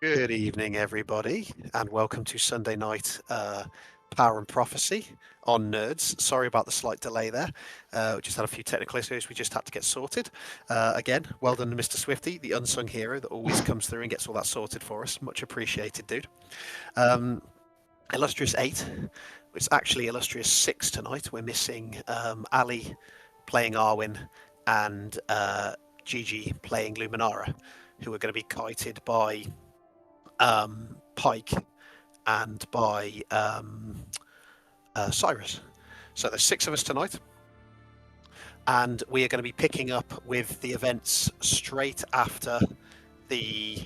Good evening, everybody, and welcome to Sunday night Power and Prophecy on Nerds. Sorry about the slight delay there. We just had a few technical issues we just had to get sorted. Again, well done to Mr. Swifty, the unsung hero that always comes through and gets all that sorted for us. Much appreciated, dude. Um, Illustrious 8. It's actually Illustrious 6 tonight. We're missing Ali playing Arwen and Gigi playing Luminara, who are going to be kited by Pike and by Cyrus. So there's 6 of us tonight, and we are going to be picking up with the events straight after the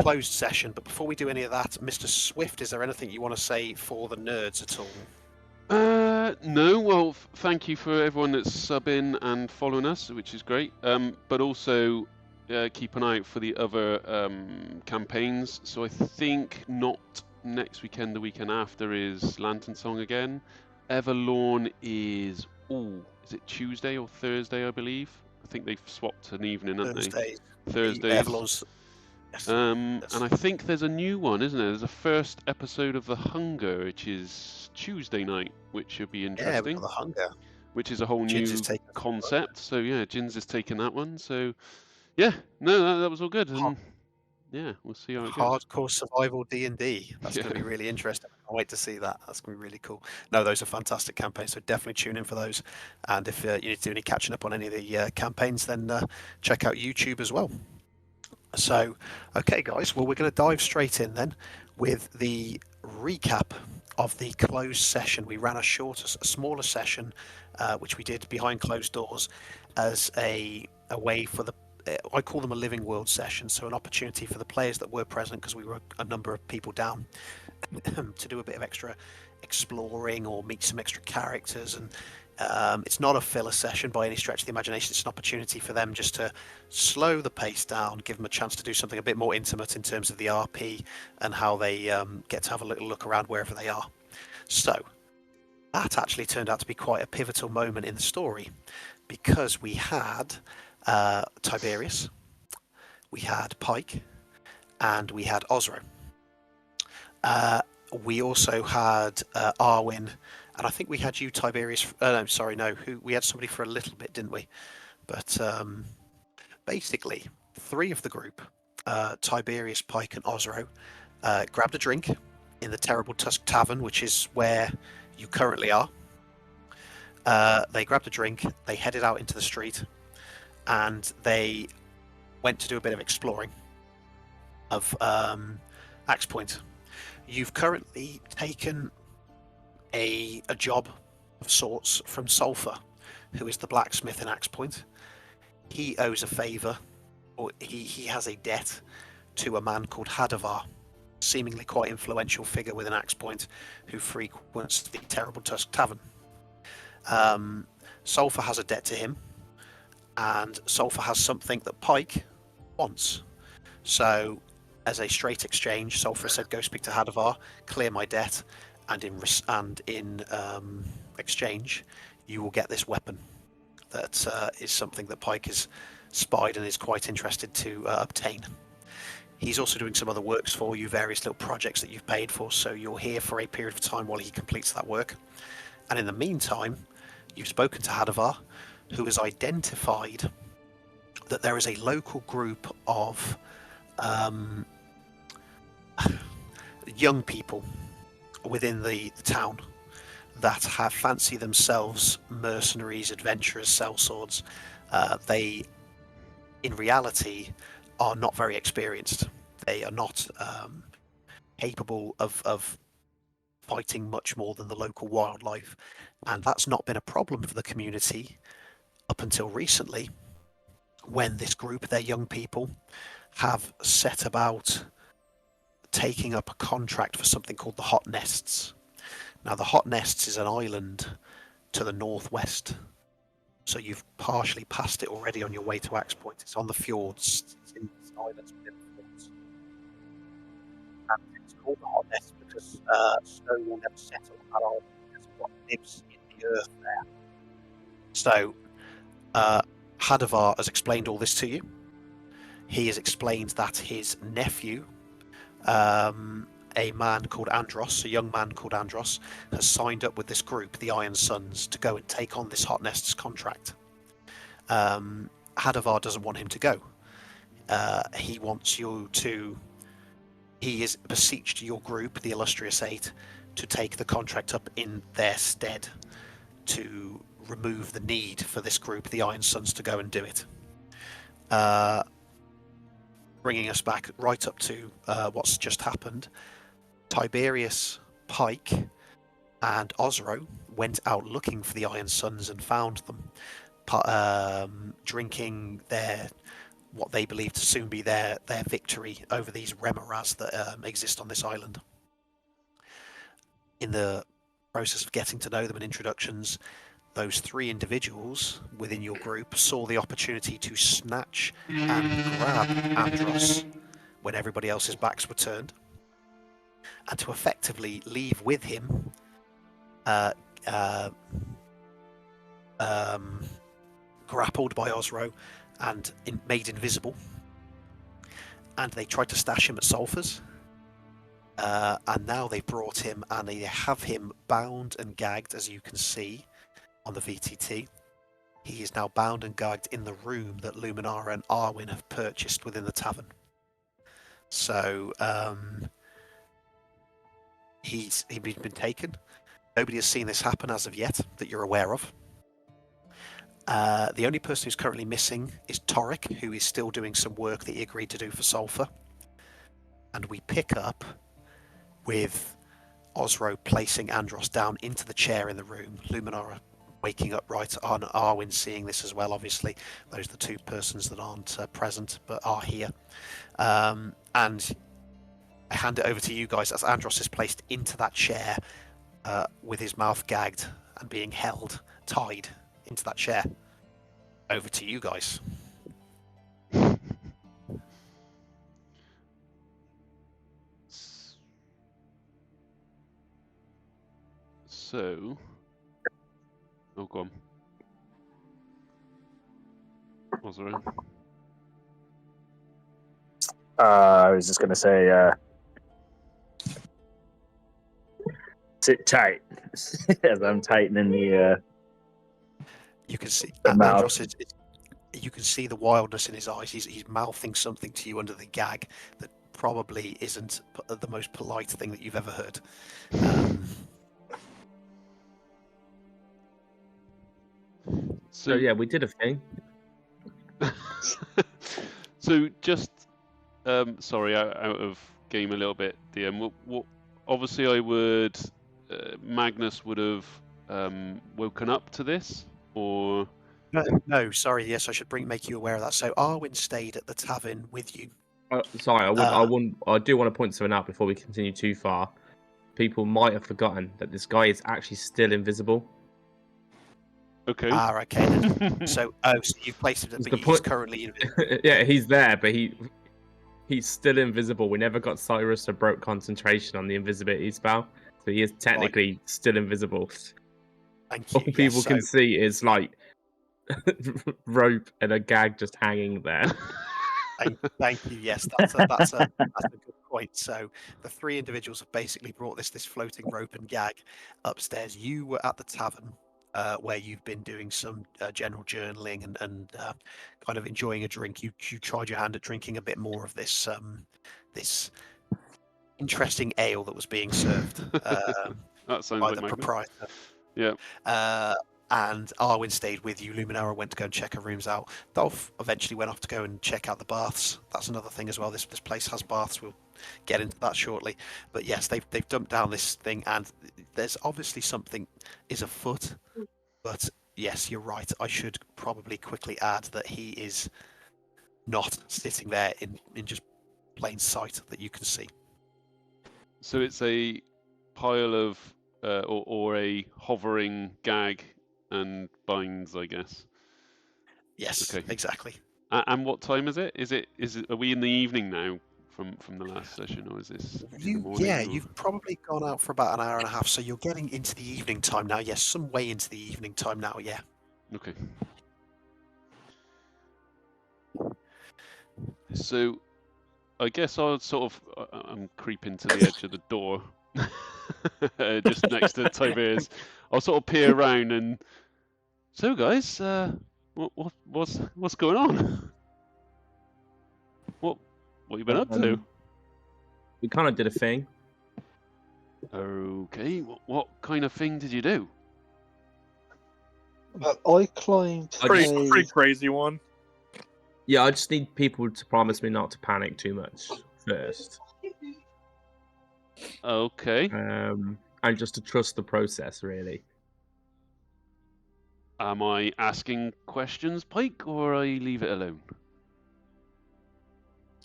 closed session. But before we do any of that, Mr. Swift, is there anything you want to say for the nerds at all? No, well, thank you for everyone that's subbing and following us, which is great. But also keep an eye out for the other campaigns. So I think not next weekend, the weekend after is Lantern Song again. Everlorn is it Tuesday or Thursday, I believe? I think they've swapped an evening, haven't Thursdays. they? Thursdays. Everlong's. Yes. And I think there's a new one, isn't there? There's a first episode of The Hunger, which is Tuesday night, which should be Yeah, we've interesting. got the hunger. Which is a whole Jins new is taking concept. So yeah, Jins is taking that one. So yeah, no, that was all good, and yeah, we'll see how it goes. hardcore survival D&D. That's going to be Yeah. really interesting. I can't wait to see that. That's going to be really cool. No, those are fantastic campaigns, so definitely tune in for those. And if you need to do any catching up on any of the campaigns, then check out YouTube as well. So, okay, guys, well, we're going to dive straight in then with the recap of the closed session. We ran a smaller session, which we did behind closed doors as a way for the I call them a living world session, so an opportunity for the players that were present, because we were a number of people down, to do a bit of extra exploring or meet some extra characters. And it's not a filler session by any stretch of the imagination. It's an opportunity for them just to slow the pace down, give them a chance to do something a bit more intimate in terms of the RP and how they get to have a little look around wherever they are. So that actually turned out to be quite a pivotal moment in the story, because we had Tiberius, we had Pike, and we had Osro. We also had Arwen, and I think we had you, Tiberius. We had somebody for a little bit, didn't we? But basically, 3 of the group, Tiberius, Pike, and Osro, grabbed a drink in the Terrible Tusk Tavern, which is where you currently are. They grabbed a drink, they headed out into the street, and they went to do a bit of exploring of Axe Point. You've currently taken a job of sorts from Sulphur, who is the blacksmith in Axe Point. He owes a favour, or he has a debt to a man called Hadavar, seemingly quite influential figure within Axe Point, who frequents the Terrible Tusk Tavern. Sulphur has a debt to him, and Sulphur has something that Pike wants. So, as a straight exchange, Sulphur said, "Go speak to Hadavar, clear my debt, and in exchange, you will get this weapon." That is something that Pike has spied and is quite interested to obtain. He's also doing some other works for you, various little projects that you've paid for, so you're here for a period of time while he completes that work. And in the meantime, you've spoken to Hadavar, who has identified that there is a local group of young people within the town that have fancy themselves mercenaries, adventurers, sellswords. They, in reality, are not very experienced. They are not capable of fighting much more than the local wildlife, and that's not been a problem for the community up until recently, when this group, their young people, have set about taking up a contract for something called the Hot Nests. Now, the Hot Nests is an island to the northwest, so you've partially passed it already on your way to Axe Point. It's on the fjords. It's in these islands within the fjords. And it's called the Hot Nests because snow will never settle on that island because of what lives in the earth there. So, Hadavar has explained all this to you. He has explained that his nephew, a man called Andros, a young man called Andros, has signed up with this group, the Iron Sons, to go and take on this Hot Nests contract. Hadavar doesn't want him to go. He wants you to. He is beseeched your group, the Illustrious Eight, to take the contract up in their stead, to remove the need for this group, the Iron Sons, to go and do it. Bringing us back right up to what's just happened. Tiberius, Pike, and Osro went out looking for the Iron Sons and found them, drinking what they believe to soon be their victory over these Remoras that exist on this island. In the process of getting to know them and introductions, those 3 individuals within your group saw the opportunity to snatch and grab Andros when everybody else's backs were turned, and to effectively leave with him grappled by Osro and made invisible. And they tried to stash him at Sulphur's, and now they've brought him and they have him bound and gagged, as you can see on the VTT. He is now bound and gagged in the room that Luminara and Arwen have purchased within the tavern. So he's been taken. Nobody has seen this happen as of yet that you're aware of. The only person who's currently missing is Torek, who is still doing some work that he agreed to do for Sulphur. And we pick up with Osro placing Andros down into the chair in the room. Luminara waking up right on, Arwen seeing this as well, obviously. Those are the 2 persons that aren't present but are here. And I hand it over to you guys as Andros is placed into that chair with his mouth gagged and being held, tied into that chair. Over to you guys. So, oh, go on. Osro. I was just going to say, sit tight as I'm tightening the. You can see Andros you can see the wildness in his eyes. He's mouthing something to you under the gag that probably isn't the most polite thing that you've ever heard. So yeah, we did a thing. So just sorry, out of game a little bit, DM. What obviously I would Magnus would have woken up to this, or no, sorry. Yes, I should make you aware of that. So Arwen stayed at the tavern with you. Sorry, I do want to point something out before we continue too far. People might have forgotten that this guy is actually still invisible. okay. Okay. Then. so you've placed him, but he's currently invisible. Yeah, he's there, but he's still invisible. We never got Cyrus to broke concentration on the invisibility spell, so he is technically still invisible. Thank you. All people can see is like rope and a gag just hanging there. Thank you. Yes, that's a good point. So the 3 individuals have basically brought this floating rope and gag upstairs. You were at the tavern where you've been doing some general journaling and kind of enjoying a drink. You tried your hand at drinking a bit more of this this interesting ale that was being served That sounds by like the Magnus. proprietor. Yeah. And Arwen stayed with you. Luminara went to go and check her rooms out. Dolph eventually went off to go and check out the baths. That's another thing as well. This place has baths. We'll get into that shortly. But yes, they've dumped down this thing, and there's obviously something is afoot. But yes, you're right. I should probably quickly add that he is not sitting there in just plain sight that you can see. So it's a pile of or a hovering gag and binds, I guess. Yes, Okay. exactly. And what time is it? Is it? Are we in the evening now from the last session, or is this in the morning? Yeah, or... you've probably gone out for about an hour and a half, so you're getting into the evening time now. Yes, some way into the evening time now. Yeah. Okay. So I guess I'll sort of I'm creeping to the edge of the door, just next to Tiberius. I'll sort of peer around and so guys, what's going on? What you been up to? We kind of did a thing. Okay, what kind of thing did you do? I climbed Pretty crazy one. Yeah, I just need people to promise me not to panic too much first. Okay. And just to trust the process, really. Am I asking questions, Pike, or I leave it alone?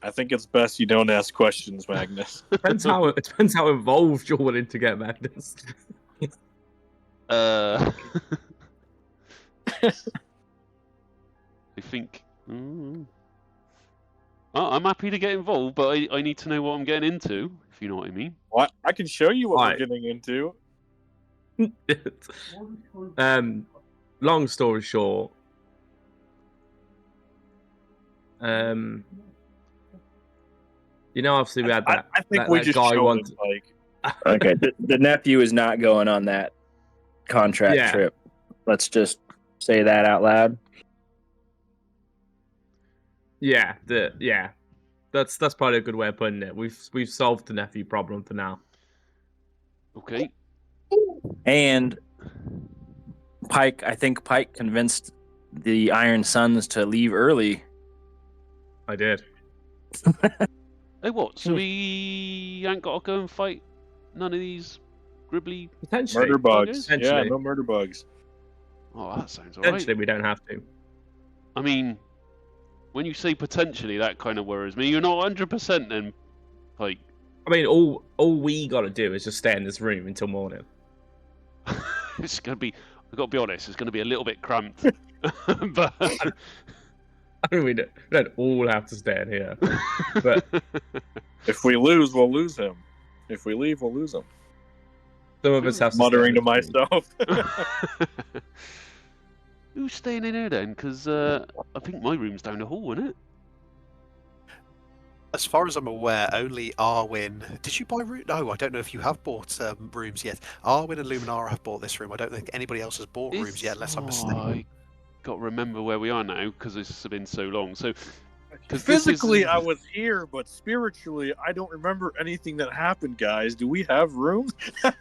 I think it's best you don't ask questions, Magnus. Depends how involved you're willing to get, Magnus. I think. I'm happy to get involved, but I need to know what I'm getting into, if you know what I mean. Well, I can show you what Right. we're getting into. Long story short, obviously we had that. I think that, we that just guy showed wanted. him, like, Okay, the nephew is not going on that contract Yeah. trip. Let's just say that out loud. Yeah, that's probably a good way of putting it. We've solved the nephew problem for now. Okay. And I think Pike convinced the Iron Sons to leave early. I did. Hey, what? So we ain't got to go and fight none of these gribbly... Potentially. murder bugs. Yeah, Potentially. no murder bugs. Oh, that sounds alright. Potentially, we don't have to. I mean, when you say potentially, that kind of worries me. You're not 100% then, Pike. I mean, all we got to do is just stay in this room until morning. It's going to be... I've got to be honest, it's going to be a little bit cramped. But... I mean, we don't all have to stay in here. But If we lose, we'll lose him. If we leave, we'll lose him. some of us have to Muttering stay to in this room. myself. Who's staying in here then? Because I think my room's down the hall, isn't it? As far as I'm aware, only Arwen. Did you buy room? No, I don't know if you have bought rooms yet. Arwen and Luminara have bought this room. I don't think anybody else has bought rooms yet, unless I'm mistaken. I got to remember where we are now because it's been so long. So, because Physically, I was here, but spiritually, I don't remember anything that happened, guys. Do we have room? No,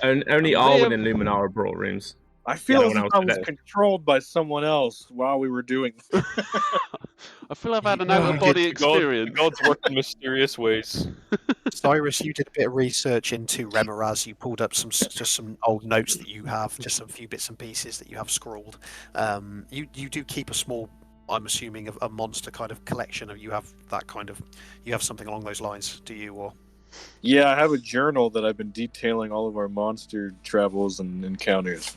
only Arwen and Luminara brought rooms. I feel Yeah, as no if one I else was did. controlled by someone else while we were doing. I feel I've had an out-of-body experience. Gods work in mysterious ways. Cyrus, you did a bit of research into Remoraz. You pulled up just some old notes that you have, just a few bits and pieces that you have scrawled. You do keep a small, I'm assuming, a monster kind of collection. Of you have that kind of, you have something along those lines, do you? Or Yeah, I have a journal that I've been detailing all of our monster travels and encounters.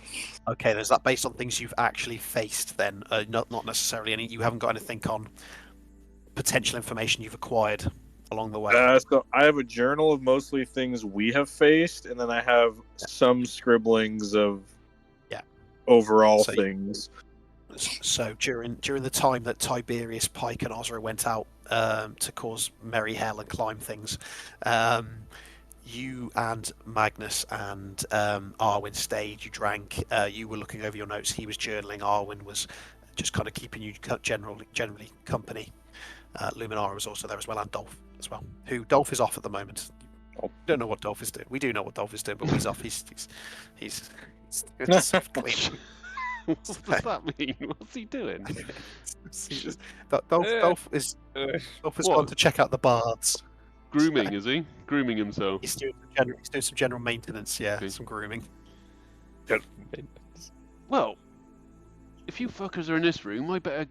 okay, is that based on things you've actually faced? Then, not necessarily any. You haven't got anything on potential information you've acquired along the way. So I have a journal of mostly things we have faced, and then I have some scribblings of overall So- things. So during the time that Tiberius, Pike, and Ozra went out to cause merry hell and climb things, you and Magnus and Arwen stayed. You drank. You were looking over your notes. He was journaling. Arwen was just kind of keeping you generally company. Luminara was also there as well, and Dolph as well. Dolph is off at the moment. We don't know what Dolph is doing. We do know what Dolph is doing, but he's off. He's doing soft cleaning. What does that mean? What's he doing? Dolph is What? gone to check out the bards. Grooming, is he? Grooming himself. He's doing some general maintenance. Yeah, Okay. some grooming. Well, if you fuckers are in this room, I better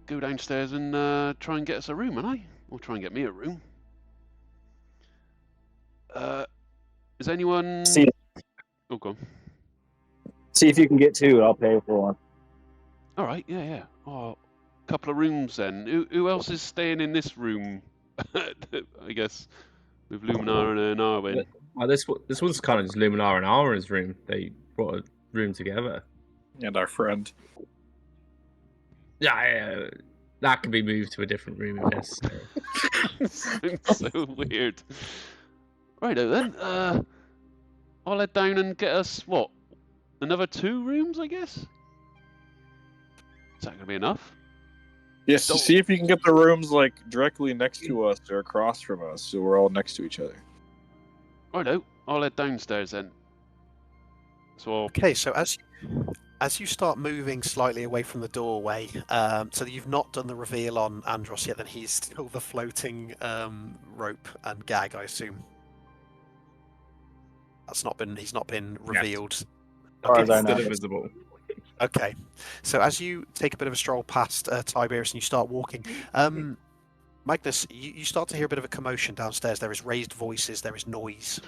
go downstairs and try and get us a room, and or try and get me a room. Is anyone? See Oh, go on. if you can get two. I'll pay for one. All right, yeah. Oh, couple of rooms then. Who else is staying in this room? I guess with Luminara and Arwen. Oh, this one's kind of just Luminara and Ara's room. They brought a room together. And our friend. Yeah, That can be moved to a different room if necessary. Sounds so weird. Righto then. I'll head down and get us what? Another 2 rooms, I guess. Is that gonna be enough? Yes, to see if you can get the rooms like directly next to us or across from us, so we're all next to each other. Righto. I'll head downstairs then. So I'll... Okay, so as you start moving slightly away from the doorway, so you've not done the reveal on Andros yet, then he's still the floating rope and gag, I assume. He's not been revealed. As far as I know. Still invisible. Okay, so as you take a bit of a stroll past Tiberius and you start walking, Magnus, you start to hear a bit of a commotion downstairs. There is raised voices, there is noise.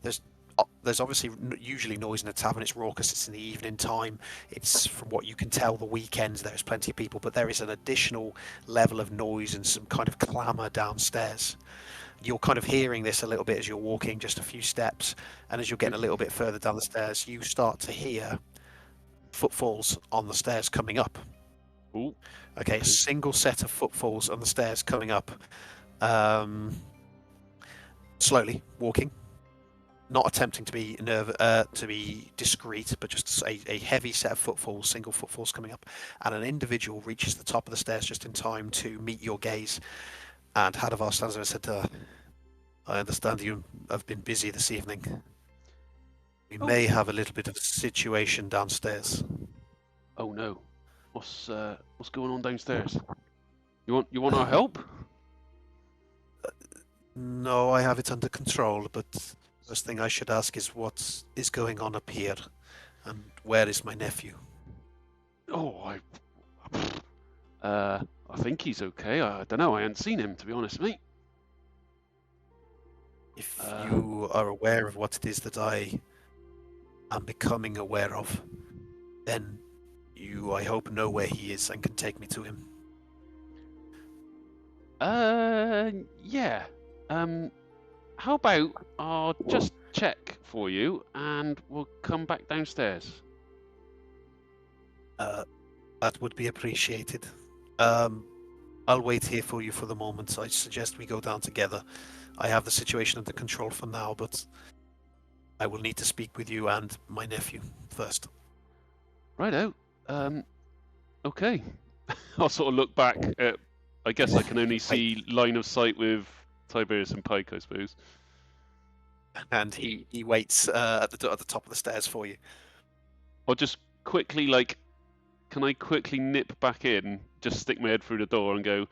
There's obviously usually noise in a tavern. It's raucous. It's in the evening time. It's, from what you can tell, the weekends. There's plenty of people, but there is an additional level of noise and some kind of clamour downstairs. You're kind of hearing this a little bit as you're walking, just a few steps, and as you're getting a little bit further down the stairs, you start to hear footfalls on the stairs coming up. Ooh. Okay, a single set of footfalls on the stairs coming up. Slowly walking, not attempting to be discreet, but just a heavy set of footfalls, single footfalls coming up, and an individual reaches the top of the stairs just in time to meet your gaze. And Hadavar stands there and said, "I understand you have been busy this evening. We may have a little bit of a situation downstairs." Oh no. What's going on downstairs? You want our help? No, I have it under control, but first thing I should ask is what is going on up here, and where is my nephew? Oh, I think he's okay. I don't know. I hadn't seen him, to be honest, mate. If you are aware of what it is that I am becoming aware of, then you, I hope, know where he is and can take me to him. Yeah. How about I'll just check for you and we'll come back downstairs. That would be appreciated. I'll wait here for you for the moment. I suggest we go down together. I have the situation under control for now, but I will need to speak with you and my nephew first. Righto. Okay. I'll sort of look back at... I guess I can only see line of sight with Tiberius and Pike, I suppose. And he waits at the top of the stairs for you. I'll just quickly, can I quickly nip back in, just stick my head through the door and go,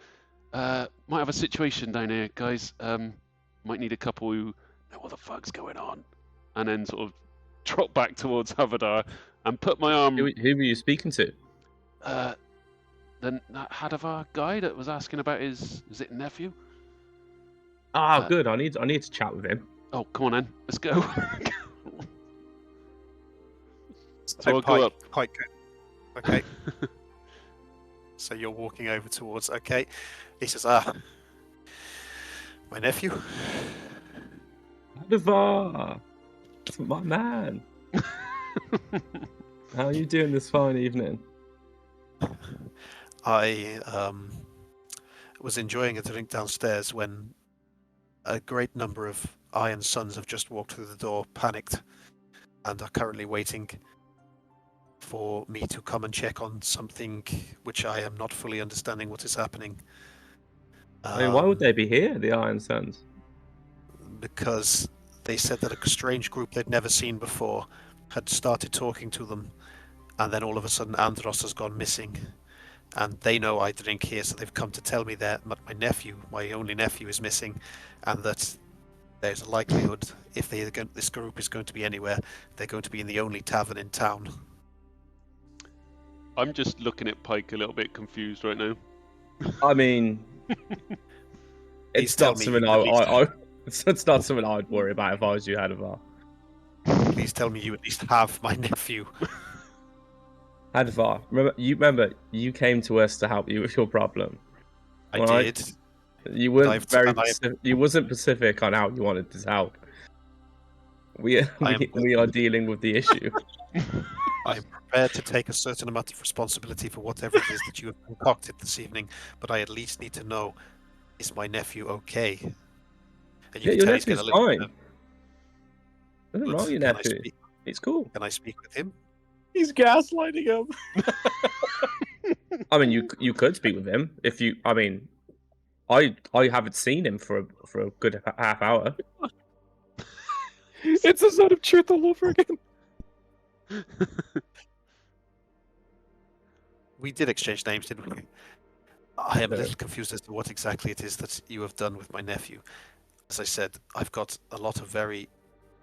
might have a situation down here, guys. Might need a couple who know what the fuck's going on. And then sort of trot back towards Havadar and put my arm... Who were you speaking to? That Hadavar guy that was asking about is it nephew? Good. I need to chat with him. Oh, come on then. Let's go. So I'll Pike, go up. Pike, okay. So you're walking over towards... Okay. He says, my nephew? Hadavar! My man! How are you doing this fine evening? I was enjoying a drink downstairs when a great number of Iron Sons have just walked through the door, panicked, and are currently waiting for me to come and check on something which I am not fully understanding what is happening. I mean, why would they be here, the Iron Sons? Because they said that a strange group they'd never seen before had started talking to them, and then all of a sudden Andros has gone missing. And they know I drink here, so they've come to tell me that my nephew, my only nephew, is missing, and that there's a likelihood, if this group is going to be anywhere, they're going to be in the only tavern in town. I'm just looking at Pike a little bit confused right now. I mean, it's not something it's not something I'd worry about if I was you, Hadavar. Please tell me you at least have my nephew. Hadavar, remember you came to us to help you with your problem. I did. You weren't you wasn't specific on how you wanted this help. We are dealing with the issue. I am prepared to take a certain amount of responsibility for whatever it is that you have concocted this evening, but I at least need to know, is my nephew okay? And you Yeah, can your tell he's getting nephew's a little fine. Nothing wrong with your Can I nephew. speak? It's cool. Can I speak with him? He's gaslighting him. I mean, you could speak with him if you. I mean, I haven't seen him for a good half hour. It's the son of truth all over again. We did exchange names, didn't we? I am a No. little confused as to what exactly it is that you have done with my nephew. As I said, I've got a lot of very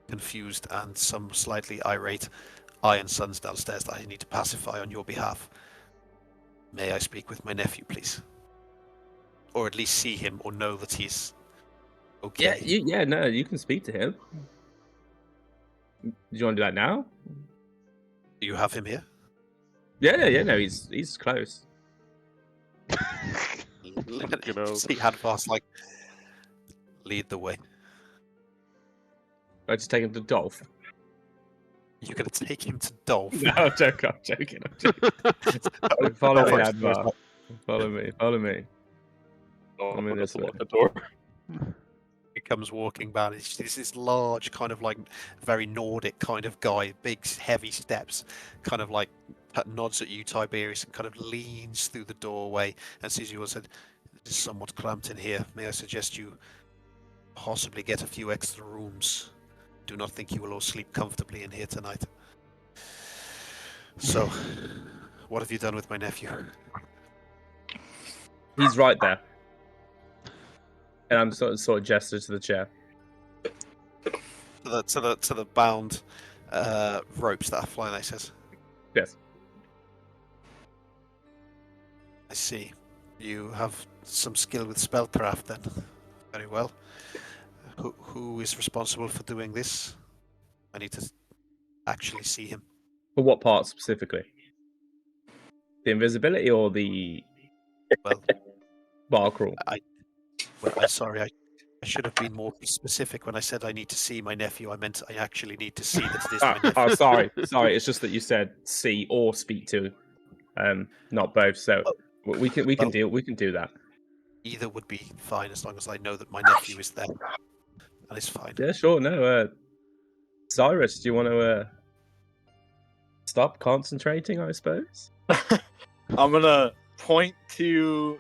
confused and some slightly irate Iron Sons downstairs that I need to pacify on your behalf. May I speak with my nephew, please? Or at least see him or know that he's okay. No, you can speak to him. Do you want to do that now? Do you have him here? Yeah, no, he's close. Fucking hell. See Hadvar's like, lead the way. I just take him to Dolph. You're going to take him to Dolph. No, I'm joking. Follow me, Advar. Follow me. Oh, I'm in this way. at the door. He comes walking back. He's this large, kind of like very Nordic kind of guy, big, heavy steps, kind of like nods at you, Tiberius, and kind of leans through the doorway and sees you and said, "It is somewhat cramped in here. May I suggest you possibly get a few extra rooms? Do not think you will all sleep comfortably in here tonight." So, what have you done with my nephew? He's right there. And I'm sort of gesture to the chair. To the bound ropes that are flying. He says, Yes. "I see. You have some skill with spellcraft, then. Very well. Who is responsible for doing this? I need to actually see him." For what part specifically? The invisibility or the Well, bar crawl? I'm sorry. I should have been more specific when I said I need to see my nephew. I meant I actually need to see that it is my nephew. Oh, sorry. It's just that you said see or speak to, not both. So we can do that. Either would be fine as long as I know that my nephew is there, and it's fine. Yeah, sure. No, Cyrus, do you want to stop concentrating? I suppose. I'm gonna point to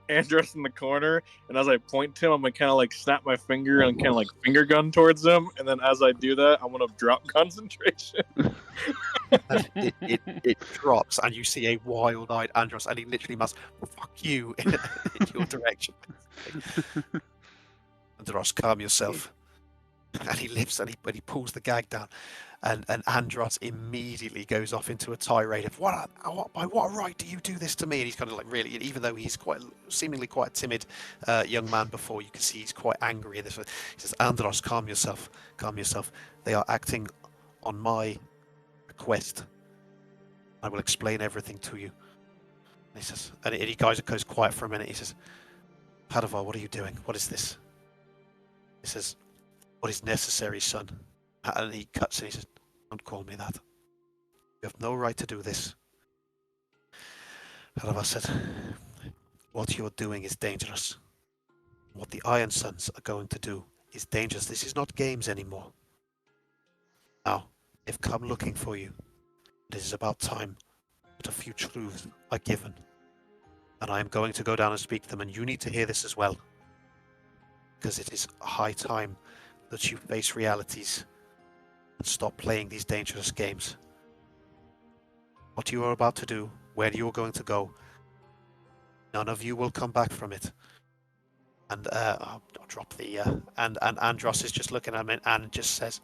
Andros in the corner, and as I point to him, I'm gonna kind of like snap my finger and kind of like finger gun towards him, and then as I do that, I'm gonna drop concentration. And it drops, and you see a wild-eyed Andros, and he literally must fuck you in your direction. Andros, calm yourself. And he lifts and he pulls the gag down, and Andros immediately goes off into a tirade of by what right do you do this to me? And he's kind of like really, even though he's seemingly quite a timid young man before, you can see he's quite angry in this. He says, "Andros, calm yourself. They are acting on my request. I will explain everything to you." And he says, and he goes quiet for a minute. He says, "Hadvar, what are you doing? What is this?" He says, "What is necessary, son?" And he cuts and he says, "Don't call me that. You have no right to do this." Hadvar said, "What you're doing is dangerous. What the Iron Sons are going to do is dangerous. This is not games anymore. Now, they've come looking for you. It is about time that a few truths are given. And I am going to go down and speak to them, and you need to hear this as well. Because it is high time that you face realities and stop playing these dangerous games. What you are about to do, where you are going to go, none of you will come back from it." And I'll drop the and Andros is just looking at him and just says,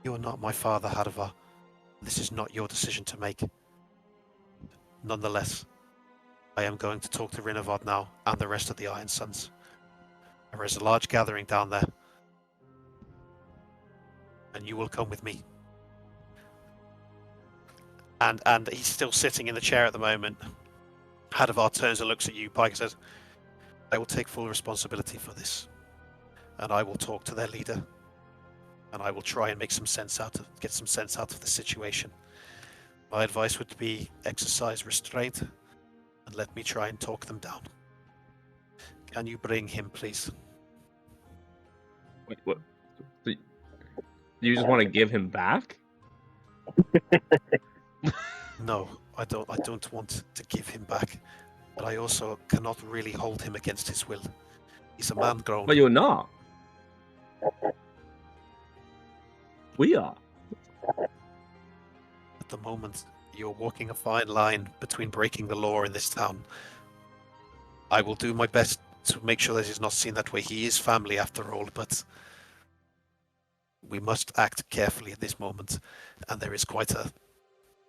"You are not my father, Hadvar. This is not your decision to make. Nonetheless, I am going to talk to Rinavod now and the rest of the Iron Sons. There is a large gathering down there, and you will come with me." And he's still sitting in the chair at the moment. Hadvar turns and looks at you, Pike, and says, "I will take full responsibility for this, and I will talk to their leader. and I will try and get some sense out of the situation. My advice would be exercise restraint and let me try and talk them down. Can you bring him, please? Wait, what? So you just want to give him back? No, I don't want to give him back, but I also cannot really hold him against his will. He's a man grown. But you're not. We are. At the moment, you're walking a fine line between breaking the law in this town. I will do my best to make sure that he's not seen that way. He is family after all, but we must act carefully at this moment, and there is quite a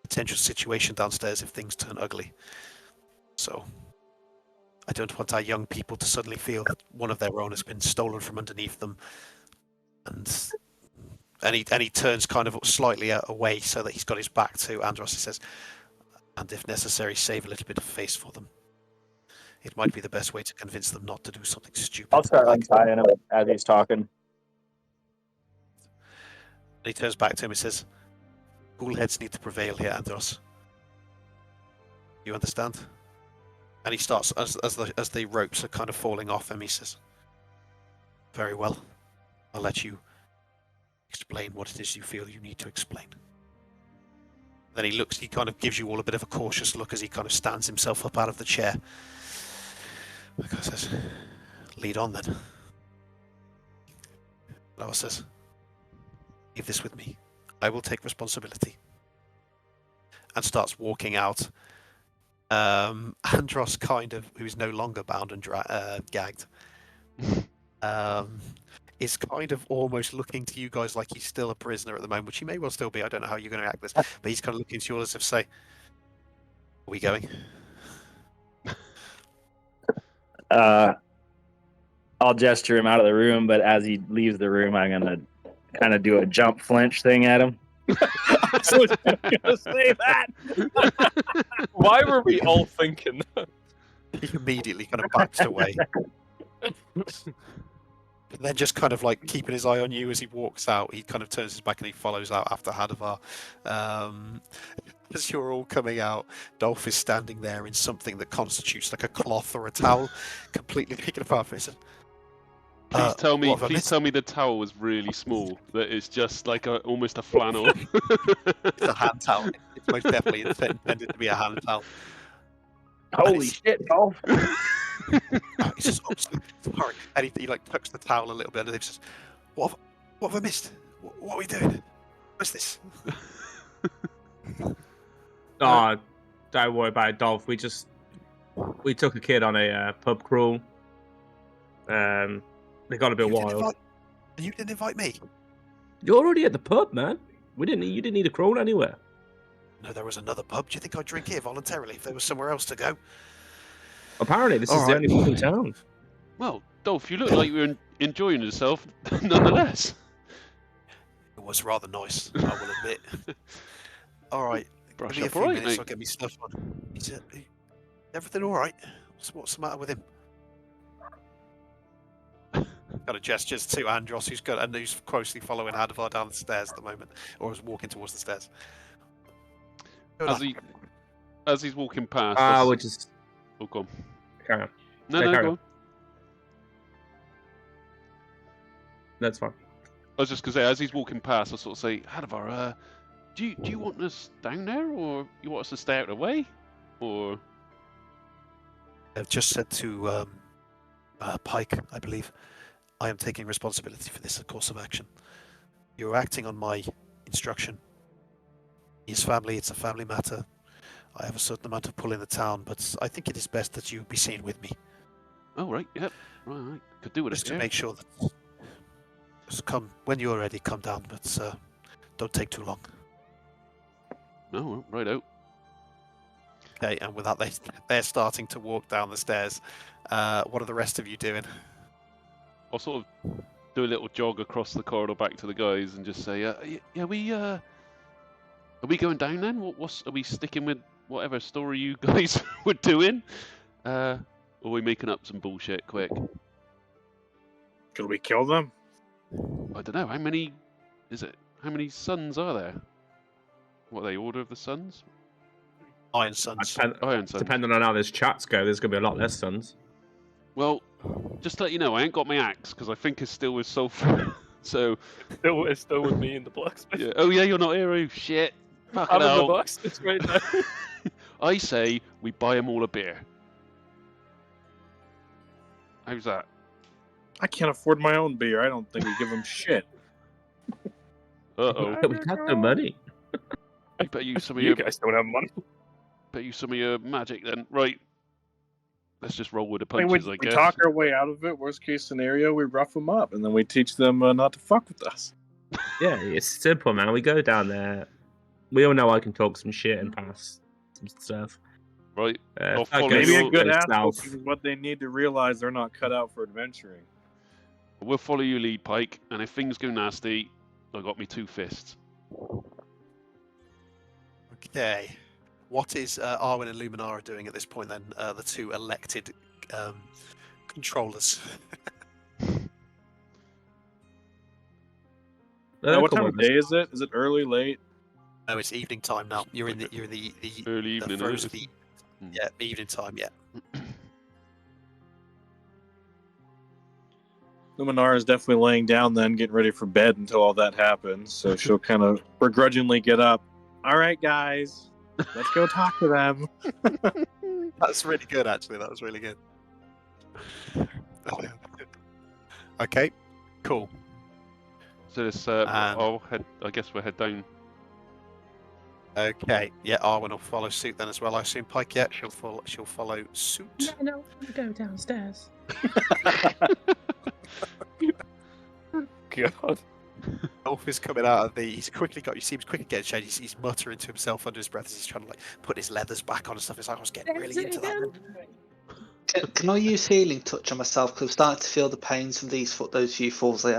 potential situation downstairs if things turn ugly. So I don't want our young people to suddenly feel that one of their own has been stolen from underneath them. And he turns kind of slightly away so that he's got his back to Andros. He says, and if necessary, save a little bit of face for them. It might be the best way to convince them not to do something stupid. I'll start untying him as he's talking. And he turns back to him and says, cool heads need to prevail here, Andros. You understand? And he starts, as the ropes are kind of falling off him, he says, very well. I'll let you explain what it is you feel you need to explain. Then he kind of gives you all a bit of a cautious look as he kind of stands himself up out of the chair. The guy says, lead on then. Lower says, leave this with me. I will take responsibility. And starts walking out. Andros who's no longer bound and gagged, is kind of almost looking to you guys like he's still a prisoner at the moment, which he may well still be. I don't know how you're going to act this, but he's kind of looking to you all as if say, are we going? I'll gesture him out of the room, but as he leaves the room, I'm gonna kind of do a jump flinch thing at him. I was gonna say that. Why were we all thinking that? He immediately kind of backs away. And then just kind of like keeping his eye on you as he walks out, he kind of turns his back and he follows out after Hadavar. As you're all coming out, Dolph is standing there in something that constitutes like a cloth or a towel, completely taken apart from him. Please tell me. what have I Please missed? tell me the towel was really small. That it's just like almost a flannel. It's a hand towel. It's most definitely intended to be a hand towel. Holy shit, Dolph! He says, "Oh, sorry," and he like tucks the towel a little bit, and he says, "What have I missed? What are we doing? What's this?" Oh, don't worry about it, Dolph. We took a kid on a pub crawl. They got a bit wild. And you didn't invite me? You're already at the pub, man. You didn't need to crawl anywhere. No, there was another pub. Do you think I'd drink here voluntarily if there was somewhere else to go? Apparently, this is All the right. only fucking town. Well, Dolph, you look like you were enjoying yourself, nonetheless. It was rather nice, I will admit. All right, Brush give me a up, few all right, minutes. mate. I'll get me stuff on. Is everything all right? What's the matter with him? Kind of gestures to Andros, who's closely following Hadavar down the stairs at the moment, or is walking towards the stairs. As he's walking past. We're just Oh, go on. carry on. No, Yeah, no, carry go on. on. That's fine. I was just gonna say, as he's walking past, I sort of say, Hadavar, do you want us down there, or you want us to stay out of the way, or? I've just said to Pike, I believe, I am taking responsibility for this course of action. You're acting on my instruction. His family, it's a family matter. I have a certain amount of pull in the town, but I think it is best that you be seen with me. Oh, right, yep. Right. Could do with Just it, to yeah. make sure that... Just come, when you're ready, come down, but don't take too long. No, right out. Okay, and with that, they're starting to walk down the stairs. What are the rest of you doing? I'll sort of do a little jog across the corridor back to the guys and just say, yeah, are we going down then? Are we sticking with whatever story you guys were doing? Or are we making up some bullshit quick? Could we kill them? I don't know. How many is it? How many suns are there? What are they? Order of the suns? Iron Suns. Iron suns. Depending on how this chats go, there's gonna be a lot less suns. Well, just to let you know, I ain't got my axe because I think it's still with sulfur. So It's still with me in the blacksmith. yeah. Oh yeah, you're not here. Oh shit. Fucking I'm in the hell. blacksmith right now. I say we buy them all a beer. How's that? I can't afford my own beer. I don't think we give them shit. Uh-oh. We got no money. I bet you some of You your guys don't have money. bet you some of your magic then. Right. Let's just roll with the I mean, punches, we I guess. talk our way out of it. Worst case scenario, we rough them up, and then we teach them not to fuck with us. Yeah, it's simple, man. We go down there. We all know I can talk some shit and pass some stuff. Right. I'll If that follow goes- Maybe a your- good goes asshole south, is what they need to realize they're not cut out for adventuring. We'll follow your lead, Pike, and if things go nasty, I got me 2 fists. Okay. What is Arwen and Luminara doing at this point then? The 2 elected controllers. they're Now, what cool time of with us. day is it? Is it early, late? No, it's evening time now. You're in the Early evening. first isn't it? yeah, evening time, yeah. Luminara is definitely laying down then, getting ready for bed until all that happens. So she'll kind of begrudgingly get up. All right, guys, let's go talk to them. That's really good, actually. That was really good. Okay, cool. So this, And- I guess we'll head down. Okay, yeah, Arwen will follow suit then as well. I assume Pike. Yeah, she'll follow suit. No, we go downstairs. God. Elf is coming out of the. He seems quickly getting changed. He's muttering to himself under his breath as he's trying to like put his leathers back on and stuff. It's like I was getting really There's it into that. again. Can I use healing touch on myself? Because I'm starting to feel the pains from those few falls I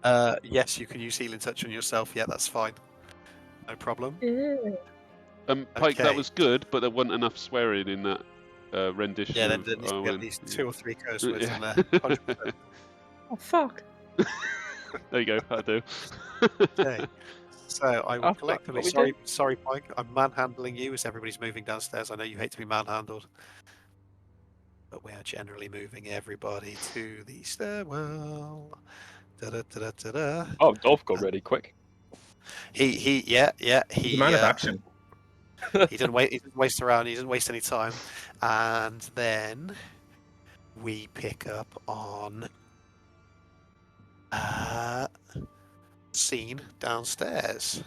had. Yes, you can use healing touch on yourself. Yeah, that's fine. No problem. Ew. Pike, that Okay. was good, but there wasn't enough swearing in that rendition. Yeah, then of there needs to be Arwen. at least 2 or 3 curse words Yeah. in there. 100%. Oh fuck. There you go. I do. Okay. So I will Oh, collectively. what we Sorry, Pike. I'm manhandling you as everybody's moving downstairs. I know you hate to be manhandled, but we are generally moving everybody to the stairwell. Da da da da da. Oh, Dolph got ready quick. Yeah. The man of action. He doesn't waste around. He doesn't waste any time, and then we pick up on scene downstairs.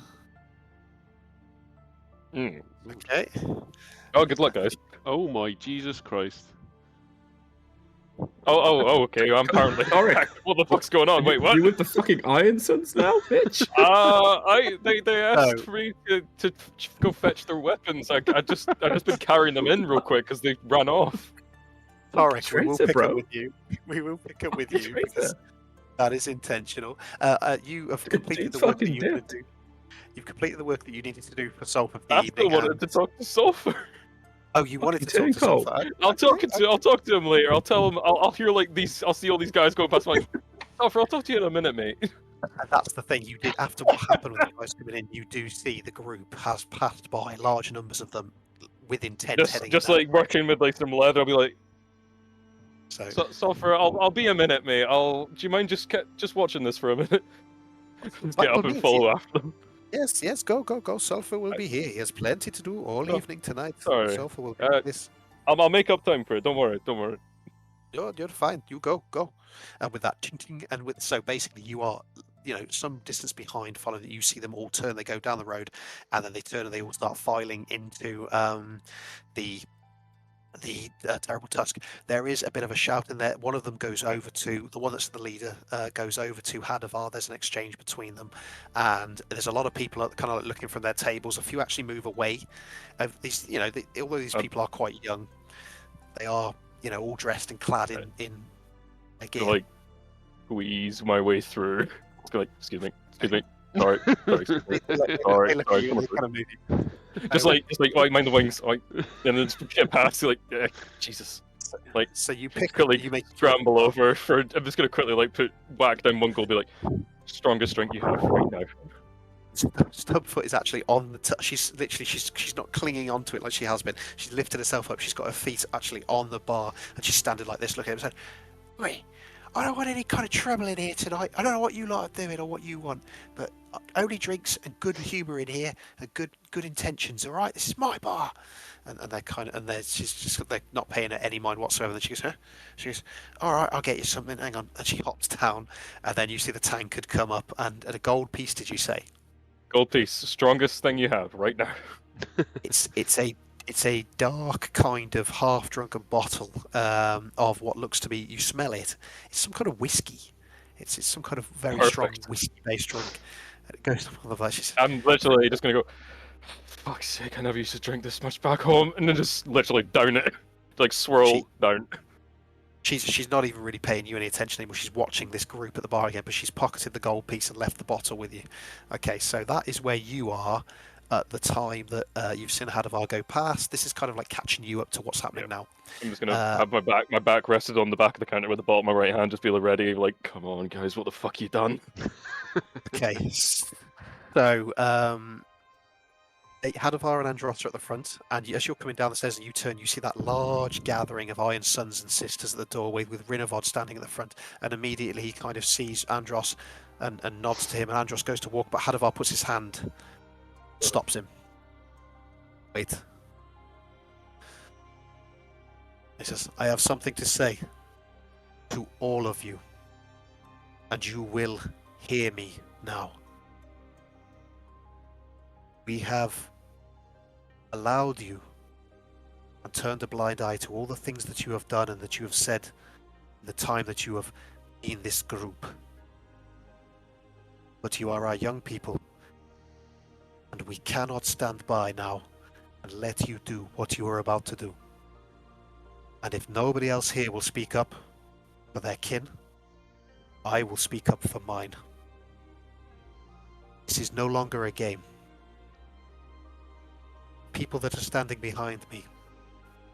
Mm. Okay. Oh, good luck, guys. Oh my Jesus Christ! Oh, okay. I'm apparently. Sorry. What the fuck's going on? Wait, what? You with the fucking Iron Suns now, bitch? They asked me to go fetch their weapons. I just been carrying them in real quick because they ran off. Sorry, we will Traitor, pick bro. up with you. We will pick up with Fucking you traitor. because that is intentional. You have completed the Dude's work that fucking you wanted to do. You've completed the work that you needed to do for Solve of the I still evening. wanted to talk to Sulfur. Oh, you wanted to Fucking talk to Cole. Sulfur. I'll talk to him later. I'll tell him. I'll hear like these. I'll see all these guys going past. Like, Sulfur, I'll talk to you in a minute, mate. And that's the thing. You did after what happened with the guys coming in. You do see the group has passed by large numbers of them with intent heading. Just in that like working with like some leather. I'll be like, So Sulfur, I'll be a minute, mate. Do you mind just watching this for a minute? Let's By get all up and means, follow after them. yes, go. Sulfur will be here. He has plenty to do all Oh, evening tonight. sorry. Sulfur will Uh, do this. I'll make up time for it. Don't worry. You're fine. You go. And with that ting, and with so basically you are, some distance behind. Following that, you see them all turn. They go down the road, and then they turn and they all start filing into the terrible tusk. There is a bit of a shout in there. One of them goes over to the one that's the leader. Goes over to Hadavar. There's an exchange between them, and there's a lot of people kind of looking from their tables. A few actually move away. These, although these people are quite young, they are, all dressed and clad in their gear. Like, squeeze my way through. Let's go. Like, excuse me. Sorry. Excuse me. They look at you come and they on. kind of move you. Just like, mind the wings. Like, and then just get past. Like, Jesus. So you pick. quickly You make Scramble over for. I'm just gonna quickly like whack down Mungle. Be like, Strongest drink you have right now. Stubfoot is actually on the. She's literally she's not clinging onto it like she has been. She's lifted herself up. She's got her feet actually on the bar, and she's standing like this, looking at him, saying, "Wait, I don't want any kind of trouble in here tonight. I don't know what you lot are doing or what you want, but only drinks and good humour in here and good intentions. All right, this is my bar." And they're kind of she's just they're not paying her any mind whatsoever. Then she goes, "Huh?" She goes, "All right, I'll get you something. Hang on." And she hops down, and then you see the tankard come up and a gold piece. Did you say? Gold piece, strongest thing you have right now. It's a dark kind of half-drunken bottle of what looks to be. You smell it. It's some kind of whiskey. It's some kind of very strong Perfect. whiskey-based drink. And it goes on the place. I'm literally just gonna go. Fuck's sake! I never used to drink this much back home, and then just literally down it, like swirl down. She's not even really paying you any attention anymore. She's watching this group at the bar again, but she's pocketed the gold piece and left the bottle with you. Okay, so that is where you are at the time that you've seen Hadavar go past. This is kind of like catching you up to what's happening now. I'm just gonna have my back rested on the back of the counter with the bottom of my right hand, just be ready. Like, come on, guys, what the fuck you done? Okay, so Hadavar and Andros are at the front, and as you're coming down the stairs and you turn, you see that large gathering of Iron sons and sisters at the doorway with Rinavod standing at the front, and immediately he kind of sees Andros and nods to him, and Andros goes to walk, but Hadavar puts his hand, stops him. Wait. He says, "I have something to say to all of you, and you will hear me now. We have allowed you and turned a blind eye to all the things that you have done and that you have said in the time that you have been this group. But you are our young people, and we cannot stand by now and let you do what you are about to do. And if nobody else here will speak up for their kin, I will speak up for mine. This is no longer a game. People that are standing behind me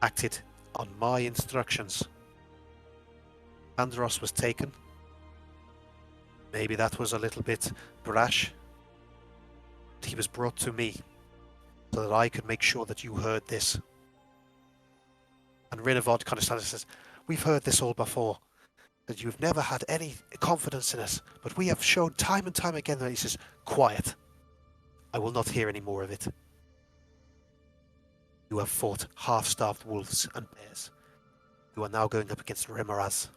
acted on my instructions. Andros was taken. Maybe that was a little bit brash. But he was brought to me so that I could make sure that you heard this." And Rinavod kind of stands and says, "We've heard this all before, that you've never had any confidence in us, but we have shown time and time again that." He says, "Quiet. I will not hear any more of it. You have fought half-starved wolves and bears. You are now going up against Remoraz.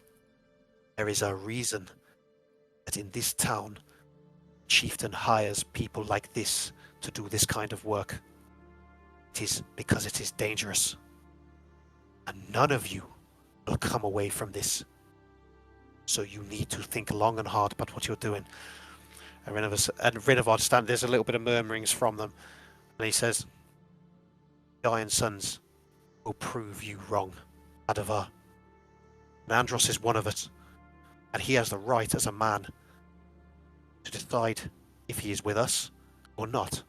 There is a reason that in this town, chieftain hires people like this to do this kind of work. It is because it is dangerous. And none of you will come away from this. So you need to think long and hard about what you're doing." And Rinavod stand. There's a little bit of murmurings from them, and he says, "The Iron Sons will prove you wrong, Hadavar. And Andros is one of us, and he has the right as a man to decide if he is with us or not."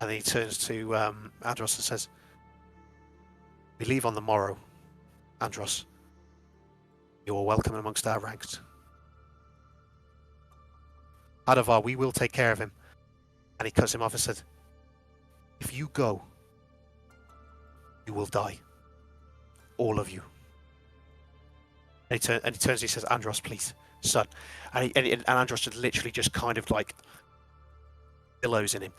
And then he turns to Andros and says, "We leave on the morrow, Andros. You are welcome amongst our ranks. Hadavar, we will take care of him." And he cuts him off and said, "If you go, you will die. All of you." And he turns and he says, "Andros, please, son." And Andros just literally just kind of like billows in him.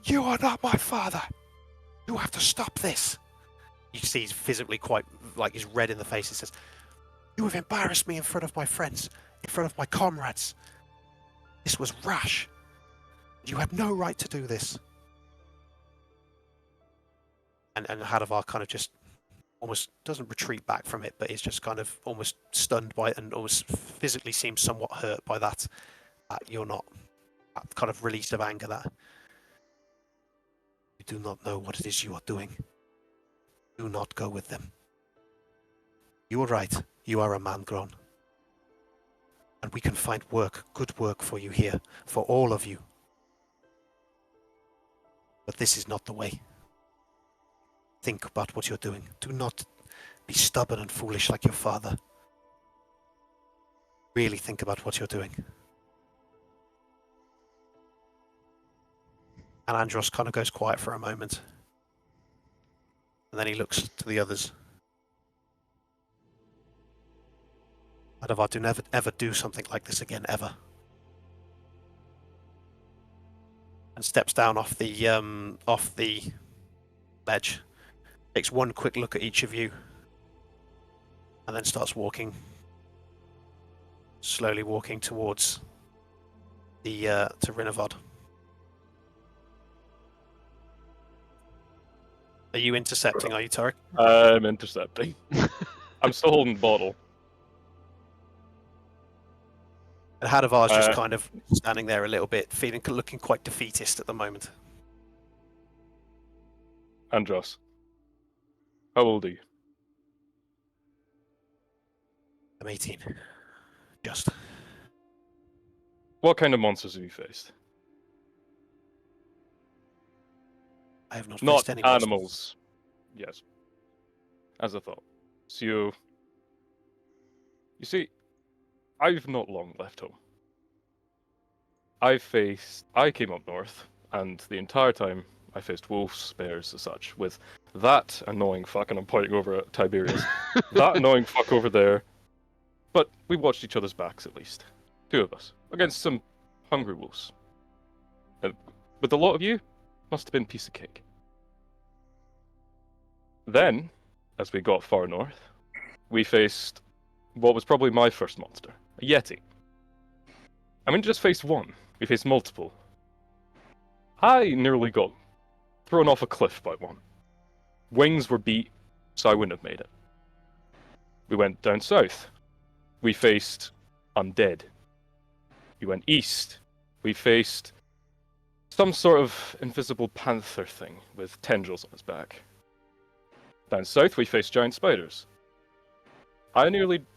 "You are not my father. You have to stop this." You see he's visibly quite, like, he's red in the face. He says, "You have embarrassed me in front of my friends, in front of my comrades. This was rash. You had no right to do this." And Hadavar kind of just almost doesn't retreat back from it, but is just kind of almost stunned by it and almost physically seems somewhat hurt by that you're not, that kind of release of anger that you do not know what it is you are doing. Do not go with them. You are right. You are a man grown. And we can find work, good work for you here, for all of you. But this is not the way. Think about what you're doing. Do not be stubborn and foolish like your father. Really think about what you're doing. And Andros kind of goes quiet for a moment. And then he looks to the others. Adavar, do never ever do something like this again, ever. And steps down off the ledge. Takes one quick look at each of you. And then starts walking. Slowly walking towards the to Rinavod. Are you intercepting, are you, Tarek? I'm intercepting. I'm still holding the bottle. And Hadavar's just kind of standing there a little bit, looking quite defeatist at the moment. Andros, how old are you? I'm 18. Just. What kind of monsters have you faced? I have not Not faced any monsters. animals. Yes. As I thought. So you see, I've not long left home. I came up north, and the entire time I faced wolves, bears, and such, with that annoying fuck, and I'm pointing over at Tiberius, that annoying fuck over there. But we watched each other's backs at least. 2 of us. Against some hungry wolves. With a lot of you, must have been a piece of cake. Then, as we got far north, we faced what was probably my first monster, a Yeti. I mean, just faced one. We faced multiple. I nearly got thrown off a cliff by one. Wings were beat, so I wouldn't have made it. We went down south. We faced undead. We went east. We faced some sort of invisible panther thing with tendrils on his back. Down south, we faced giant spiders. And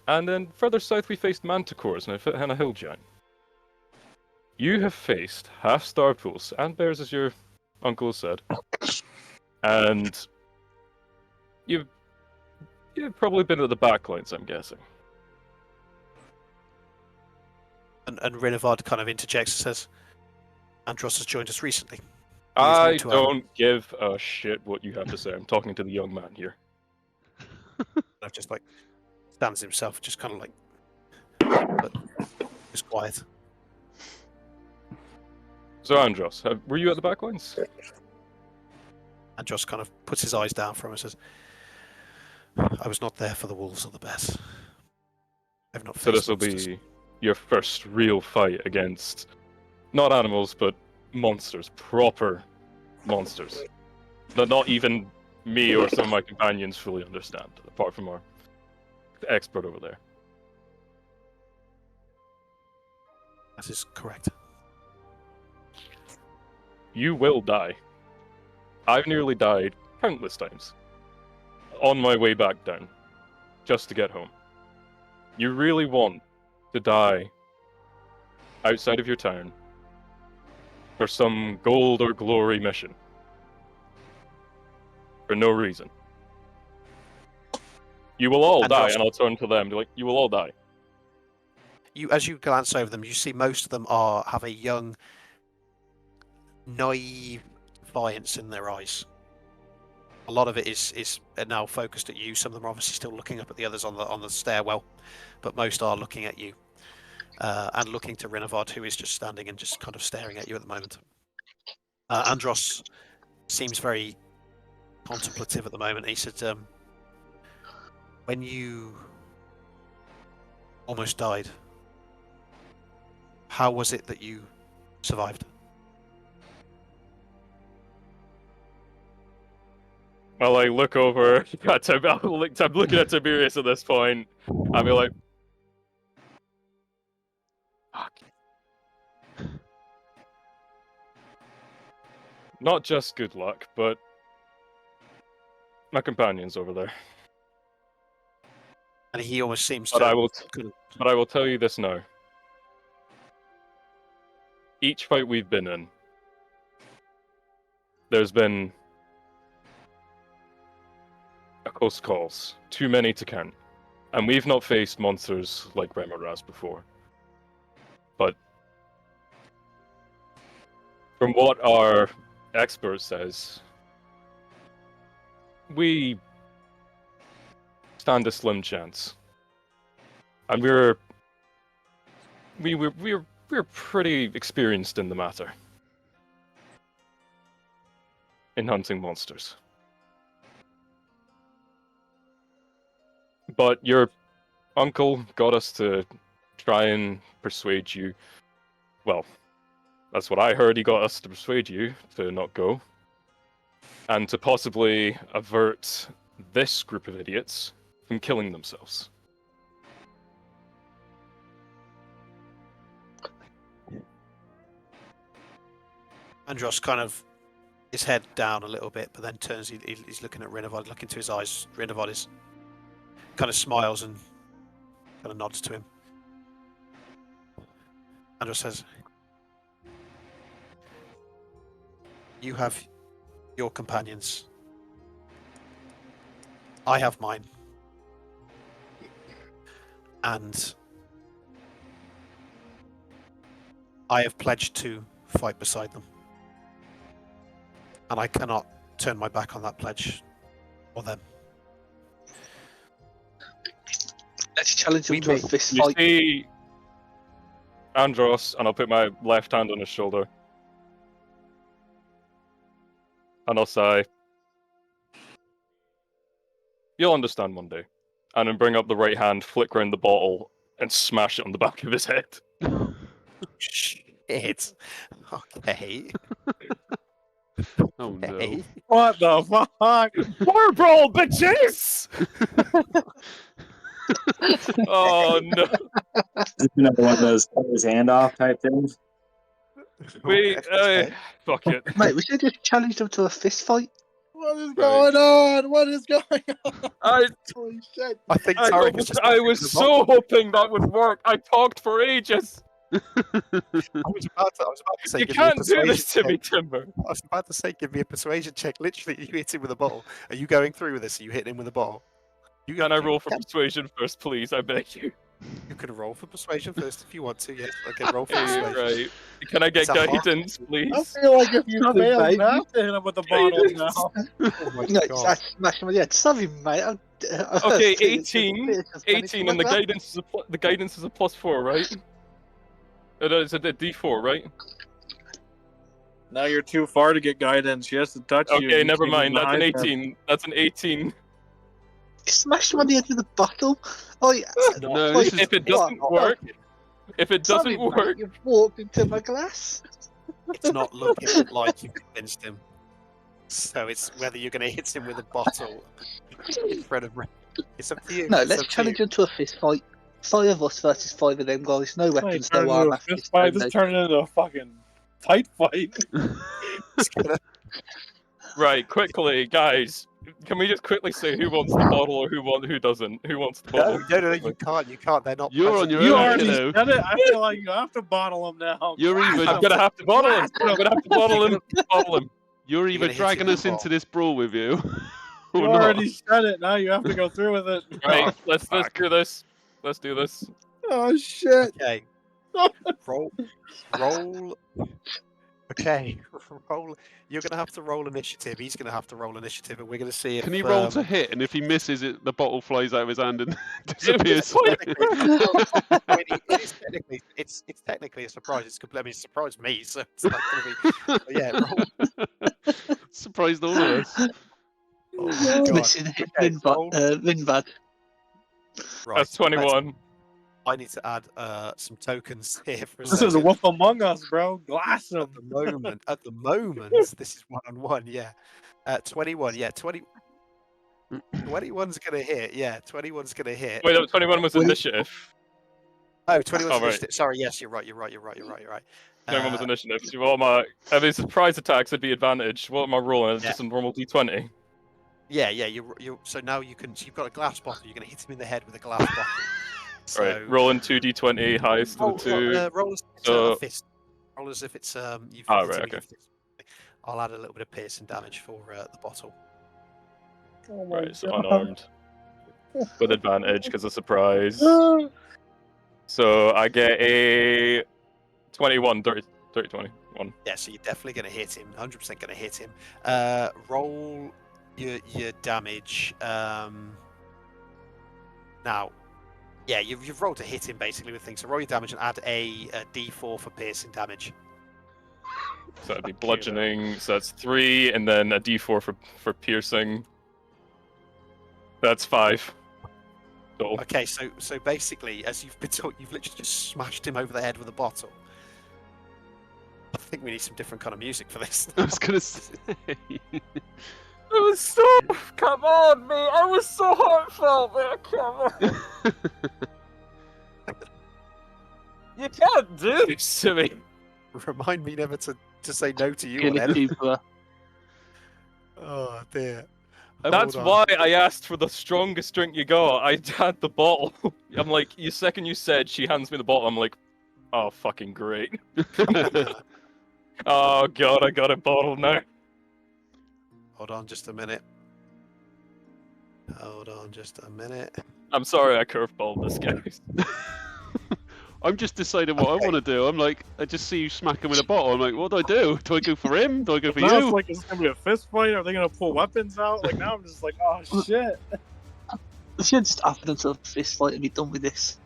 then further south, we faced manticores and a hill giant. You have faced half-starved wolves and bears, as your uncle has said. And you've probably been at the back lines, I'm guessing. And Rinavod kind of interjects and says, Andros has joined us recently. I don't give a shit what you have to say. I'm talking to the young man here. I've just like stands himself, just kind of like, but just quiet. So Andros, were you at the back lines? Andros kind of puts his eyes down for him and says, I was not there for the wolves or the bears. I've not faced So this will monsters. be your first real fight against not animals, but monsters, proper monsters. That not even me or some of my companions fully understand, apart from our expert over there. That is correct. You will die. I've nearly died countless times on my way back down, just to get home. You really want to die outside of your town for some gold or glory mission for no reason. You will all die, and I'll turn to them and be like, you will all die. As you glance over them, you see most of them have a young, naive defiance in their eyes. A lot of it is now focused at you. Some of them are obviously still looking up at the others on the stairwell, but most are looking at you and looking to Rinavod, who is just standing and just kind of staring at you at the moment. Andros seems very contemplative at the moment. He said, when you almost died, how was it that you survived? Well, I look over. I'm looking at Tiberius at this point. I'll be like, fuck. Not just good luck, but my companion's over there. And he almost seems But to. I will tell you this now. Each fight we've been in, there's been a close calls, too many to count, and we've not faced monsters like Remoraz before. But from what our expert says we stand a slim chance, and we're pretty experienced in the matter, in hunting monsters. But your uncle got us to try and persuade you. Well, that's what I heard. He got us to persuade you to not go, and to possibly avert this group of idiots from killing themselves. Andros kind of his head down a little bit, but then turns. He's looking at Rinavad, looking into his eyes. Rinavad is kind of smiles and kind of nods to him. Andros says, "You have your companions. I have mine. And I have pledged to fight beside them. And I cannot turn my back on that pledge or them." Let's challenge him We to a may- fist You fight. see Andros, and I'll put my left hand on his shoulder. And I'll say, "You'll understand one day." And then bring up the right hand, flick around the bottle, and smash it on the back of his head. Shit. Okay. Oh no. Okay. What the fuck? Fire brawl, bitches! Oh no. Another one of those cut his hand off type things. Wait, Okay. fuck it. Mate, we should just challenge him to a fist fight. What is going on? What is going on? I Holy shit. I think Tarek is just I was so hoping that would work. I talked for ages. I was about to say You give me a can't do persuasion this to me, check. Timber. I was about to say give me a persuasion check. Literally, you hit him with a bottle. Are you going through with this? Are you hitting him with a bottle? Can I roll for persuasion first, please? I beg you. You can roll for persuasion first if you want to. Yes, okay. Roll for Hey, persuasion. right. Can I get It's a hard- guidance, I please? feel like if you Sorry, fail, babe. you have to hit him with the bottle now. Oh my No, I god. smashed him in the head. Sorry, mate. Okay, 18, and the guidance is a +4, right? It's a D4, right? Now you're too far to get guidance. She has to touch you. Okay, You never can't mind. get That's an behind her. 18. That's an 18. Smashed him on the head with a bottle. Oh, yeah. No, this is If it doesn't work, Sorry, mate, you've walked into my glass. It's not looking like you convinced him. So it's whether you're going to hit him with a bottle in front of. It's up to you. No, It's let's up to challenge you. him to a fist fight. 5 of us versus 5 of them guys. No Wait, weapons, turn no into a armor. fist fight. This turned into a fucking fight fight. It's gonna- Right, quickly, guys. Can we just quickly say who wants the bottle or who doesn't? Who wants the bottle? No, you can't. You can't. They're not. You're on present. your You own, already kiddo. said it. I feel like you have to bottle him now. You're either I'm gonna have to bottle him. I'm gonna have to bottle him. Bottle him. You're either gonna hit him dragging with us a into ball. this brawl with you, or You not. already said it. Now you have to go through with it. Right, let's do this. Let's do this. Oh shit. Okay. Roll. Okay. Roll. You're gonna have to roll initiative. He's gonna have to roll initiative, and we're gonna see if. Can he roll to hit? And if he misses it, the bottle flies out of his hand and disappears. I mean, it's technically a surprise. It's complete. I mean, it surprised me, so it's not gonna be. But yeah. Roll. Surprised all of us. Oh, God. Missing Okay, roll. Vinvad. Right. That's 21. I need to add some tokens here for a This is second. Wolf Among Us, bro. Glass him. At the moment, this is 1-on-1. Yeah, 21. Yeah, 21's gonna hit. Yeah, 21's gonna hit. Wait, that 21 was Wait. initiative. Oh, 21's Oh, right. initiative. Sorry, yes, you're right. 21 was initiative. So what am I? If it's surprise attacks, it'd be advantage. What am I rolling? It's Yeah. just a normal D20. Yeah. You. So now you can. So you've got a glass bottle. You're gonna hit him in the head with a glass bottle. So Right, rolling 2D20, highest of the two. roll as if it's So- a fist. Roll as if it's you've. Oh, hit right, him with okay. your fist. I'll add a little bit of piercing damage for the bottle. Oh my Right, so God. unarmed. With advantage because of surprise. So I get a 21, dirty 20. 1. Yeah, so you're definitely going to hit him. 100% going to hit him. Roll your damage. Now, yeah, you've rolled to hit him basically with things. So roll your damage and add a D4 for piercing damage. So that'd be bludgeoning. So that's 3, and then a D4 for piercing. That's 5. Total. Okay, so basically, as you've been told, you've literally just smashed him over the head with a bottle. I think we need some different kind of music for this. I was gonna say. It was so. Come on, me. I was so heartfelt, man. Come on. You can't do this to me. Remind me never to say no to you. Gonna Ed. keep Oh dear. That's Hold on. why I asked for the strongest drink you got. I had the bottle. I'm like, the second you said she hands me the bottle, I'm like, oh, fucking great. Oh, God, I got a bottle now. Hold on just a minute. Hold on just a minute. I'm sorry I curveballed this, guys. I'm just deciding what I want to do. I'm like, I just see you smack him with a bottle. I'm like, what do I do? Do I go for him? Do I go for Now you? it's like, is it gonna be a fist fight? Are they gonna pull weapons out? Like now I'm just like, oh shit. Let's just happen into a fist fight and be done with this.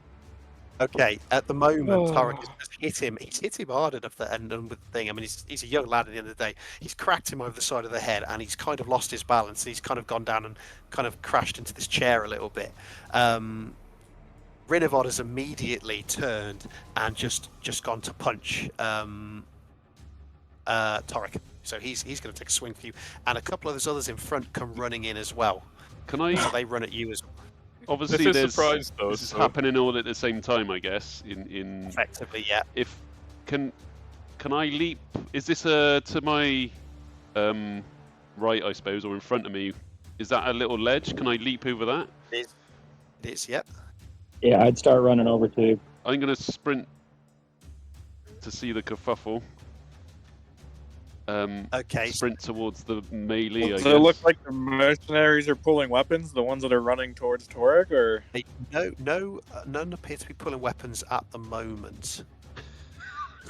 Okay, at the moment, Oh. Tarek has hit him. He's hit him hard enough that, and with the thing, I mean, he's a young lad at the end of the day. He's cracked him over the side of the head, and he's kind of lost his balance. He's kind of gone down and kind of crashed into this chair a little bit. Rinevod has immediately turned and just gone to punch Torek. So he's going to take a swing for you, and a couple of those others in front come running in as well. Can I? So they run at you as well. Obviously, This is there's surprise, though, this is so- happening all at the same time, I guess. In Effectively, yeah. if can I leap? Is this to my right, I suppose, or in front of me? Is that a little ledge? Can I leap over that? It is, yep. Yeah, I'd start running over too. I'm gonna sprint to see the kerfuffle. Okay. Sprint towards the melee. I Does guess. it look like the mercenaries are pulling weapons? The ones that are running towards Torek, or No, none appear to be pulling weapons at the moment.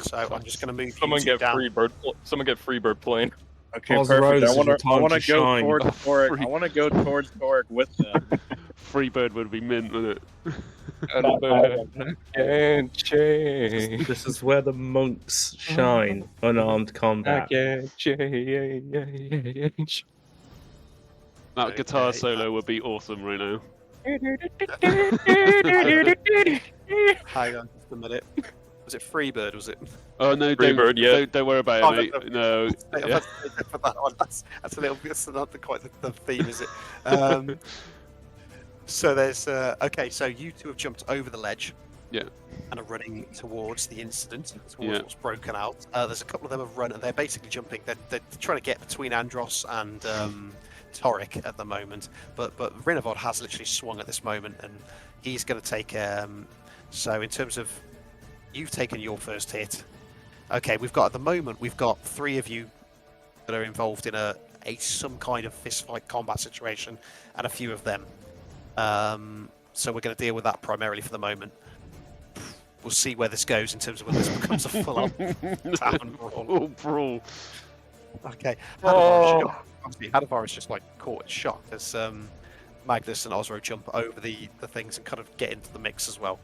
So I'm just going to move Someone you two get down. Someone get Freebird plane. okay, Crossroads perfect. is your time I want to to go shine. towards Oh, Torek. free. I want to go towards Torek with them. Freebird would be mint, wouldn't it? Can't change. This is where the monks shine. Unarmed combat. Can't change. That guitar Okay, solo would be awesome right now. Hang on just a minute. Was it Freebird? Was it? Oh no, Freebird, yeah. don't worry about Oh, it, mate. No, yeah. For that one. That's a little bit. That's not quite the theme, is it? So there's okay. So you two have jumped over the ledge. Yeah. And are running towards the incident, towards Yeah. what's broken out. There's a couple of them have run, and they're basically jumping. They're trying to get between Andros and Torek at the moment. But Rinevod has literally swung at this moment, and he's going to take. So in terms of, you've taken your first hit. Okay, we've got 3 of you that are involved in some kind of fistfight combat situation, and a few of them. So we're going to deal with that primarily for the moment. We'll see where this goes in terms of whether this becomes a full-on town brawl. Oh, brawl. Okay. Oh. Hadavar is just like caught in shock as Magnus and Osro jump over the things and kind of get into the mix as well.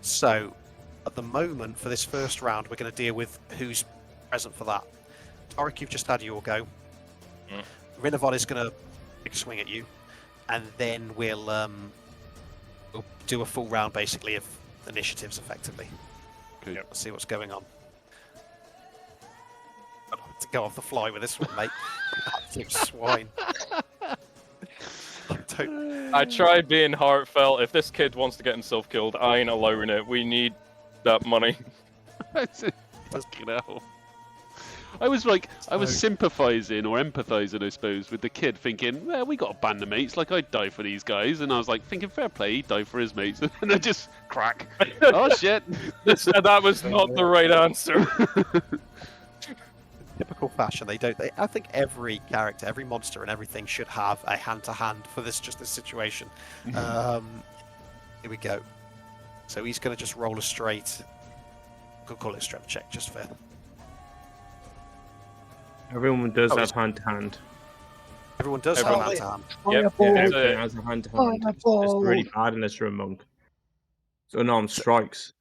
So at the moment, for this first round, we're going to deal with who's present for that. Torek, you've just had your go. Rinevod is going to take a swing at you, and then we'll do a full round basically of initiatives effectively. Okay. Let's see what's going on. I have to go off the fly with this one, mate. Absolute swine. I tried being heartfelt. If this kid wants to get himself killed, I ain't allowing it. We need that money. Fucking hell. I was sympathising or empathising, I suppose, with the kid, thinking, well, we got a band of mates, like I'd die for these guys, and I was like, thinking, fair play, he'd die for his mates, and I just crack. Oh shit! That was not the right answer. Typical fashion, I think every character, every monster, and everything should have a hand-to-hand for this situation. Here we go. So he's going to just roll a straight. We'll call it a strength check, just for Everyone does Oh, have it's- hand to hand. Everyone does have Everyone- hand to hand. Yep. Yeah, It's everything a- has a hand to hand. It's really bad unless you're a monk. It's unarmed strikes.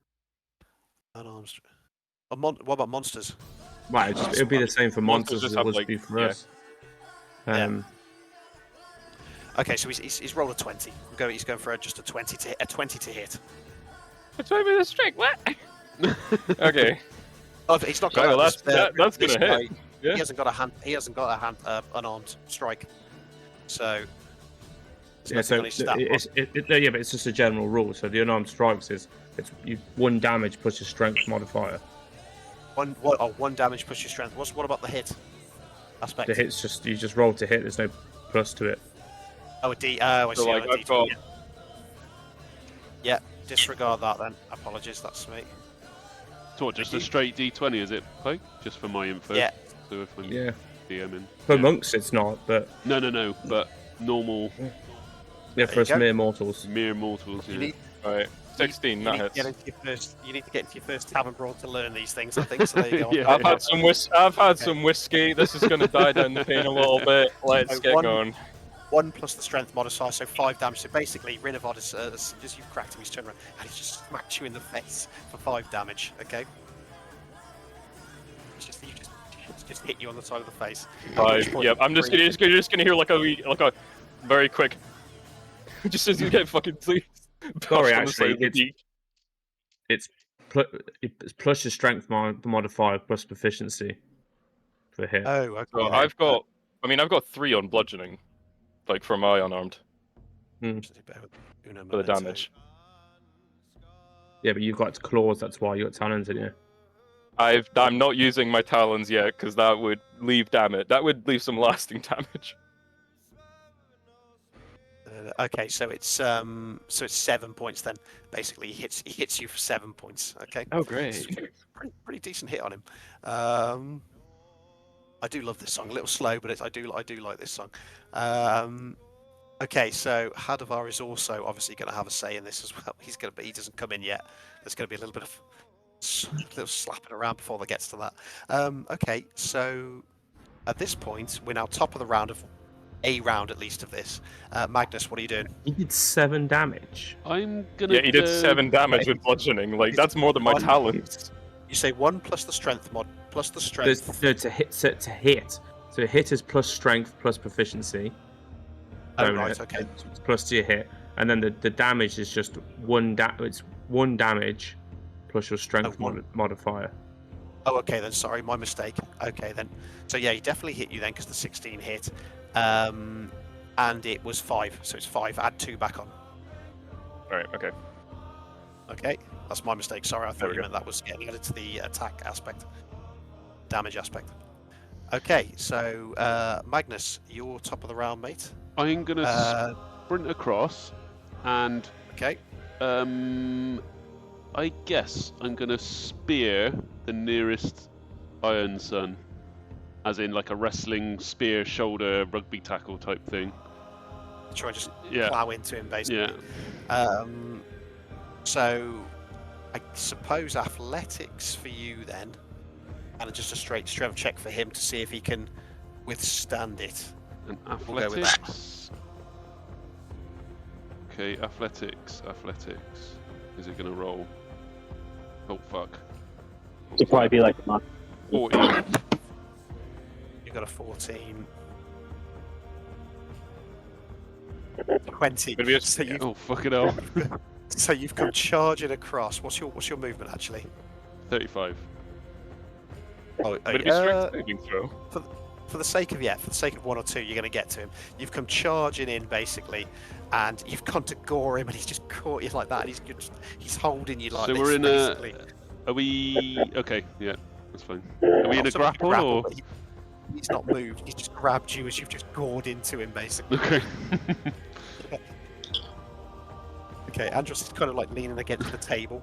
Unarmed. What about monsters? Right, it'll be the same for Monsters monsters just as it have, was like- be for yeah. us. Okay, so he's rolled a 20. He's going for just a 20 to hit. It's maybe the strike. What? Okay. Oh, he's not got. Right, well, this- that's this gonna guy, hit. Yeah. He hasn't got a hand. He hasn't got a hand unarmed strike. So. Yeah, so nothing on his stat yeah, but it's just a general rule. So the unarmed strikes is it's 1 damage plus your strength modifier. One damage plus your strength. What about the hit aspect? The hit's just you just roll to hit. There's no plus to it. Oh, a D. I So see. like a I've got. Yeah, disregard that then. Apologies, that's me. So what, just a straight D20, is it, Poke? Just for my info? Yeah. So if I'm Yeah. DMing. For Yeah. monks, it's not, but No, but normal yeah, for us you go. mere mortals. mere mortals, You yeah. need, 16. you That need to hits. get into your first. You need to get into your first tavern brawl to learn these things. I think. So there you go. Yeah. I've had some whiskey. This is going to die down the pain a little bit. Let's So get one- going. 1 plus the strength modifier, so 5 damage. So basically, Rinavod is as soon as you've cracked him, he's turned around and he's just smacked you in the face for 5 damage. Okay. Just hit you on the side of the face. At which point Yep. I'm just three- gonna, you're just gonna hear like a very quick. Just as you get fucking sleep. Sorry, on the side actually, of the beak. It's plus your strength modifier plus proficiency for hit. Oh, okay. So I've got 3 on bludgeoning, like for my unarmed for the damage. Yeah, but you've got claws. That's why you got talons in you. I'm not using my talons yet because that would leave damage. That would leave some lasting damage. Okay, so it's 7 points then. Basically, he hits you for 7 points. Okay. Oh great. Pretty decent hit on him. I do love this song. A little slow, but I do like this song. Okay, so Hadavar is also obviously going to have a say in this as well. He doesn't come in yet. There's going to be a little bit of little slapping around before they gets to that. Okay, so at this point we're now top of the round of a round at least of this. Magnus, what are you doing? He did 7 damage. I'm gonna Yeah, he did go- 7 damage with bludgeoning. Like that's more than my One- talons. You say 1 plus the strength mod plus the strength. No, to hit. So hit is plus strength plus proficiency. Oh, Don't right, it? okay. It's plus to your hit, and then the damage is just it's 1 damage plus your strength one. modifier. Oh, okay then. Sorry, my mistake. Okay then. So yeah, he definitely hit you then because the 16 hit, and it was 5. So it's 5. Add 2 back on. All right. Okay. Okay, that's my mistake. Sorry, I There thought we you go. meant that was getting added to the attack aspect, damage aspect. Okay, so Magnus, you're top of the round, mate. I'm gonna sprint across, and Okay. I guess I'm gonna spear the nearest Iron Sun, as in like a wrestling spear, shoulder, rugby tackle type thing. Try and just Yeah. plow into him, basically. Yeah. So I suppose athletics for you then, and just a straight strength check for him to see if he can withstand it. And We'll go with that. athletics. Okay, athletics. Is it gonna roll? Oh fuck. It'd probably be like a month. 14. You got a 14. 20. Maybe it's- So you've, Oh fucking hell. so you've come charging across. What's your movement actually? 35. Oh, Would it be strength saving throw? for the sake of 1 or 2, you're going to get to him. You've come charging in basically, and you've gone to gore him, and he's just caught you like that, and he's holding you like So this. we're in basically. Are we? Okay, yeah, that's fine. Are we in a Not so much grapple or? but he's not moved. He's just grabbed you as you've just gored into him, basically. Okay. Okay, Andros is kind of like leaning against the table.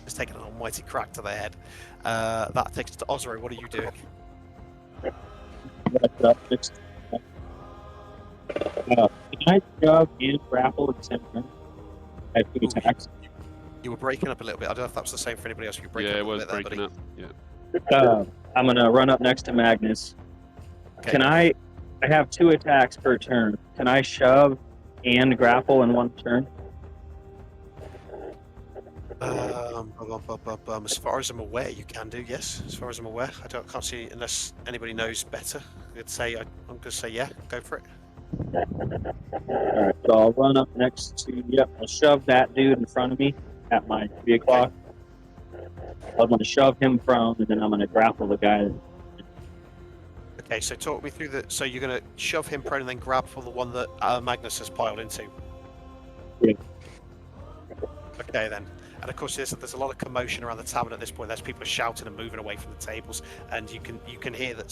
Just taking an almighty crack to the head. That takes us to Osro. What are you doing? Can I shove and grapple at the same time? I have 2 attacks. You were breaking up a little bit. I don't know if that was the same for anybody else. You were breaking Yeah, up it a was bit there, breaking buddy. up. Yeah. I'm gonna run up next to Magnus. Okay. Can I have 2 attacks per turn. Can I shove and grapple in one turn? As far as I'm aware, you can do, yes. As far as I'm aware, can't see unless anybody knows better. I'm going to say yeah. Go for it. Alright, so I'll run up next to, I'll shove that dude in front of me at my 3 o'clock. I'm going to shove him prone, and then I'm going to grapple the guy. Okay, so talk me through the. So you're going to shove him prone and then grab for the one that Magnus has piled into. Yeah. Okay then. And of course, there's a lot of commotion around the tavern at this point. There's people shouting and moving away from the tables, and you can hear that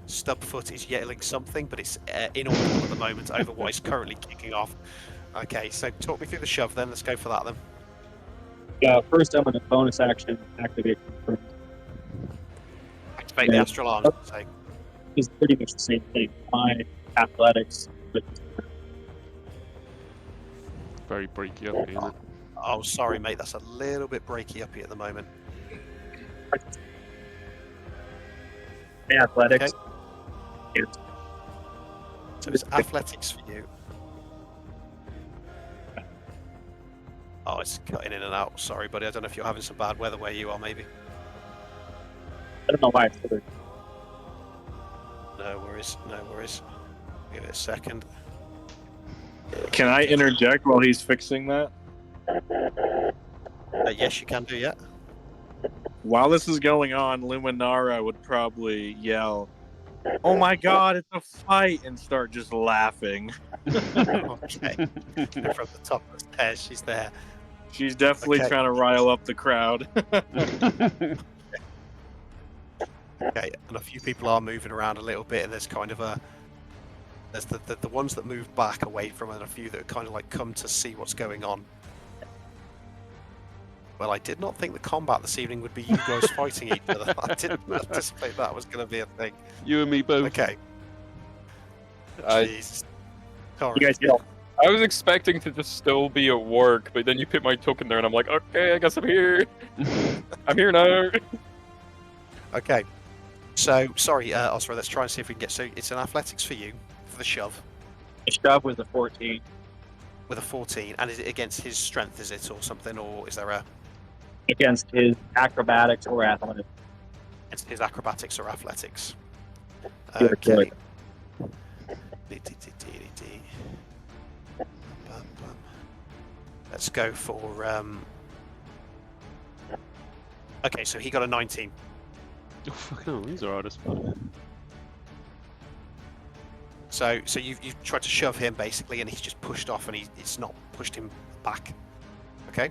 Stubfoot is yelling something, but it's inaudible at the moment over what is currently kicking off. Okay, so talk me through the shove then. Let's go for that then. First, I'm going to bonus action activate. Activate the astral arms. Say. It's pretty much the same thing. My athletics. Very breaky up, isn't it? Oh, sorry, mate. That's a little bit breaky uppy at the moment. Athletics. Okay. So it's athletics for you. Oh, it's cutting in and out. Sorry, buddy. I don't know if you're having some bad weather where you are, maybe. I don't know why it's good. No worries. No worries. Give it a second. Can I interject while he's fixing that? Yes, you can do, yeah. While this is going on, Luminara would probably yell, "Oh my god, it's a fight!" and start just laughing. Okay. From the top of the stairs, she's there. She's definitely Okay. trying to rile up the crowd. Okay, and a few people are moving around a little bit, and there's kind of there's the ones that move back away from it, and a few that kind of like come to see what's going on. Well, I did not think the combat this evening would be you guys fighting each other. I didn't anticipate that was going to be a thing. You and me both. Okay. I Jeez. Sorry. You guys yell. I was expecting to just still be at work, but then you put my token there, and I'm like, okay, I guess I'm here. I'm here now. Okay. So, sorry, Osra, let's try and see if we can get... So, it's an athletics for you, for the shove, The shove was a 14. with a 14. And is it against his strength, is it, or something? Or is there a... Against his acrobatics or athletics. Against his acrobatics or athletics? Sure, Okay. Let's go for... Okay, so he got a 19. Oh, fucking hell, these are hard as fuck. So you've tried to shove him basically, and he's just pushed off, and it's not pushed him back. Okay.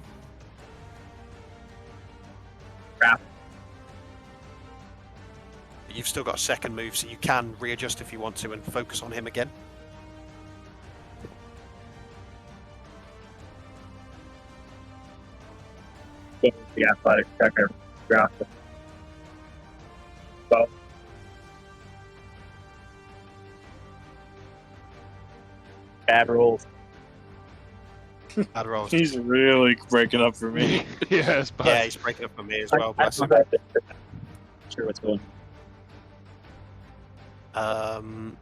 Crap. You've still got a second move, so you can readjust if you want to and focus on him again. The athletic checker. Draft. So, bad rolls. Bad rolls. He's really breaking up for me. Yeah, it's bad. Yeah, he's breaking up for me as well. Bless him. Sure what's going I'm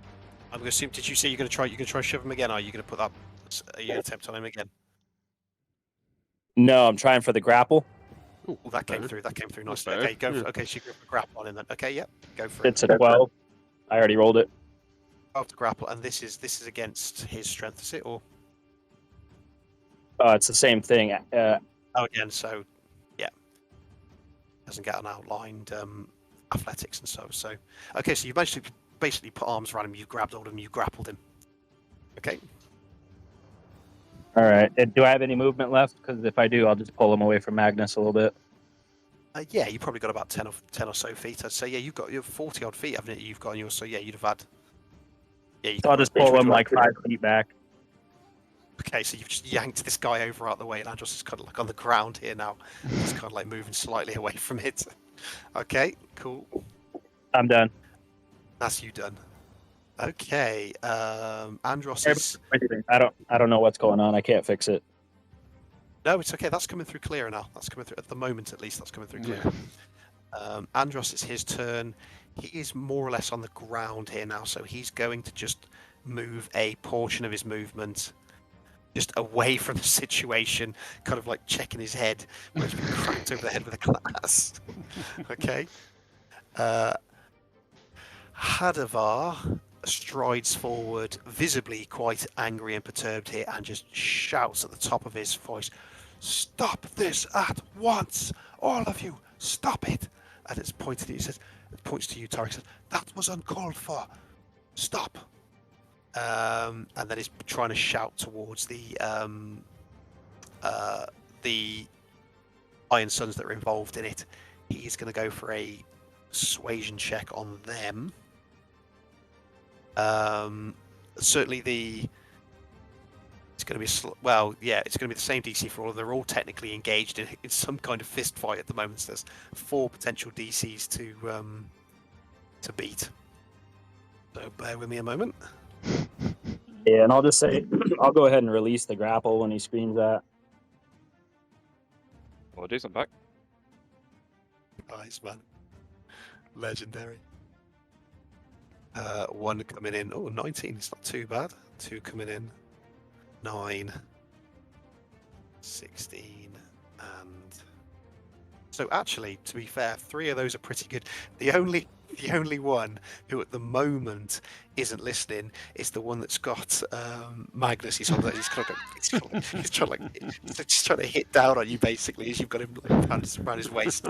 going to assume. Did you say you're going to try? You're going to try to shove him again? Or are you going to put that? Are you going to attempt on him again? No, I'm trying for the grapple. Oh, that came through. That came through nicely. Okay, Okay, go. yeah. Okay, so you go for grapple on him then. Okay, yep. Go for it. It's a 12. I already rolled it. 12 to grapple, and this is against his strength, is it? Or It's the same thing. oh, again. So yeah, doesn't get an outlined athletics and stuff. So okay, so you basically put arms around him. You grabbed hold of him. You grappled him. Okay. All right. Do I have any movement left? Because if I do, I'll just pull him away from Magnus a little bit. Yeah, you probably got about 10 or so feet. I'd say. Yeah, you've 40 odd feet, haven't you? You've got on yours. So yeah, you'd have had. Yeah, you So I'll just pull him like 5 feet back. Okay, so you've just yanked this guy over out the way, and Andros is kind of like on the ground here now. He's kind of like moving slightly away from it. Okay, cool. I'm done. That's you done. Okay, Andros is... I don't know what's going on. I can't fix it. No, it's okay. That's coming through clearer now. That's coming through, at the moment at least, that's coming through clear. Andros, it's his turn. He is more or less on the ground here now, so he's going to just move a portion of his movement just away from the situation, kind of like checking his head where he's been cracked over the head with a glass. Okay. Hadavar strides forward, visibly quite angry and perturbed here, and just shouts at the top of his voice, "Stop this at once! All of you, stop it!" And it's pointed at you, says, it points to you, Tarek, says, "That was uncalled for. Stop." And then he's trying to shout towards the Iron Sons that are involved in it. He's going to go for a persuasion check on them. Certainly it's going to be it's going to be the same DC for all of them. They're all technically engaged in some kind of fist fight at the moment. So there's 4 potential DCs to beat. So bear with me a moment. Yeah, and I'll just say, I'll go ahead and release the grapple when he screams that. Apologies, I'm back. Nice, man. Legendary. 1 coming in. Oh, 19. It's not too bad. 2 coming in. 9. 16. And... So actually, to be fair, 3 of those are pretty good. The only one who at the moment isn't listening is the one that's got Magnus. He's trying to hit down on you basically as you've got him around his waist.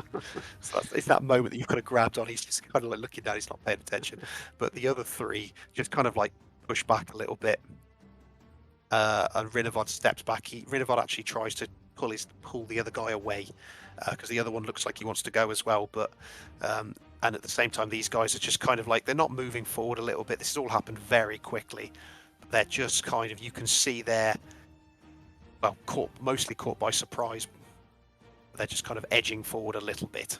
So it's that moment that you've kind of grabbed on. He's just kind of like looking down. He's not paying attention. But the other 3 just kind of like push back a little bit. And Rinavod steps back. Rinavod actually tries to pull the other guy away because the other one looks like he wants to go as well. But and at the same time, these guys are just kind of like, they're not moving forward a little bit. This has all happened very quickly. They're just kind of, you can see they're, well, mostly caught by surprise. They're just kind of edging forward a little bit.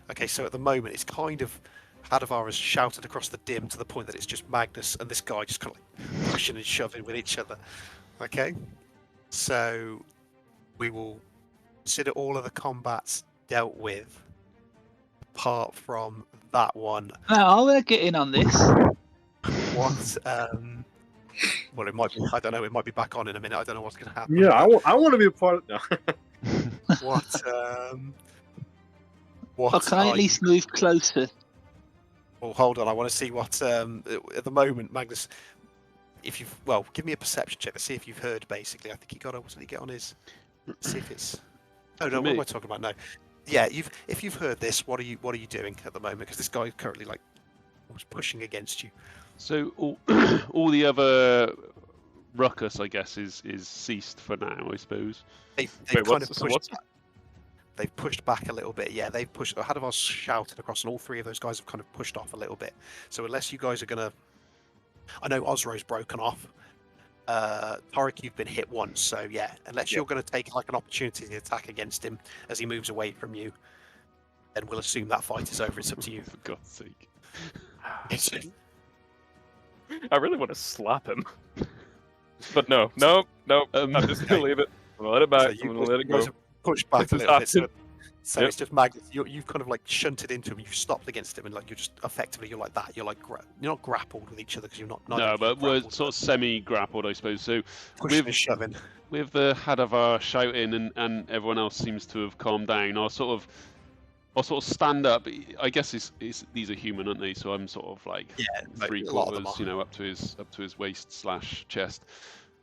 Okay, so at the moment, it's kind of, Hadavar has shouted across the dim to the point that it's just Magnus and this guy just kind of like pushing and shoving with each other. Okay, so we will consider all of the combats dealt with, apart from that one. Now, I want to get in on this. What? Well, it might be. I don't know. It might be back on in a minute. I don't know what's going to happen. Yeah, I want to be a part of. No. What? What? Or can I at least move closer? Well, hold on. I want to see what. At the moment, Magnus, if you've give me a perception check to see if you've heard. Basically, I think he got. What did he get on his? See if it's. Oh no! What am I talking about? No. Yeah, if you've heard this, what are you doing at the moment? Because this guy currently was pushing against you. So all the other ruckus, I guess, is ceased for now, I suppose. They've pushed back a little bit. Yeah, they've pushed. Hadavar shouted across, and all 3 of those guys have kind of pushed off a little bit. So unless you guys are gonna, I know Osro's broken off. Torek, you've been hit once, so yeah. Unless you're going to take like an opportunity to attack against him as he moves away from you, then we'll assume that fight is over. It's up to you. For God's sake. I really want to slap him. But no. I'm just going to leave it. I'm going to let it back. I'm going to let it go. Push back a little bit. So it's just Magnus. You've kind of like shunted into him. You've stopped against him, and like you're just effectively you're like that. You're like you're not grappled with each other because you're not. No, but we're sort of semi-grappled, I suppose. So pushing and shoving. With the Hadavar shouting and everyone else seems to have calmed down, I'll sort of stand up. I guess these are human, aren't they? So I'm sort of like 3/4, up to his waist / chest.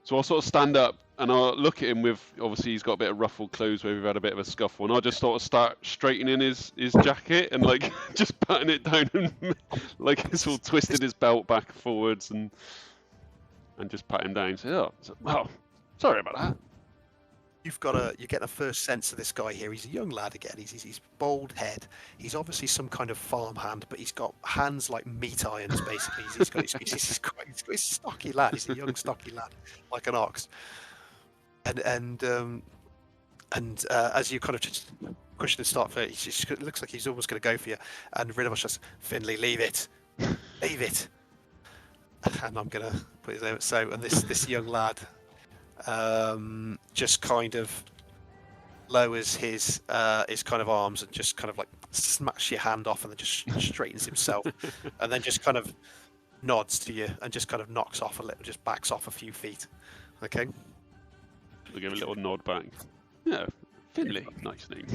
So I'll sort of stand up and I'll look at him with, obviously he's got a bit of ruffled clothes where we've had a bit of a scuffle, and I'll just sort of start straightening his jacket and like just patting it down and like it's all twisted his belt back forwards and just pat him down. So, sorry about that. You're getting a first sense of this guy here. He's a young lad again. He's bald head. He's obviously some kind of farmhand, but he's got hands like meat irons. Basically, he's a stocky lad. He's a young stocky lad, like an ox. And as you kind of just push and start for, it looks like he's almost going to go for you. And Rinavod just, Finley, leave it. And I'm going to put his name. So, and this young lad. Just kind of lowers his kind of arms and just kind of like smacks your hand off and then just straightens himself, and then just kind of nods to you and just kind of knocks off a little, just backs off a few feet. Okay. We'll give a little nod back. Yeah, Finley, nice name.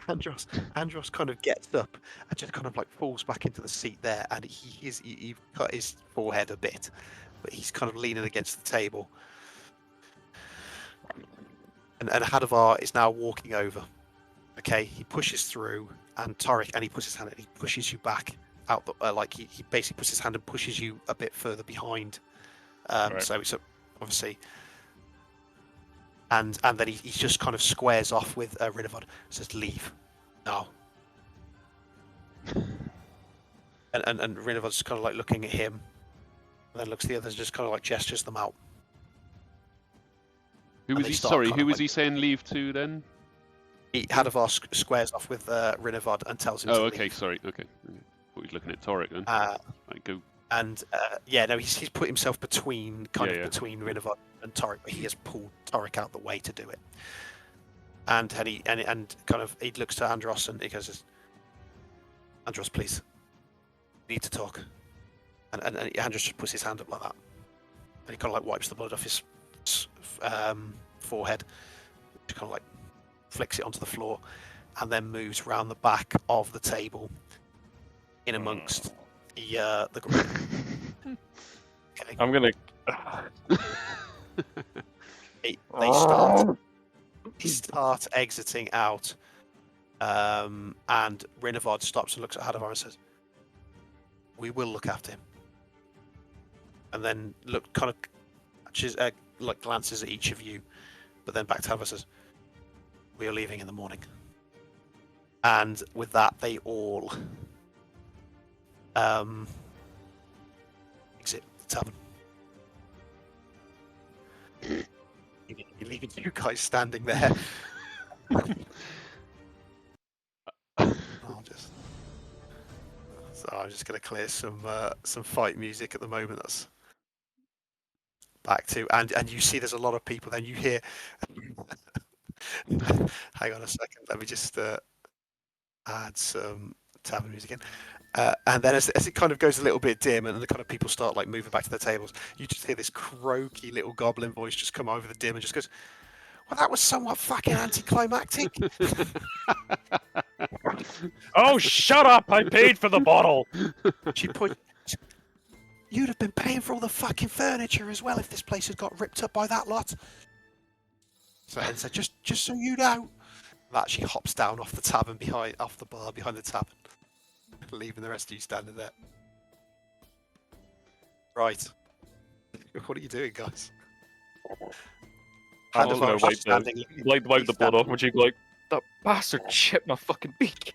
Andros kind of gets up and just kind of like falls back into the seat there, and you've cut his forehead a bit, but he's kind of leaning against the table. And Hadavar is now walking over. Okay, he pushes through, and Torek, and he puts his hand and he pushes you back out. Like he basically puts his hand and pushes you a bit further behind. Right. So it's obviously, and then he just kind of squares off with Rinavod. Says, "Leave now." And Rinavod's kind of like looking at him, and then looks at the others, and just kind of like gestures them out. Who was they he? start Sorry, kind who of was like- he saying leave to then? Hadavar squares off with Rinavod and tells him to Oh, leave. okay, sorry, okay. Thought he was looking at Torek then. Right, go. And he's put himself between between Rinavod and Torek, but he has pulled Torek out the way to do it. And he looks to Andros and he goes, "Andros, please, we need to talk." And Andros just puts his hand up like that, and he kind of like wipes the blood off his forehead, just kind of like flicks it onto the floor, and then moves round the back of the table in amongst the group. Okay. I'm gonna. They start exiting out, and Rinavod stops and looks at Hadavar and says, "We will look after him." And then glances at each of you, but then back to Hadavar and says, "We are leaving in the morning." And with that, they all exit the tavern. You're leaving you guys standing there. I'm just going to clear some fight music at the moment. That's back to, and you see there's a lot of people. Then you hear. Hang on a second. Let me just add some tavern music in. And then as it kind of goes a little bit dim and the kind of people start like moving back to their tables, you just hear this croaky little goblin voice just come over the dim and just goes, "Well, that was somewhat fucking anticlimactic." Oh, shut up! I paid for the bottle. You'd have been paying for all the fucking furniture as well if this place had got ripped up by that lot. So just so you know, that she hops down off the tavern off the bar behind the tavern, leaving the rest of you standing there. Right. What are you doing, guys? I'm just gonna wipe the blood off, and she'd be like, "That bastard chipped my fucking beak."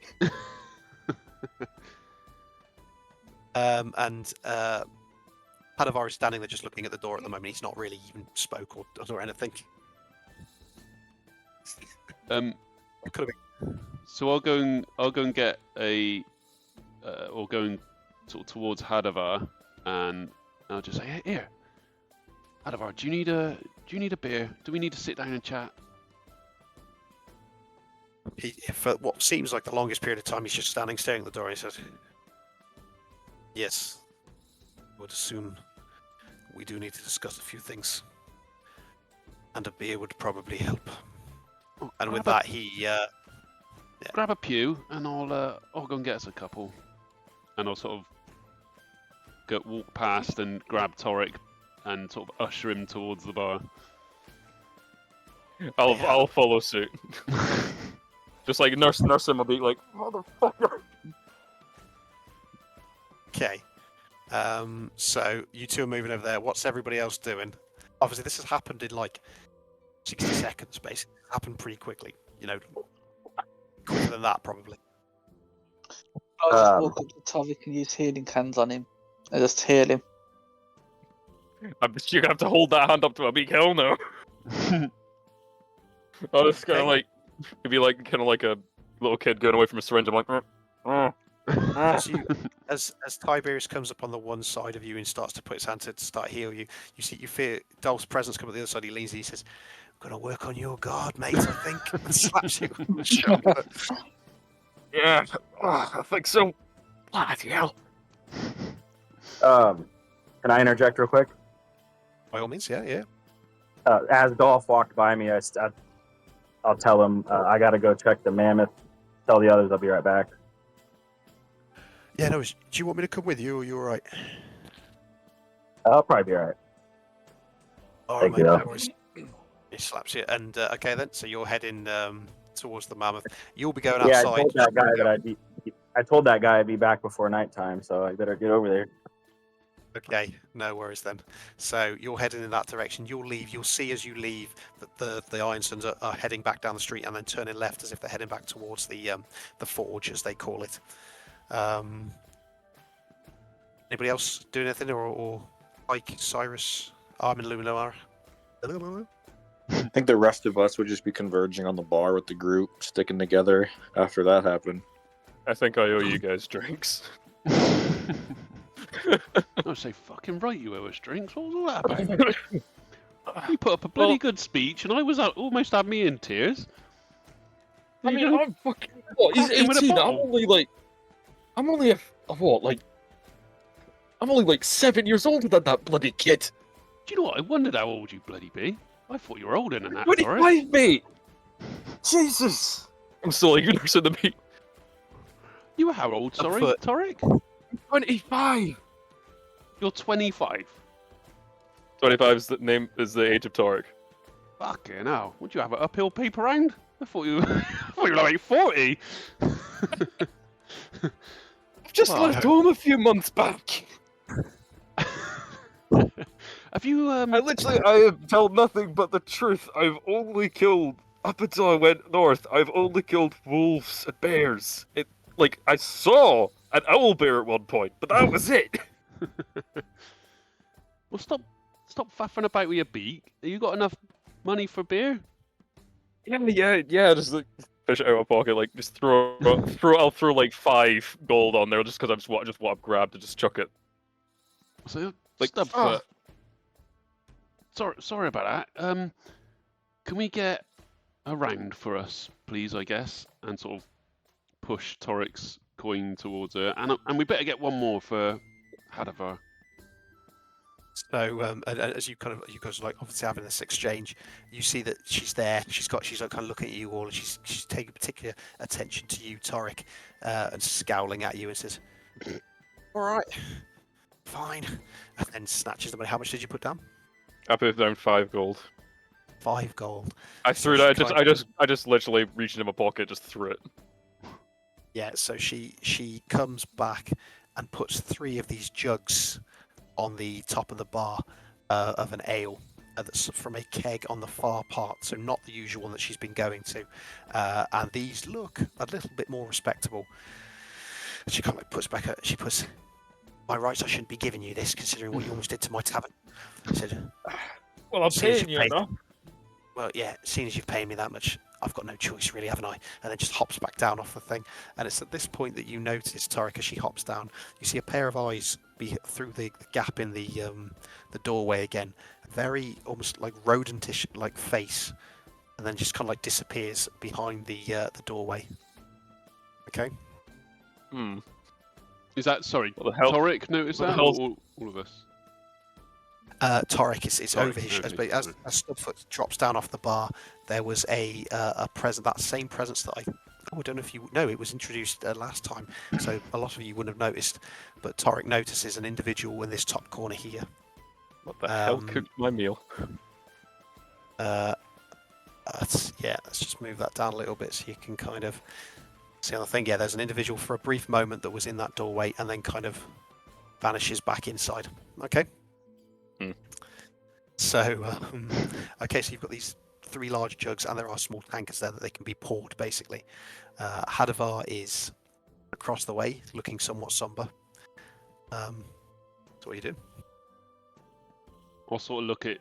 And Hadavar is standing there just looking at the door at the moment. He's not really even spoke or anything. Could have been. So I'll go and get a, or going sort of towards Hadavar, and I'll just say, "Hey, here, Hadavar, do you need a beer? Do we need to sit down and chat?" For what seems like the longest period of time, he's just standing, staring at the door. And he says, "Yes, I would assume we do need to discuss a few things, and a beer would probably help." Oh, And with that, he grab a pew, and I'll go and get us a couple, and I'll sort of walk past and grab Torek and sort of usher him towards the bar. I'll follow suit. Just like nurse him. I'll be like, "Motherfucker." Okay. So you two are moving over there. What's everybody else doing? Obviously, this has happened in like 60 seconds, basically. It happened pretty quickly. You know, quicker than that, probably. I'll just walk up to Tovik and use healing hands on him. I just heal him. You're gonna have to hold that hand up to a big hell no. I was kind of like, it'd be like kind of like a little kid going away from a syringe. I'm like, As Tiberius comes up on the one side of you and starts to put his hand to start heal you, you feel Dolph's presence come up the other side. He leans and he says, Gonna work on your guard, mate, I think. And slaps you on the shoulder. Yeah, I think so. Bloody hell. Can I interject real quick? By all means, yeah. As Dolph walked by me, I'll tell him I gotta go check the mammoth. Tell the others I'll be right back. Yeah, no, do you want me to come with you, or you alright? I'll probably be alright. Alright, Thank mate, you. no worries. He slaps you, and okay then, so you're heading towards the mammoth. You'll be going Yeah, outside. I told that guy that I told that guy I'd be back before nighttime, so I better get over there. Okay, no worries then. So you're heading in that direction. You'll leave. You'll see as you leave that the Ironstones are heading back down the street and then turning left as if they're heading back towards the forge, as they call it. Anybody else doing anything, or Ike, Cyrus, Armin, Luminar? I think the rest of us would just be converging on the bar with the group, sticking together after that happened. I think I owe you guys drinks. I say, fucking right, you owe us drinks. What was all that about? You put up a bloody good speech, and I was almost had me in tears. I mean, I'm fucking. What, he's 18. I'm only like 7 years older than that bloody kid. Do you know what? I wondered how old you bloody be. I thought you were older than that. 25, mate. Jesus. I'm still younger than me. You were how old? Sorry, foot. Torek. 25. You're 25. 25 is the age of Torek. Fucking hell. Would you have an uphill paper round? I thought you were like 40. I've just left home a few months back. Have you I have told nothing but the truth. I've only killed, up until I went north, I've only killed wolves and bears. I saw an owl bear at one point, but that was it. Well, stop faffing about with your beak. Have you got enough money for beer? Yeah. Just fish it out of my pocket, just I'll throw like 5 gold on there just because just what I've grabbed and just chuck it. So, Like, Stubfoot. Sorry about that. Can we get a round for us, please? I guess, and sort of push Torek's coin towards her, and we better get one more for Hadavar. So as you guys are like obviously having this exchange, you see that she's there. She's like kind of looking at you all, and she's taking particular attention to you, Torek, and scowling at you and says, "All right, fine," and then snatches the money. How much did you put down? I put down 5 gold. 5 gold. I threw it. I just literally reached into my pocket, just threw it. Yeah. So she comes back and puts 3 of these jugs on the top of the bar of an ale that's from a keg on the far part, so not the usual one that she's been going to. And these look a little bit more respectable. She kind of puts back. She puts, "My rights, I shouldn't be giving you this, considering what you almost did to my tavern." I said, "Well, I'm "Seeing as paying you've you paid- now." Well, yeah, seeing as you've paid me that much, I've got no choice, really, haven't I?" And then just hops back down off the thing. And it's at this point that you notice, Torek, as she hops down, you see a pair of eyes be through the gap in the doorway again. Very almost like rodentish like face, and then just kind of like disappears behind the doorway. Okay. Is that sorry? What the hell? Torek noticed What the that, hell's- or all of us? Torek is Torek, over his okay, as sorry. Stubfoot drops down off the bar. There was a present, that same presence that I don't know if you know, it was introduced last time, so a lot of you wouldn't have noticed. But Torek notices an individual in this top corner here. What the hell cooked my meal? Let's just move that down a little bit so you can kind of see on the thing. Yeah, there's an individual for a brief moment that was in that doorway and then kind of vanishes back inside. Okay. So, okay, so you've got these 3 large jugs, and there are small tankards there that they can be poured, basically. Hadavar is across the way, looking somewhat somber. So what do you do? I'll sort of look at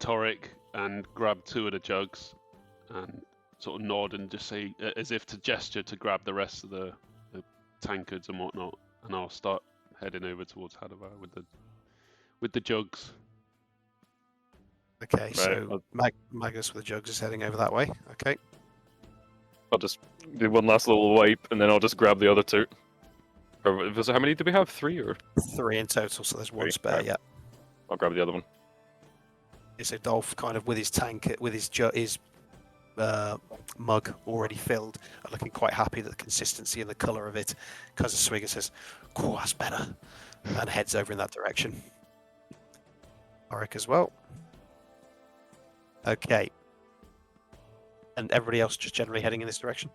Torek and grab 2 of the jugs, and sort of nod and just say, as if to gesture to grab the rest of the tankards and whatnot, and I'll start heading over towards Hadavar with the jugs. Okay, so Magus with the jugs is heading over that way. Okay. I'll just do one last little wipe, and then I'll just grab the other two. Or how many do we have? 3 or 3 in total, so there's 1 3, spare. right. Yeah. I'll grab the other one. So Dolph, kind of with his tank, with his mug already filled, and looking quite happy that the consistency and the colour of it, because the swigger says, "Cool, that's better," and heads over in that direction. Auric as well. Okay. And everybody else just generally heading in this direction?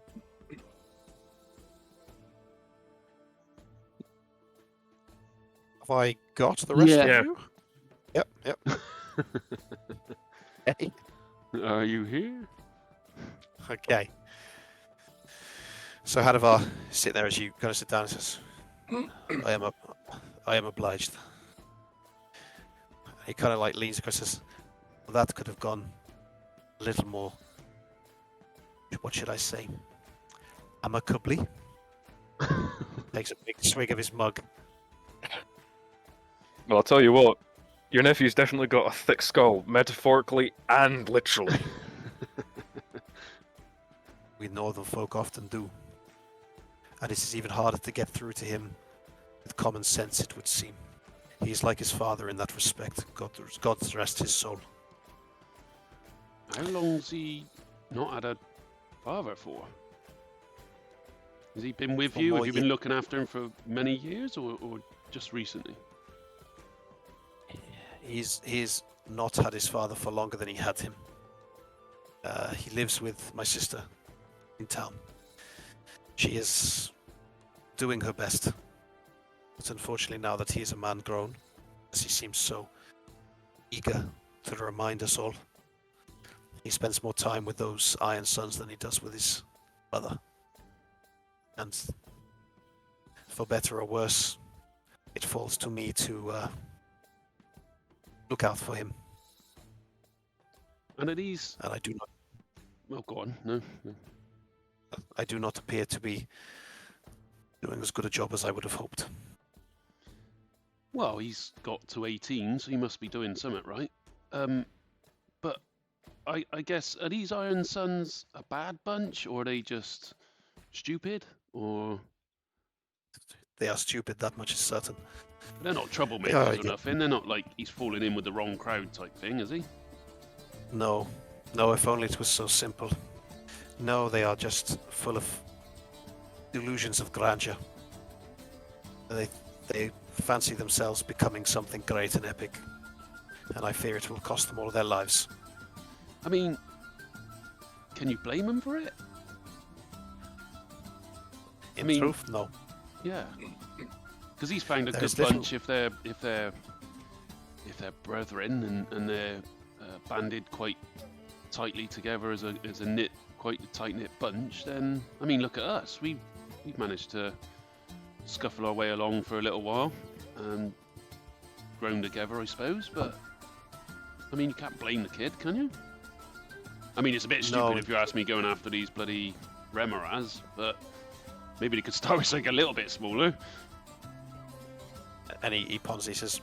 Have I got the rest Yeah. of you? Yep. Okay. Are you here? Okay. So Hadavar sit there as you kind of sit down and says, I am obliged. He kind of like leans across and says, well, that could have gone a little more, what should I say, amicably. Takes a big swig of his mug. Well, I'll tell you what. Your nephew's definitely got a thick skull, metaphorically and literally. We northern folk often do. And it is even harder to get through to him with common sense, it would seem. He is like his father in that respect. God rest his soul. How long's he not had a father for? Has he been with For you? more Have you been looking after him for many years, or just recently? He's not had his father for longer than he had him. He lives with my sister in town. She is doing her best. But unfortunately, now that he is a man grown, as he seems so eager to remind us all, he spends more time with those Iron Sons than he does with his brother. And for better or worse, it falls to me to look out for him. And are these? And I do not. Well, go on. No. I do not appear to be doing as good a job as I would have hoped. Well, he's got to 18, so he must be doing something right. But I guess, are these Iron Sons a bad bunch, or are they just stupid, or? They are stupid, that much is certain. They're not troublemakers or nothing. They're not like he's falling in with the wrong crowd type thing, is he? No, if only it was so simple. No, they are just full of delusions of grandeur. They fancy themselves becoming something great and epic, and I fear it will cost them all their lives. I mean, can you blame him for it? In truth, no. Yeah, because he's found a There's good little- bunch if they're brethren and they're banded quite tightly together as a quite tight knit bunch. Then I mean, look at us. We've managed to scuffle our way along for a little while and grown together, I suppose. But I mean, you can't blame the kid, can you? I mean, it's a bit stupid if you ask me going after these bloody Remoras, but maybe they could start with something a little bit smaller. And he ponders, he says,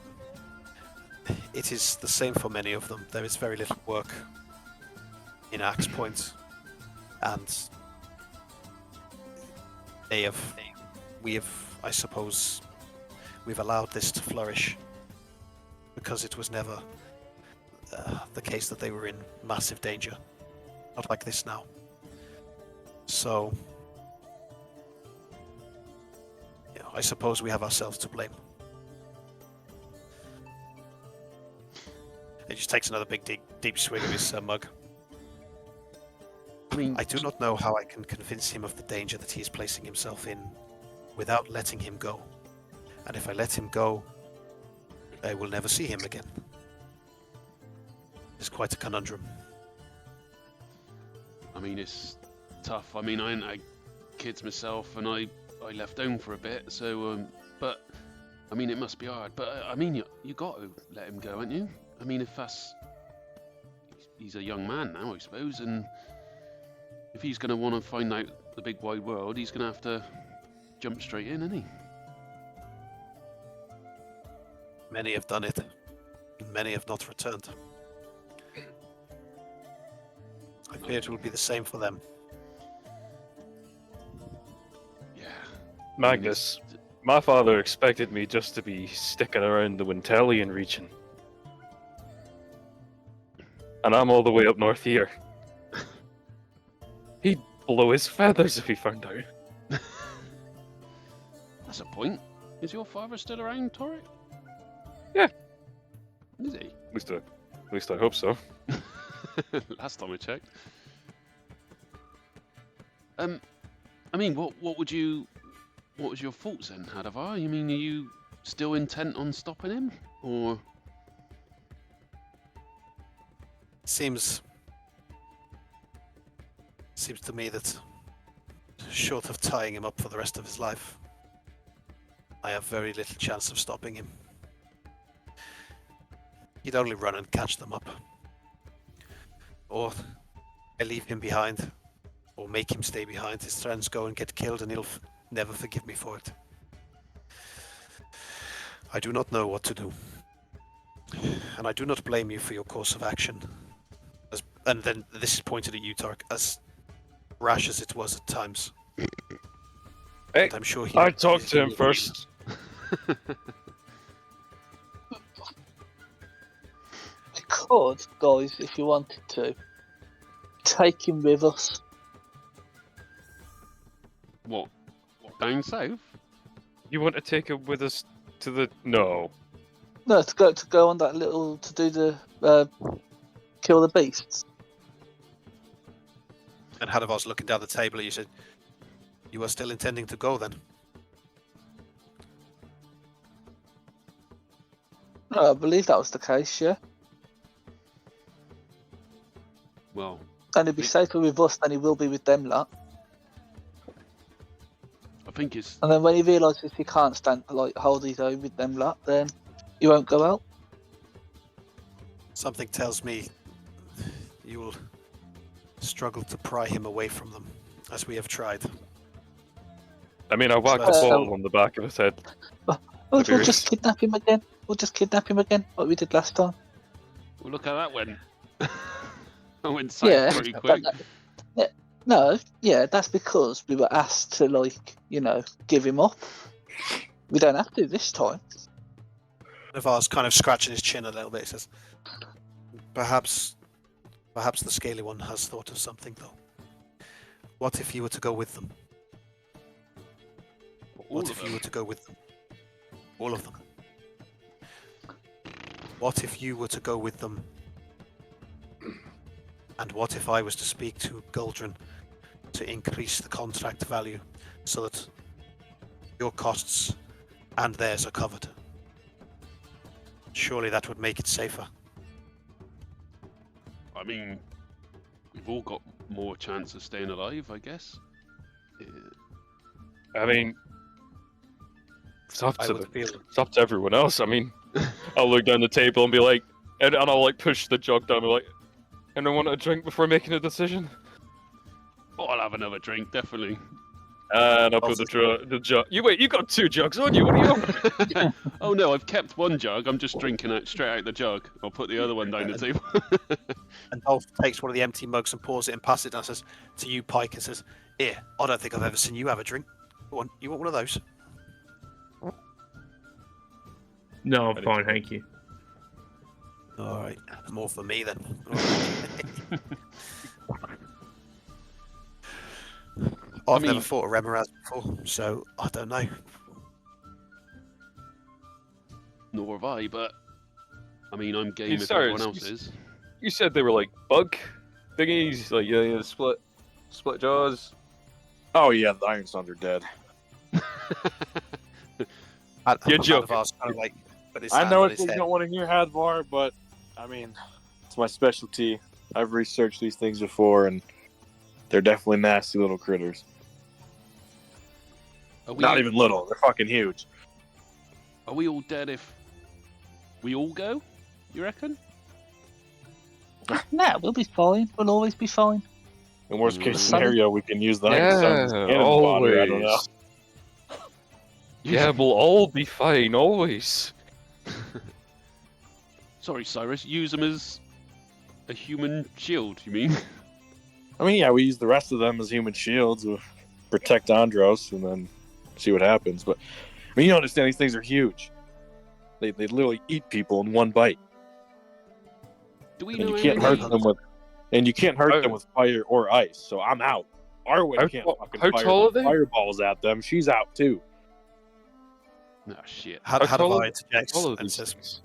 it is the same for many of them. There is very little work in Axe Point, and I suppose, we've allowed this to flourish because it was never the case that they were in massive danger. Not like this now. So, I suppose we have ourselves to blame. He just takes another big, deep swig of his mug. I mean, I do not know how I can convince him of the danger that he is placing himself in without letting him go. And if I let him go, I will never see him again. It's quite a conundrum. I mean, it's tough. I mean, I ain't had kids myself, and I left home for a bit. So, but I mean, it must be hard. But I mean, you got to let him go, haven't you? I mean, if he's a young man now, I suppose, and if he's going to want to find out the big wide world, he's going to have to jump straight in, isn't he? Many have done it. Many have not returned. I fear it will be the same for them. Yeah. Magnus, my father expected me just to be sticking around the Wintelian region. And I'm all the way up north here. He'd blow his feathers if he found out. That's a point. Is your father still around, Torek? Yeah. Is he? At least I hope so. Last time I checked. I mean, what was your thoughts then, Hadavar? You mean, are you still intent on stopping him, or? Seems to me that, short of tying him up for the rest of his life, I have very little chance of stopping him. He'd only run and catch them up. Or I leave him behind, or make him stay behind. His friends go and get killed, and he'll never forgive me for it. I do not know what to do. And I do not blame you for your course of action. And then this is pointed at you, Tark, as rash as it was at times. Hey, and I'm sure I talked to him first. We could, guys, if you wanted to, take him with us. What? Down south? You want to take him with us to the... No. No, to go on that little, to do the kill the beasts. And Hadavar's looking down the table, and you said, "You are still intending to go then?" No, I believe that was the case, yeah. Well, And he'll be safer with us than he will be with them lot. I think it's And then when he realises he can't hold his own with them lot, then he won't go out. Something tells me you will struggle to pry him away from them, as we have tried. I mean, I whacked a ball on the back of his head. We'll Serious? just kidnap him again. Like we did last time. well, look how that went. I went south Yeah. pretty quick. No, yeah, that's because we were asked to, give him up. We don't have to this time. Hadavar's kind of scratching his chin a little bit. He says, Perhaps the scaly one has thought of something, though. What if you were to go with them? What if you were to go with them? All of them. What if you were to go with them? And what if I was to speak to Guldran to increase the contract value so that your costs and theirs are covered? Surely that would make it safer. I mean, we've all got more chance of staying alive, I guess. I mean, it's up I to would feel it's up to everyone else. I mean, I'll look down the table and be like, and I'll like push the jug down and be like, anyone want a drink before making a decision? Oh, I'll have another drink, definitely. And I'll put the jug. You got 2 jugs on you. What are you on? Oh no, I've kept one jug. I'm just drinking it straight out the jug. I'll put the other one down the table. And Dolph takes one of the empty mugs and pours it and passes it and says to you, Pike, and says, "Here, I don't think I've ever seen you have a drink. Go on, you want one of those?" No, I'm fine, thank you. All right, more for me then. I've never fought a Remoraz before, so I don't know. Nor have I, but I mean, I'm game You if started- everyone else is. You said they were like bug thingies, like yeah, split jaws. Oh yeah, the Iron Sons are dead. You're joking. Hadavar's kind of like, put his I hand know on it's his you head. don't want to hear Hadvar, but I mean, it's my specialty. I've researched these things before, and they're definitely nasty little critters. Are we, Not even little; they're fucking huge. Are we all dead if we all go? You reckon? Nah, we'll be fine. We'll always be fine. In worst case Mm. scenario, we can use the Iron Sons Yeah, cannon fodder. I don't know. always. Yeah, we'll all be fine, always. Sorry, Cyrus. Use them as a human shield. You mean? I mean, yeah, we use the rest of them as human shields to protect Andros and then see what happens. But I mean, you understand these things are huge. They literally eat people in one bite. Do we And know you how can't many? hurt them with fire or ice. So I'm out. Arwen can't fucking how fire tall are they? fireballs at them. She's out too. Oh shit. How How tall do are- I interject All of and these says, things.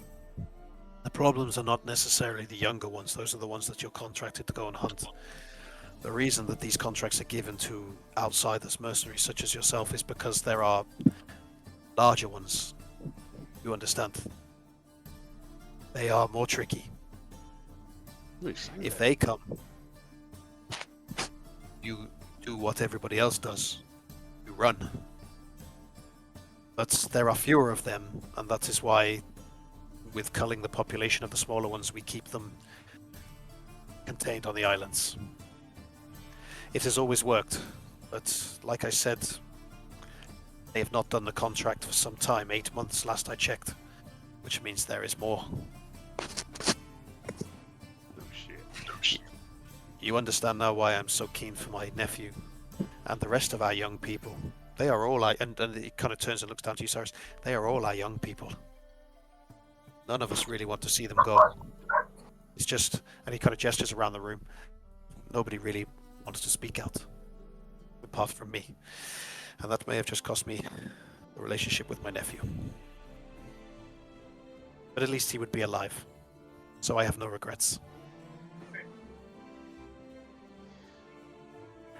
the problems are not necessarily the younger ones. Those are the ones that you're contracted to go and hunt. The reason that these contracts are given to outsiders, mercenaries such as yourself, is because there are larger ones. You understand? They are more tricky. If they come, you do what everybody else does. You run. But there are fewer of them, and that is why, with culling the population of the smaller ones, we keep them contained on the islands. It has always worked, but like I said, they have not done the contract for some time, 8 months last I checked, which means there is more. Oh shit. You understand now why I'm so keen for my nephew and the rest of our young people. They are all and he kind of turns and looks down to you, Cyrus. They are all our young people. None of us really want to see them go. It's just, and he kind of gestures around the room. Nobody really wants to speak out, apart from me. And that may have just cost me a relationship with my nephew. But at least he would be alive. So I have no regrets.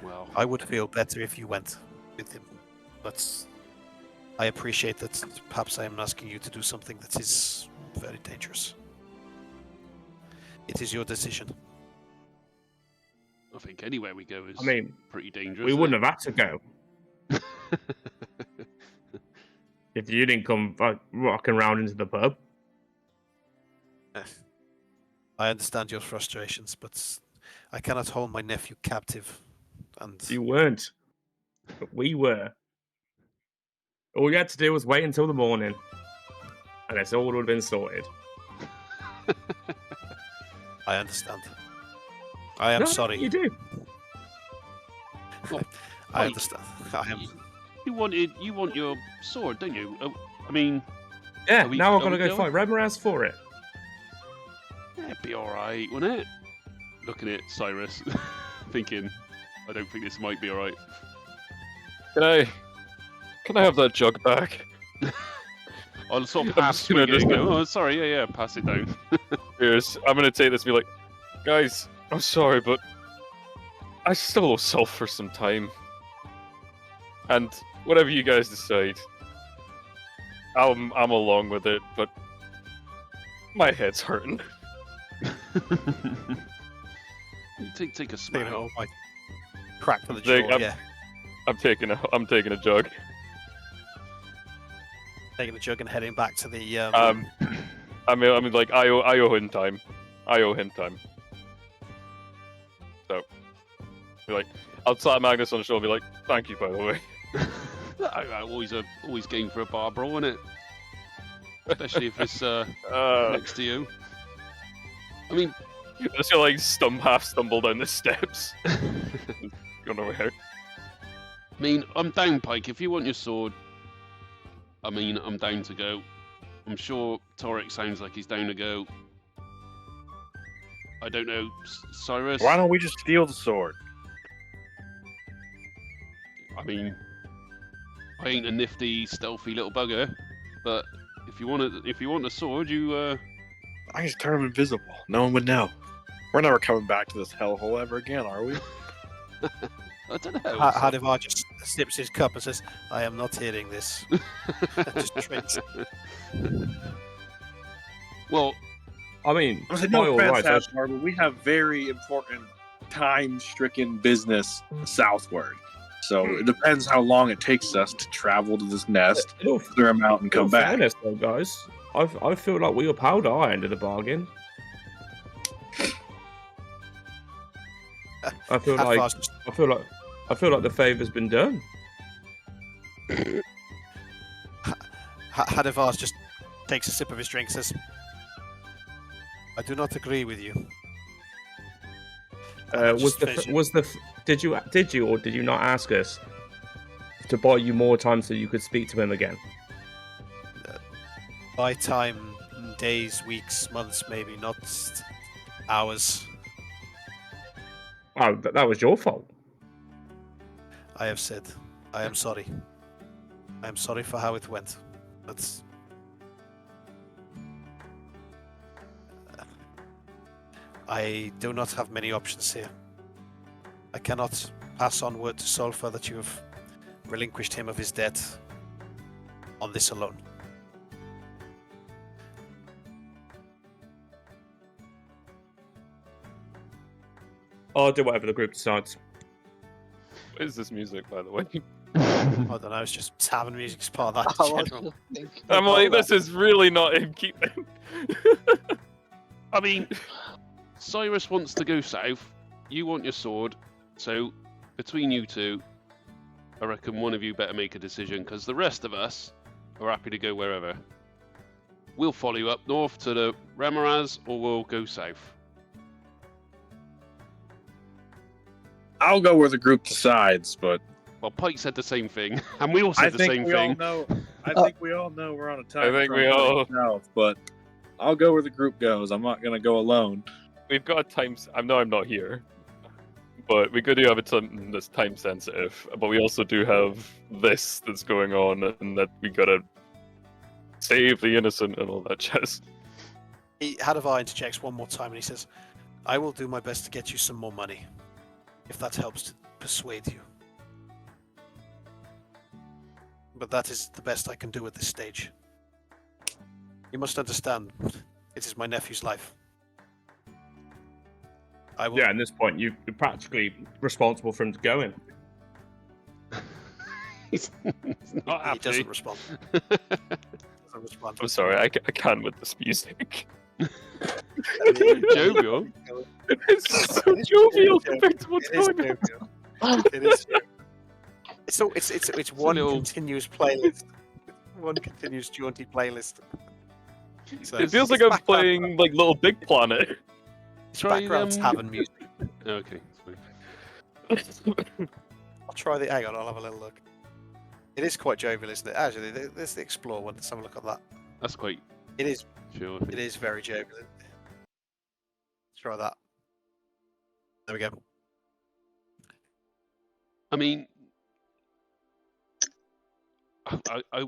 Well, I would feel better if you went with him. But I appreciate that perhaps I am asking you to do something that is very dangerous. It is your decision. I think anywhere we go is I mean, pretty dangerous. we wouldn't have had to go if you didn't come rocking around into the pub. I understand your frustrations, but I cannot hold my nephew captive. And You weren't, but we were. All you had to do was wait until the morning, and it's all would have been sorted. I understand. I am No, sorry. You do. I Mike, understand. I am. You want your sword, don't you? I mean, Yeah, Are we- now we're are gonna we go going? fight Remoraz for it. it'd be all right, wouldn't it? Looking at Cyrus, thinking, I don't think this might be all right. Can I have that jug back? I'll sort of I'm pass just gonna Twiggy and just- go, oh, sorry, yeah, pass it down. Here's, I'm gonna take this and be like, guys, I'm sorry, but I still owe Self for some time. And whatever you guys decide, I'm along with it, but my head's hurting. take a Taking it smile. all my crack for the Jake, jaw. Yeah, I'm taking a jug. taking the jug and heading back to the. I mean, like I owe him time. I owe him time. So, be like, I'll slap Magnus on the shoulder and be like, thank you, by the way. I'm always game for a bar brawl, isn't it? Especially if it's next to you. I mean, I just feel like half stumble down the steps. Going nowhere. I'm down, Pike. If you want your sword, I'm down to go. I'm sure Torek sounds like he's down to go. I don't know, Cyrus. Why don't we just steal the sword? I mean, I ain't a nifty, stealthy little bugger, but if you want a sword, you I can just turn him invisible. No one would know. We're never coming back to this hellhole ever again, are we? I don't know. Hadivar just sips his cup and says, "I am not hearing this." Just drinks. Well, I mean, I said, by no all offense, rights, Hashmar, but we have very important, time-stricken business southward. So it depends how long it takes us to travel to this nest, in all- clear them out, and in all come back. fairness, though, guys, I feel like we upheld our end of the bargain. I feel like Hadivar's just- I feel like the favour's been done. Hadivar's just takes a sip of his drink and says, "I do not agree with you. Did you or did you not ask us to buy you more time so you could speak to him again? By time, days, weeks, months, maybe, not hours. Oh, that was your fault. I have said, I am sorry. I am sorry for how it went. But I do not have many options here. I cannot pass on word to Sulfur that you have relinquished him of his debt on this alone. I'll do whatever the group decides. What is this music, by the way? I don't know, it's just tavern music, it's part of that Oh, I general. think- I'm like, this is really not in keeping. I mean, Cyrus wants to go south. You want your sword. So, between you two, I reckon one of you better make a decision, because the rest of us are happy to go wherever. We'll follow you up north to the Ramaraz, or we'll go south. I'll go where the group decides, but Well, Pike said the same thing, and we all I said the think same we thing. all know. I think we all know we're on a time. I think we front all- south, but I'll go where the group goes. I'm not gonna go alone. We've got a time. I know I'm not here, but we do have something that's time sensitive. But we also do have this that's going on, and that we gotta save the innocent and all that jazz. Hadavar interjects one more time and he says, I will do my best to get you some more money, if that helps to persuade you. But that is the best I can do at this stage. You must understand, it is my nephew's life. I will... Yeah, at this point, you're practically responsible for him going. He's not He happy. doesn't respond. Doesn't respond. I'm sorry, I can't with this music. Jovial. It's so jovial compared to what's It is going on. jovial. It is. So it's one little- continuous playlist. One continuous jaunty playlist. So It feels like it's I'm playing like Little Big Planet. Try background them. tavern music. Okay. I'll try the. Hang on, I'll have a little look. It is quite jovial, isn't it? Actually, there's the Explore one. Let's have a look at that. That's quite It is. chill. I It think. is very jovial. Let's try that. There we go. I mean,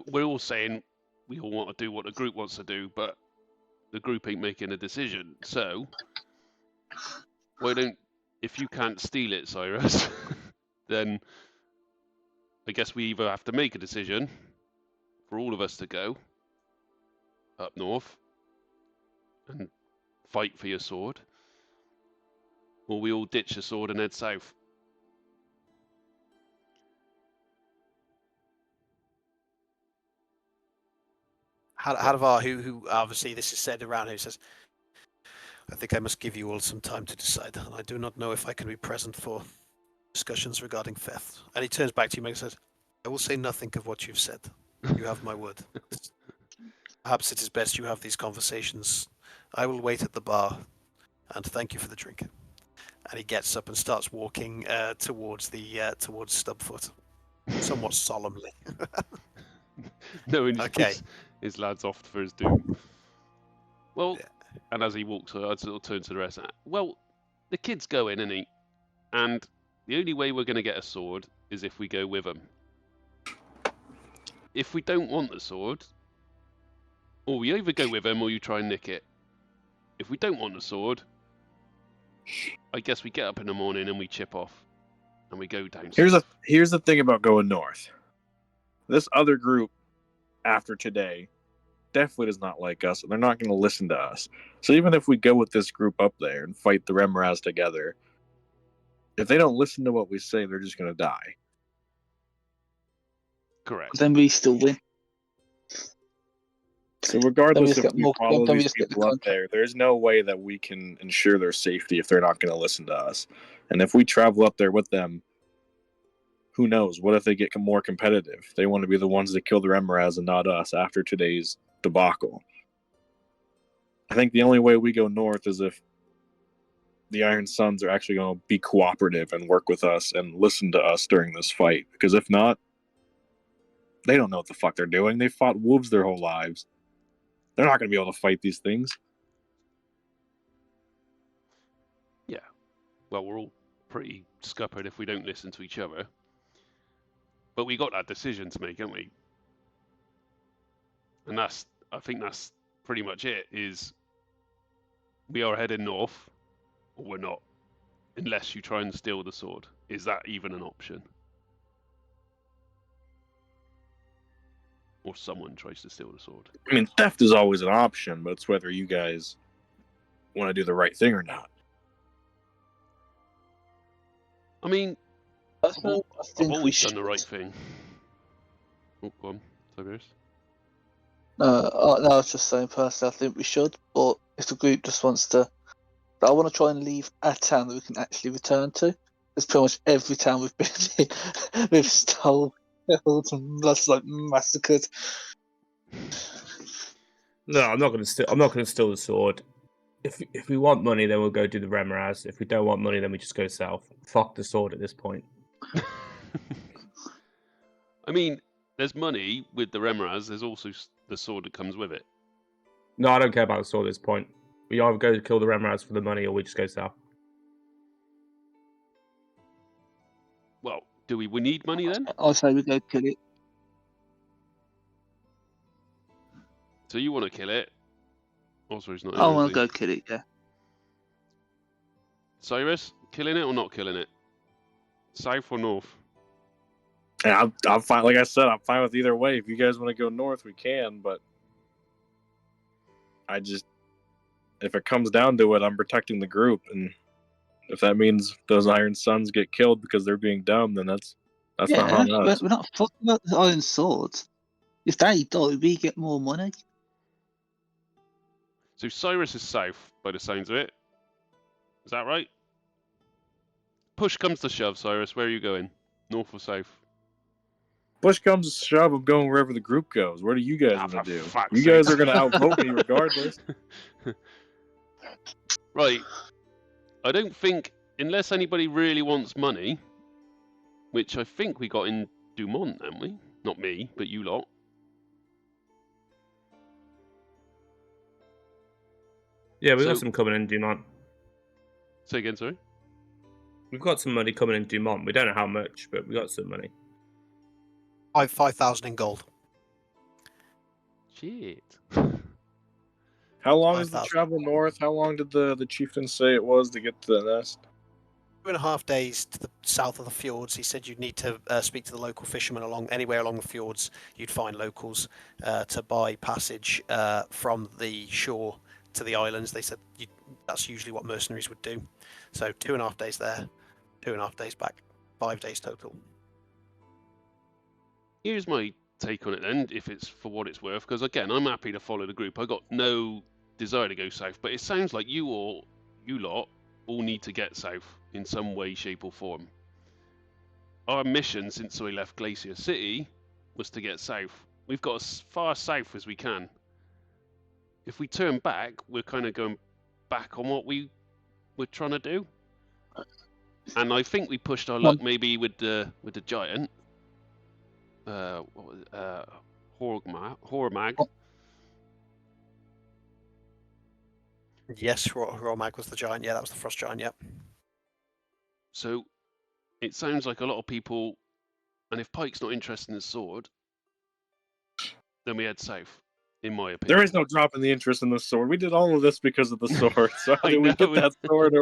we're all saying we all want to do what the group wants to do, but the group ain't making a decision. So, why don't, if you can't steal it, Cyrus, then I guess we either have to make a decision for all of us to go up north and fight for your sword, or we all ditch the sword and head south. Hadavar, who obviously this is said around, who says, I think I must give you all some time to decide, and I do not know if I can be present for discussions regarding theft. And he turns back to you and says, I will say nothing of what you've said. You have my word. Perhaps it is best you have these conversations. I will wait at the bar, and thank you for the drink. And he gets up and starts walking towards Stubfoot, somewhat solemnly. No, and Okay. his lad's off for his doom. Well, Yeah. and as he walks, I'd sort of turn to the rest. Well, the kid's going, isn't he? And the only way we're going to get a sword is if we go with him. If we don't want the sword, or we either go with him or you try and nick it. If we don't want the sword, I guess we get up in the morning and we chip off, and we go down. Here's the thing about going north. This other group, after today, definitely does not like us, and they're not going to listen to us. So even if we go with this group up there and fight the Remoraz together, if they don't listen to what we say, they're just going to die. Correct. Then we still win. So regardless just if get we more- follow then we these just get the people up contract. there, there's no way that we can ensure their safety if they're not going to listen to us. And if we travel up there with them, who knows? What if they get more competitive? They want to be the ones that kill the Remoraz and not us after today's debacle. I think the only way we go north is if the Iron Suns are actually going to be cooperative and work with us and listen to us during this fight. Because if not, they don't know what the fuck they're doing. They fought wolves their whole lives. They're not going to be able to fight these things. Yeah. Well, we're all pretty scuppered if we don't listen to each other. But we got that decision to make, haven't we? And I think that's pretty much it, is we are heading north, or we're not. Unless you try and steal the sword. Is that even an option? Or someone tries to steal the sword. I mean, theft is always an option, but it's whether you guys want to do the right thing or not. I mean, Personally, I I've think we always should. done the right thing. Oh, go on. Tiberius. No, I was just saying personally, I think we should. But if the group just wants to, I want to try and leave a town that we can actually return to. It's pretty much every town we've been in, we've stole, killed, and that's like massacred. No, I'm not gonna steal. I'm not gonna steal the sword. If we want money, then we'll go do the Remoraz. If we don't want money, then we just go south. Fuck the sword at this point. I mean, there's money with the Remoraz. There's also the sword that comes with it. No, I don't care about the sword at this point. We either go kill the Remoraz for the money, or we just go south. Well, do we need money then? I say we go kill it. So you want to kill it? Also, he's not. I here, want is to he? go kill it. Yeah. Cyrus, killing it or not killing it? South or north? And I'm fine. Like I said, I'm fine with either way. If you guys want to go north, we can. But if it comes down to it, I'm protecting the group, and if that means those Iron Suns get killed because they're being dumb, then that's not on us. We're not fucking about the Iron Swords. If they die, we get more money. So Cyrus is south, by the sounds of it. Is that right? Push comes to shove, Cyrus. Where are you going? North or south? Push comes to shove, I'm going wherever the group goes. What are you guys Ah, going for to do? fuck's You guys sake. are going to outvote me regardless. Right. I don't think, unless anybody really wants money, which I think we got in Dumont, haven't we? Not me, but you lot. Yeah, we've got So- some coming in Dumont. Say again, sorry? We've got some money coming in Dumont. We don't know how much, but we got some money. 5,000 in gold. Shit. How long is the 5,000. travel north? How long did the chieftain say it was to get to the nest? 2.5 days to the south of the fjords. He said you'd need to speak to the local fishermen anywhere along the fjords. You'd find locals to buy passage from the shore to the islands. They said that's usually what mercenaries would do. So 2.5 days there, 2.5 days back, 5 days total. Here's my take on it then, if it's for what it's worth, because again, I'm happy to follow the group. I got no desire to go south, but it sounds like you lot all need to get south in some way, shape or form. Our mission since we left Glacier City was to get south. We've got as far south as we can. If we turn back, we're kind of going back on what we were trying to do. And I think we pushed our luck maybe with the giant. What was it? Hormag. Yes, Romag was the giant. Yeah, that was the frost giant. Yep. So it sounds like a lot of people, and if Pike's not interested in the sword, then we head south, in my opinion. There is no drop in the interest in the sword. We did all of this because of the sword. So how I did we know, get that sword?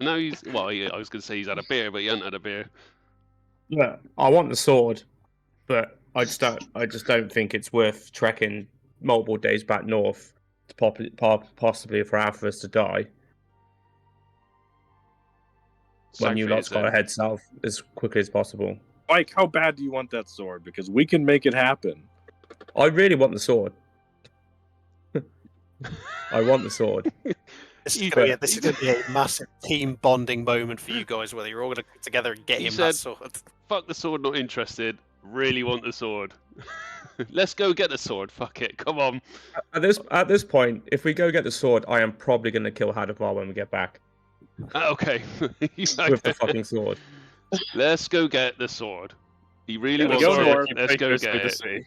Now I was going to say he's had a beer, but he hasn't had a beer. Yeah, I want the sword, but I just don't think it's worth trekking multiple days back north to possibly for half of us to die. When you lot's got to head south as quickly as possible. Mike, how bad do you want that sword? Because we can make it happen. I really want the sword. I want the sword. This is going to be a massive team bonding moment for you guys, whether you're all going to get together and get He him said- that sword. Fuck the sword, not interested. Really want the sword. Let's go get the sword. Fuck it. Come on. At this point, if we go get the sword, I am probably going to kill Hadamar when we get back Okay. with the fucking sword. Let's go get the sword. He really Yeah, wants go it. north. Let's go Dangerously get to it. see.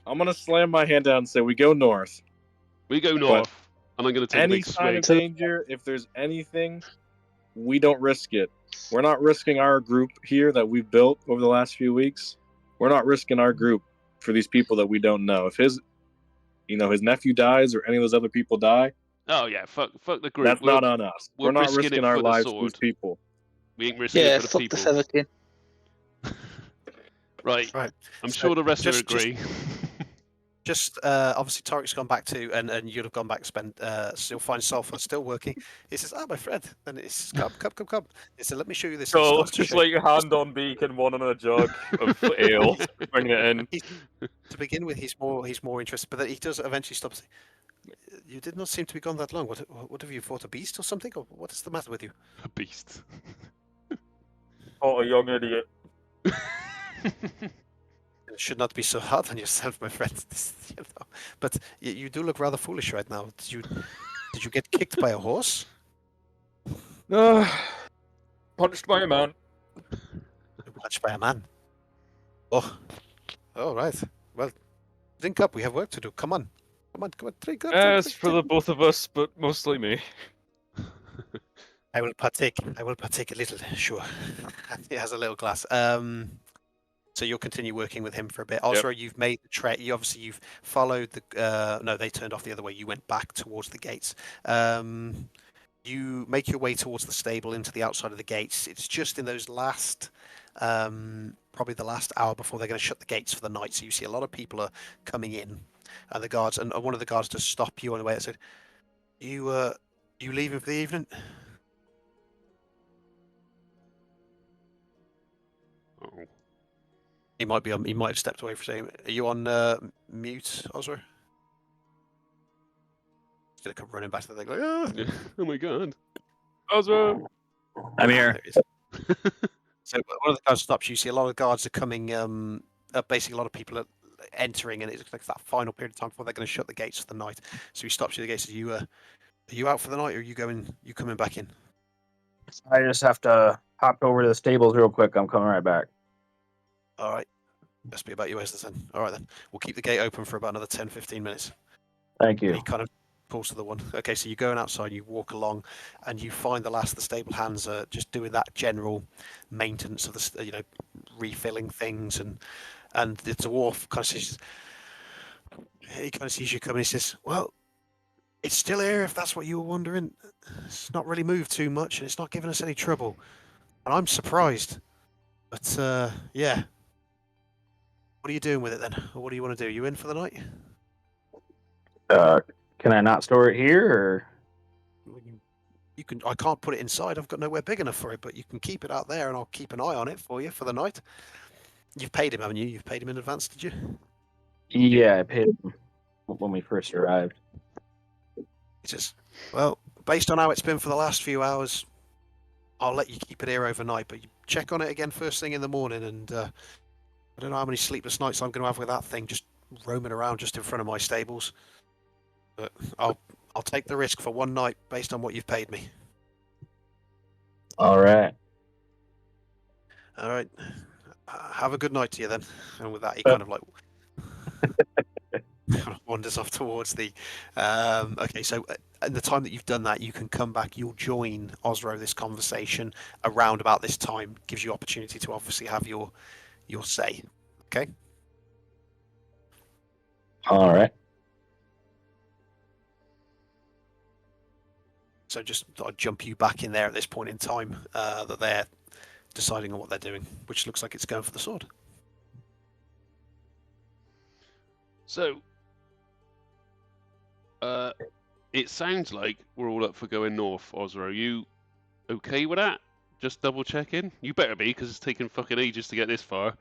I'm gonna slam my hand down and say we go north. We go north, and I'm going to take a Any big sign of swig. danger, if there's anything, we don't risk it. We're not risking our group here that we've built over the last few weeks. We're not risking our group for these people that we don't know. If his nephew dies or any of those other people die, Oh yeah, fuck the group. that's not on us. we're We're not risking risking it our for the lives for these sword. people. We ain't risking Yeah, it for the fuck people. the Featherkin. Right. Right. I'm So sure the rest will just- agree. Just obviously Tarek's gone back to, and you'd have gone back to spend. So you'll find Sulfur still working. He says, "Ah, my friend," and it's come. He said, "Let me show you this." And he So starts to just show like you. hand on beacon, one on a jug of ale, bringing it in. To begin with, he's more interested, but then he does eventually stop. Saying, "You did not seem to be gone that long. What have you fought a beast or something? Or what is the matter with you?" A beast. Oh, a young idiot. It should not be so hard on yourself, my friend. But you do look rather foolish right now. Did you get kicked by a horse? Punched by a man. Punched by a man. Oh, right. Well, drink up. We have work to do. Come on, drink up. As for the both of us, but mostly me. I will partake a little. Sure. He has a little glass. So you'll continue working with him for a bit. Also, you've made the trek. You've followed the. No, they turned off the other way. You went back towards the gates. You make your way towards the stable into the outside of the gates. It's just in those last, probably the last hour before they're going to shut the gates for the night. So you see a lot of people are coming in, and the guards, and one of the guards just stop you on the way and said, "You leaving for the evening?" Oh. He might be on. He might have stepped away for saying, "Are you on mute, Osler?" He's gonna come running back to the thing like, "Ah!" Oh my god. Osra! I'm There here. he is. So one of the guards stops. You see a lot of guards are coming. Basically, a lot of people are entering, and it's like that final period of time before they're going to shut the gates for the night. So he stops you at the gates. Says, "Are you out for the night, or are you going? You coming back in?" I just have to hop over to the stables real quick. I'm coming right back. All right. Best be about you, Ezra, then. All right, then. We'll keep the gate open for about another 10, 15 minutes. Thank And you. he kind of pulls to the one. Okay, so you're going outside, you walk along, and you find the last of the stable hands are just doing that general maintenance of the, refilling things, and the dwarf kind of says, he kind of sees you coming. He says, "Well, it's still here if that's what you were wondering. It's not really moved too much, and it's not giving us any trouble. And I'm surprised. But yeah." What are you doing with it then? Or what do you want to do? You in for the night? Can I not store it here, or You can. I can't put it inside. I've got nowhere big enough for it. But you can keep it out there, and I'll keep an eye on it for you for the night. You've paid him, haven't you? You've paid him in advance, did you? yeah, I paid him when we first arrived. He says, "Well, based on how it's been for the last few hours, I'll let you keep it here overnight. But you check on it again first thing in the morning. And I don't know how many sleepless nights I'm going to have with that thing just roaming around just in front of my stables. But I'll take the risk for one night based on what you've paid me." All right. All right. Have a good night to you then. And with that, he kind of like wanders off towards the. Okay, so in the time that you've done that, you can come back. You'll join Osro this conversation around about this time. Gives you opportunity to obviously have your say. Okay. All right. So just I'll jump you back in there at this point in time that they're deciding on what they're doing, which looks like it's going for the sword. So, it sounds like we're all up for going north, Osro. Are you okay with that? Just double checking. You better be, because it's taken fucking ages to get this far.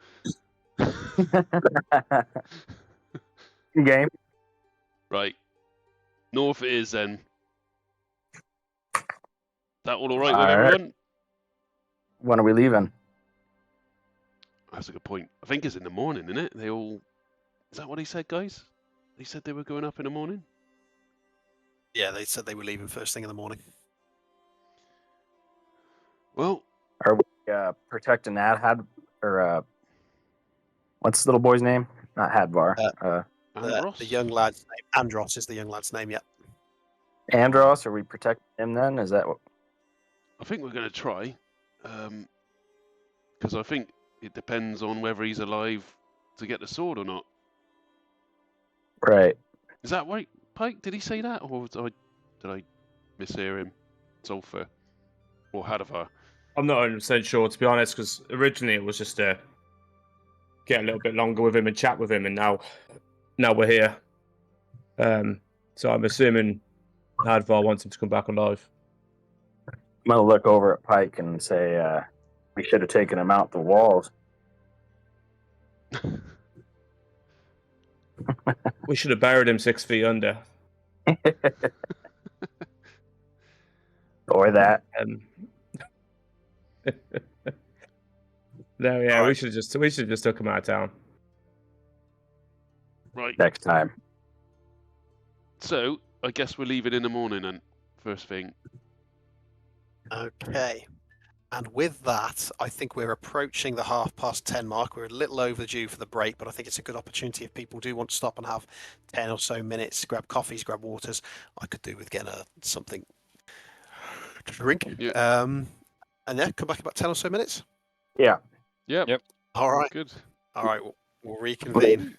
Game. Right. North it is then. That all right with All right. everyone? When are we leaving? That's a good point. I think it's in the morning, isn't it? They all Is that what he said, guys? He said they were going up in the morning? Yeah, they said they were leaving first thing in the morning. Well, Are we protecting that what's the little boy's name? Not Hadvar. Andros? The young lad's name. Andros is the young lad's name, yeah. Andros. Are we protecting him then? Is that what? I think we're going to try. Because I think it depends on whether he's alive to get the sword or not. Right. Is that right, Pike? Did he say that? Or did I mishear him? Zolfer. Or Hadavar? I'm not 100% sure, to be honest, because originally it was just to get a little bit longer with him and chat with him, and now we're here. So I'm assuming Hadvar wants him to come back alive. I'm gonna look over at Pike and say we should have taken him out the walls. We should have buried him 6 feet under. Or that. No, yeah, All right. we should have just took him out of town. Right. Next time. So, I guess we're leaving in the morning then, first thing. Okay. And with that, I think we're approaching the 10:30 mark. We're a little overdue for the break, but I think it's a good opportunity if people do want to stop and have 10 or so minutes, grab coffees, grab waters. I could do with getting something to drink. Yeah. And yeah, come back about 10 or so minutes. Yeah. Yep. All right. Good. All right. We'll reconvene.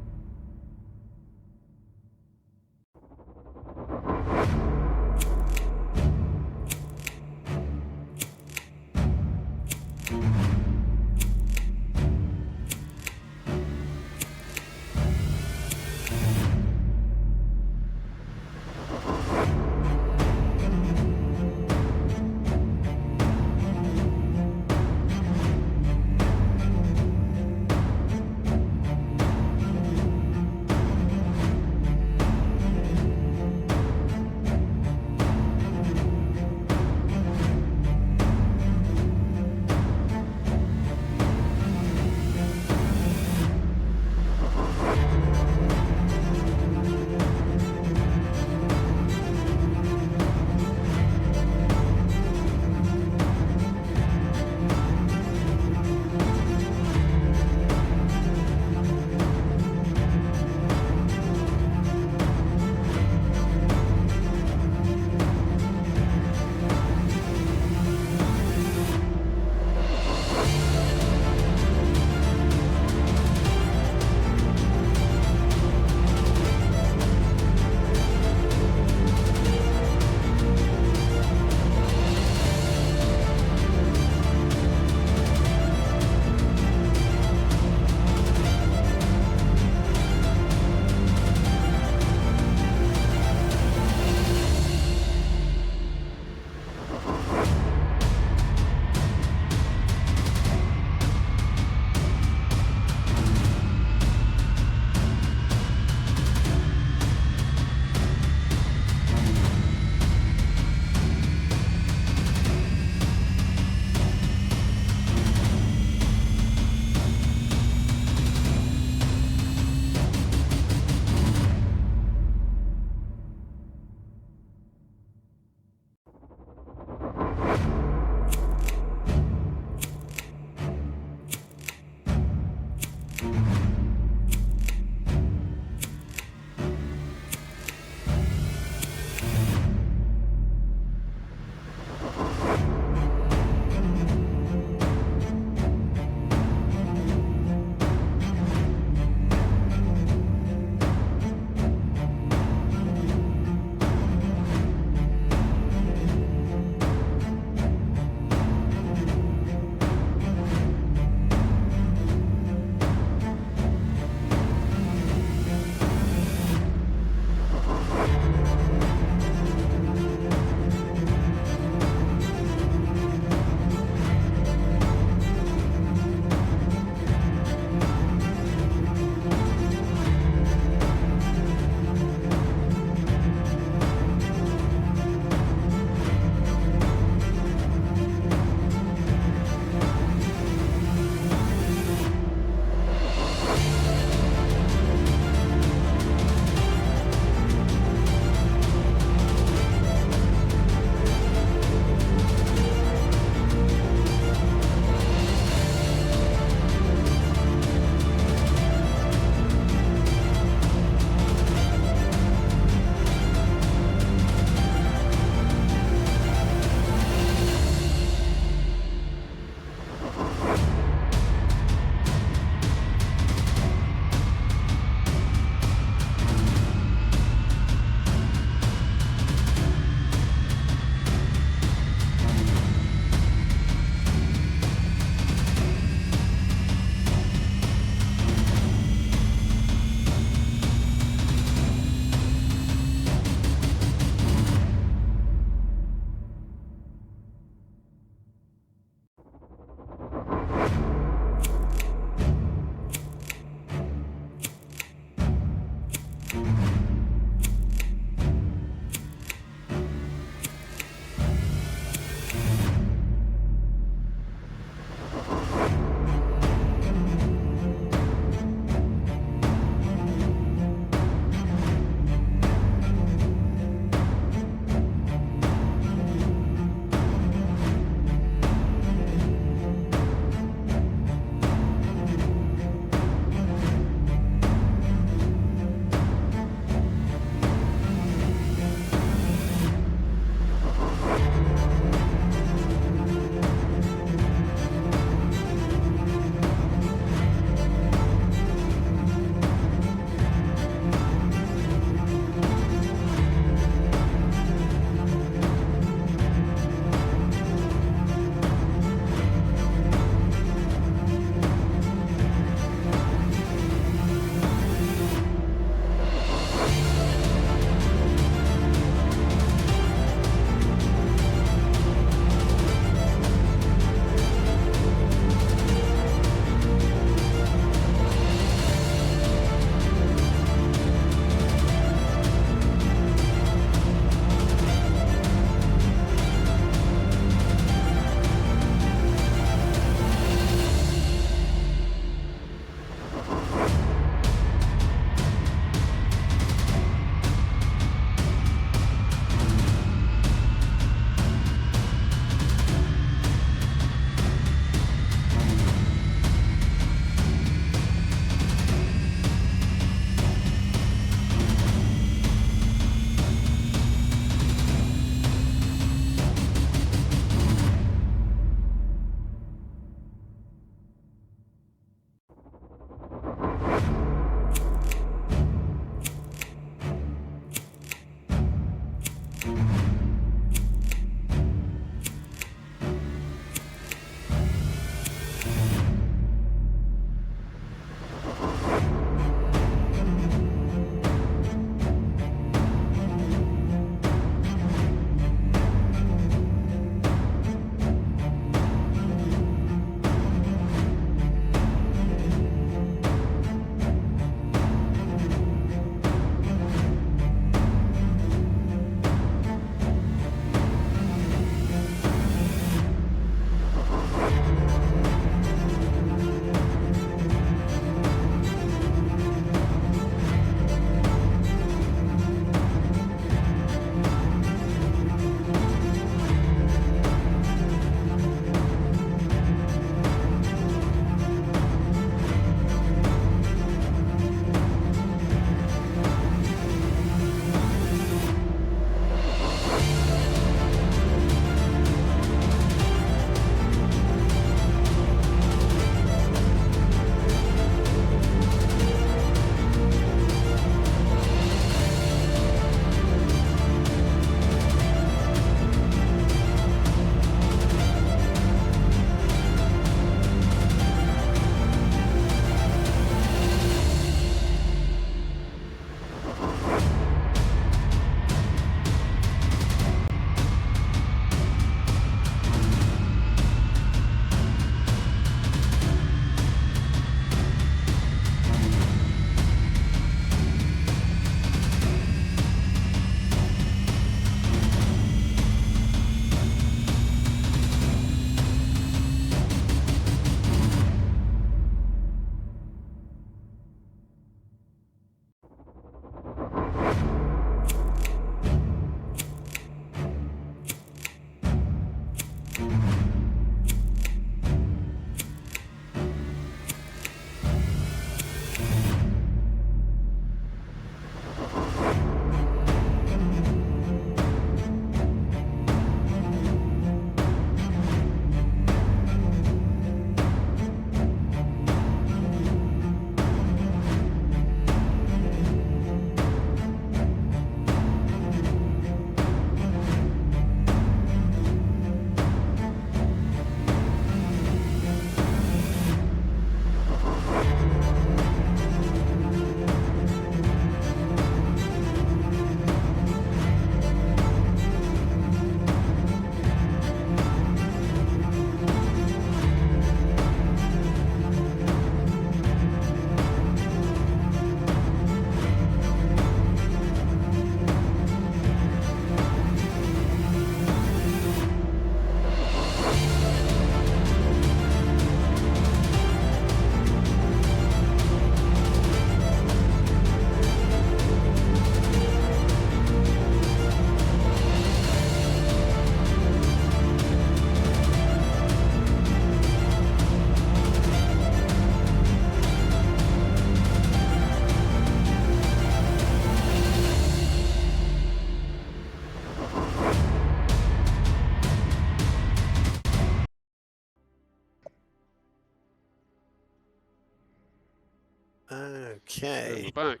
Okay. We're back.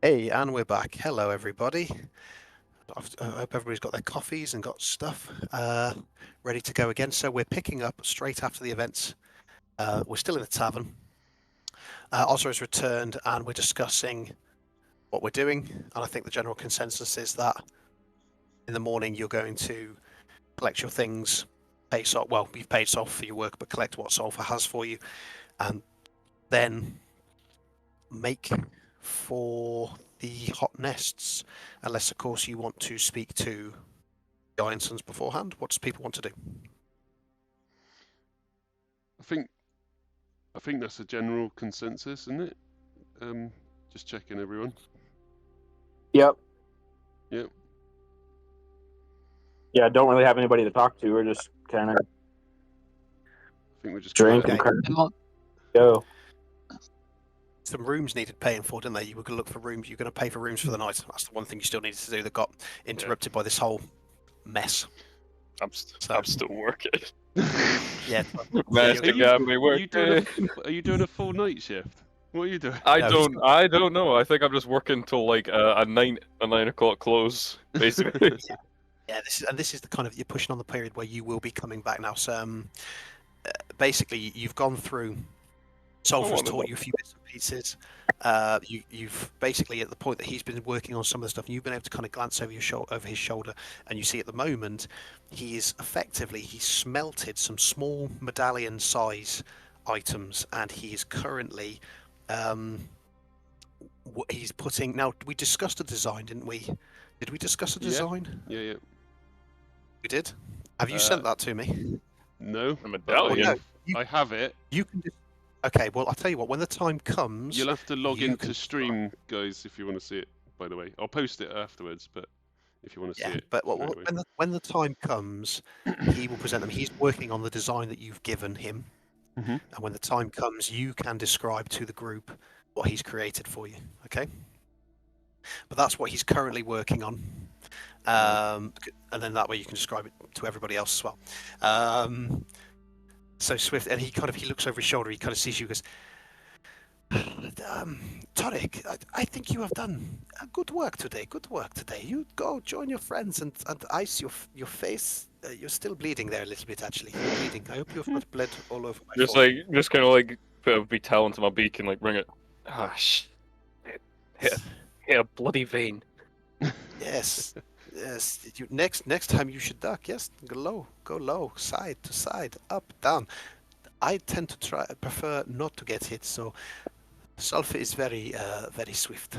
Hey, and we're back. Hello, everybody. I hope everybody's got their coffees and got stuff ready to go again. So we're picking up straight after the events. We're still in the tavern. Ozra has returned, and we're discussing what we're doing. And I think the general consensus is that in the morning you're going to collect your things, pay Sol. Well, you've paid Sol for your work, but collect what Solfa has for you, and then make for the hot nests, unless of course you want to speak to the Ironsons beforehand. What does people want to do? I think that's a general consensus, isn't it? Just checking everyone. Yep. Yep. Yeah, don't really have anybody to talk to. We're just kind of I think we're just drink gonna- and Okay. crack. Go. Some rooms needed paying for, didn't they? You were going to look for rooms. You're going to pay for rooms for the night. That's the one thing you still needed to do that got interrupted by this whole mess. I'm still working. Yeah. Nice to get me working. Are you doing a full night shift? What are you doing? I No, he's don't know. I think I'm just working till like a 9 o'clock close, basically. Yeah, this is the kind of, you're pushing on the period where you will be coming back now. So basically, you've gone through. Solfa's taught you a few bits and pieces. You've basically at the point that he's been working on some of the stuff, and you've been able to kind of glance over over his shoulder, and you see at the moment he's smelted some small medallion size items, and he is currently he's putting. Now we discussed a design, didn't we? Did we discuss a design? Yeah. We did. Have you sent that to me? No. A but medallion. I have it. You can. Okay, well, I'll tell you what. When the time comes, You'll have to log you into can- stream, guys, if you want to see it. By the way, I'll post it afterwards. But if you want to see it, but straight away. when the time comes, he will present them. He's working on the design that you've given him, Mhm. and when the time comes, you can describe to the group what he's created for you. Okay, but that's what he's currently working on, and then that way you can describe it to everybody else as well. So Swift, and he looks over his shoulder. He kind of sees you. Goes, Tarek, I think you have done good work today. Good work today. You go join your friends and ice your face. You're still bleeding there a little bit, actually. You're bleeding. I hope you've not bled all over my forehead. Just kind of like put a big towel into my beak and like bring it. Ah, shit. Hit a bloody vein. Yes. Yes. Next time you should duck. Yes. Go low, side to side, up, down. I tend to prefer not to get hit, so Sulfur is very swift.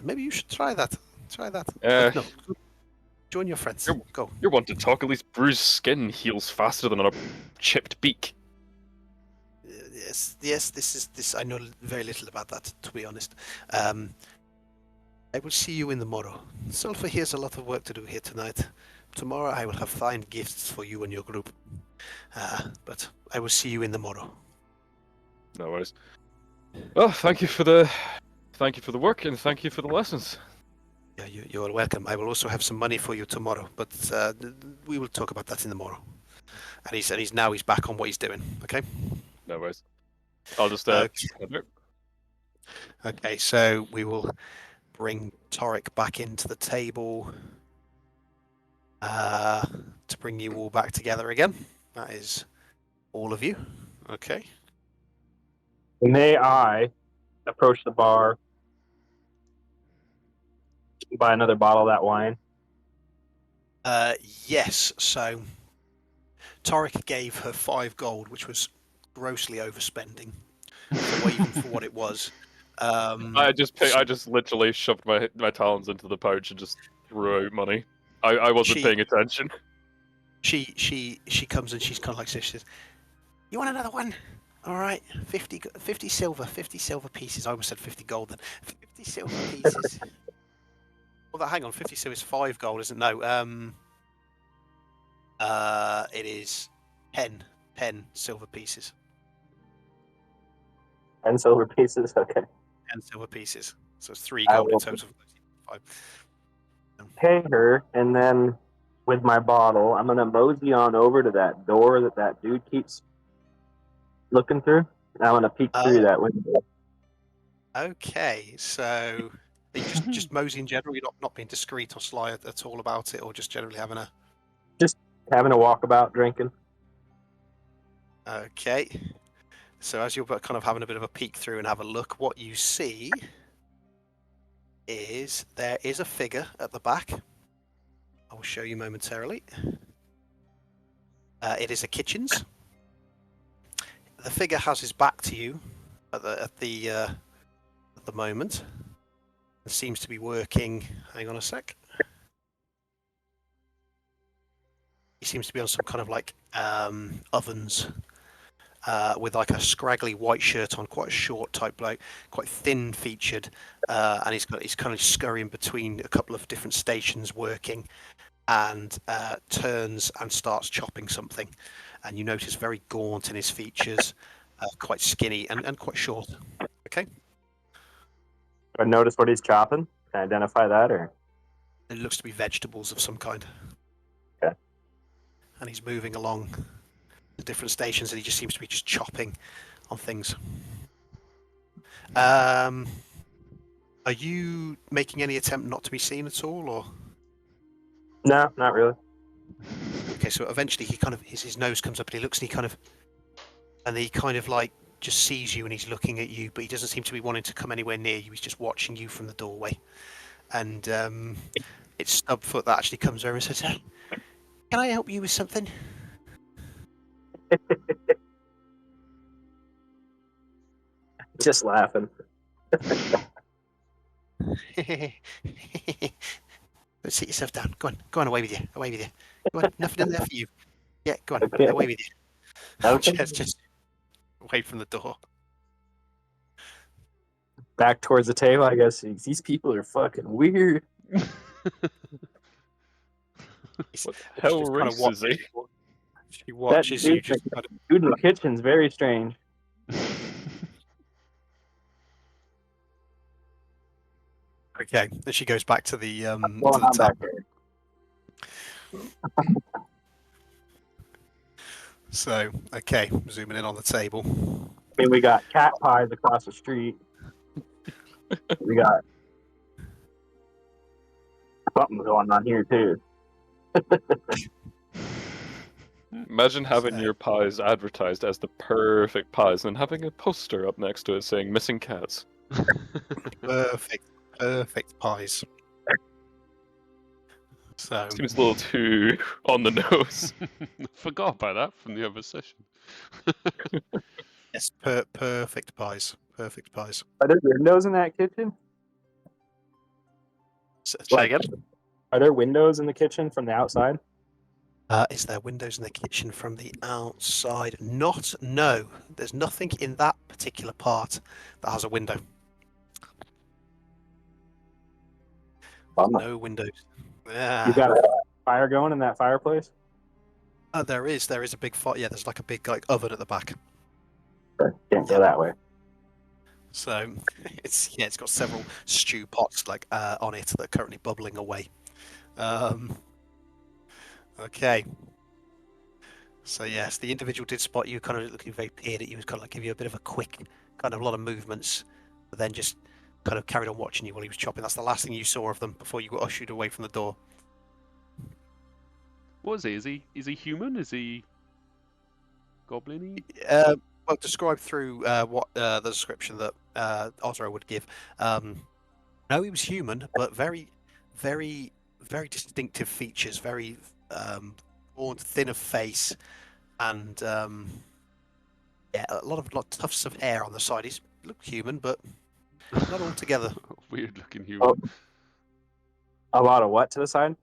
Maybe you should try that. But no. Join your friends. Go. You're one to talk. At least bruised skin heals faster than a chipped beak. Yes. This. I know very little about that, to be honest. I will see you in the morrow. Sulfur has a lot of work to do here tonight. Tomorrow I will have fine gifts for you and your group. But I will see you in the morrow. No worries. Well, thank you for the work and thank you for the lessons. Yeah, you're welcome. I will also have some money for you tomorrow, but we will talk about that in the morrow. And he's back on what he's doing. Okay. No worries. I'll just Okay, so we will bring Torek back into the table to bring you all back together again. That is all of you. Okay. May I approach the bar, buy another bottle of that wine? Yes. So Torek gave her 5 gold, which was grossly overspending, even for what it was. I just literally shoved my talons into the pouch and just threw out money. I wasn't paying attention. She comes and she's kind of like this. She says, "You want another one? All right, 50 silver pieces. I almost said 50 gold then. 50 silver pieces." Well, hang on, 50 silver is 5 gold, isn't it? No, it is 10 silver pieces. 10 silver pieces? Okay. 10 silver pieces. So it's 3 gold in terms of 5. Pay her, and then with my bottle, I'm going to mosey on over to that door that dude keeps looking through. I'm going to peek through that window. Okay, so are you just mosey in general? You're not being discreet or sly at all about it, or just generally having a... Having a walkabout, drinking. Okay. So as you're kind of having a bit of a peek through and have a look, what you see is there is a figure at the back. I will show you momentarily. It is a kitchen's. The figure has his back to you at the moment. It seems to be working. Hang on a sec. He seems to be on some kind of like ovens. With like a scraggly white shirt on, quite a short type bloke, quite thin featured, and he's kind of scurrying between a couple of different stations working, and turns and starts chopping something, and you notice very gaunt in his features, quite skinny and quite short. Okay, I notice what he's chopping. Can I identify that, or it looks to be vegetables of some kind. Okay. And he's moving along the different stations, and he just seems to be just chopping on things. Are you making any attempt not to be seen at all, or? no? Not really. Okay, so eventually he kind of his nose comes up and he looks and he kind of like just sees you and he's looking at you, but he doesn't seem to be wanting to come anywhere near you. He's just watching you from the doorway, and it's Stubfoot that actually comes over and says, "Hey, can I help you with something?" Just laughing. Let's sit yourself down. Go on, away with you. Go on, nothing in there for you. Yeah, go on, Okay. away with you. Okay. just away from the door. Back towards the table. I guess these people are fucking weird. What the hell just kind of race is he? She watches you just kind of... Dude in the kitchen's very strange. Okay, then she goes back to the Well, to the I'm back tap. there. So, okay, zooming in on the table. I mean, we got cat pies across the street. We got something going on here too. Imagine having So- your pies advertised as the perfect pies and having a poster up next to it saying missing cats. Perfect pies. So, Seems a little too on the nose. Forgot about that from the other session. yes, perfect pies. Perfect pies. Are there windows in that kitchen? Say again? Are there windows in the kitchen from the outside? Is there windows in the kitchen from the outside? No. There's nothing in that particular part that has a window. No windows. Yeah. You got a fire going in that fireplace? There is a big fire. Yeah, there's like a big oven at the back. Can't go that way. So it's got several stew pots on it that are currently bubbling away. Okay. So yes, the individual did spot you, kind of looking very peered at you, was kind of like give you a bit of a quick, kind of a lot of movements, but then just kind of carried on watching you while he was chopping. That's the last thing you saw of them before you got ushered away from the door. What is he? Is he human? Is he goblin-y? Well, describe through what the description that Osro would give. No, he was human, but very, very, very distinctive features. Very thin of face, and yeah, a lot of tufts of hair on the side. He's looked human, but not altogether. Weird-looking human. A lot of what to the side?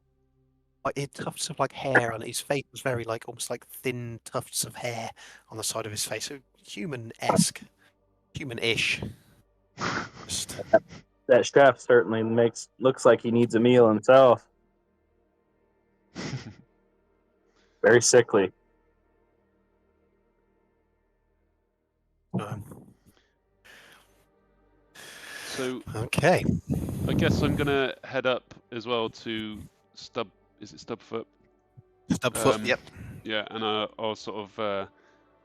Like tufts of hair on his face was very almost like thin tufts of hair on the side of his face. So human-esque, human-ish. Just, That chef certainly looks like he needs a meal himself. Very sickly. So okay. I guess I'm gonna head up as well to Stub. Is it Stubfoot? Stubfoot. Yep. Yeah, and I'll sort of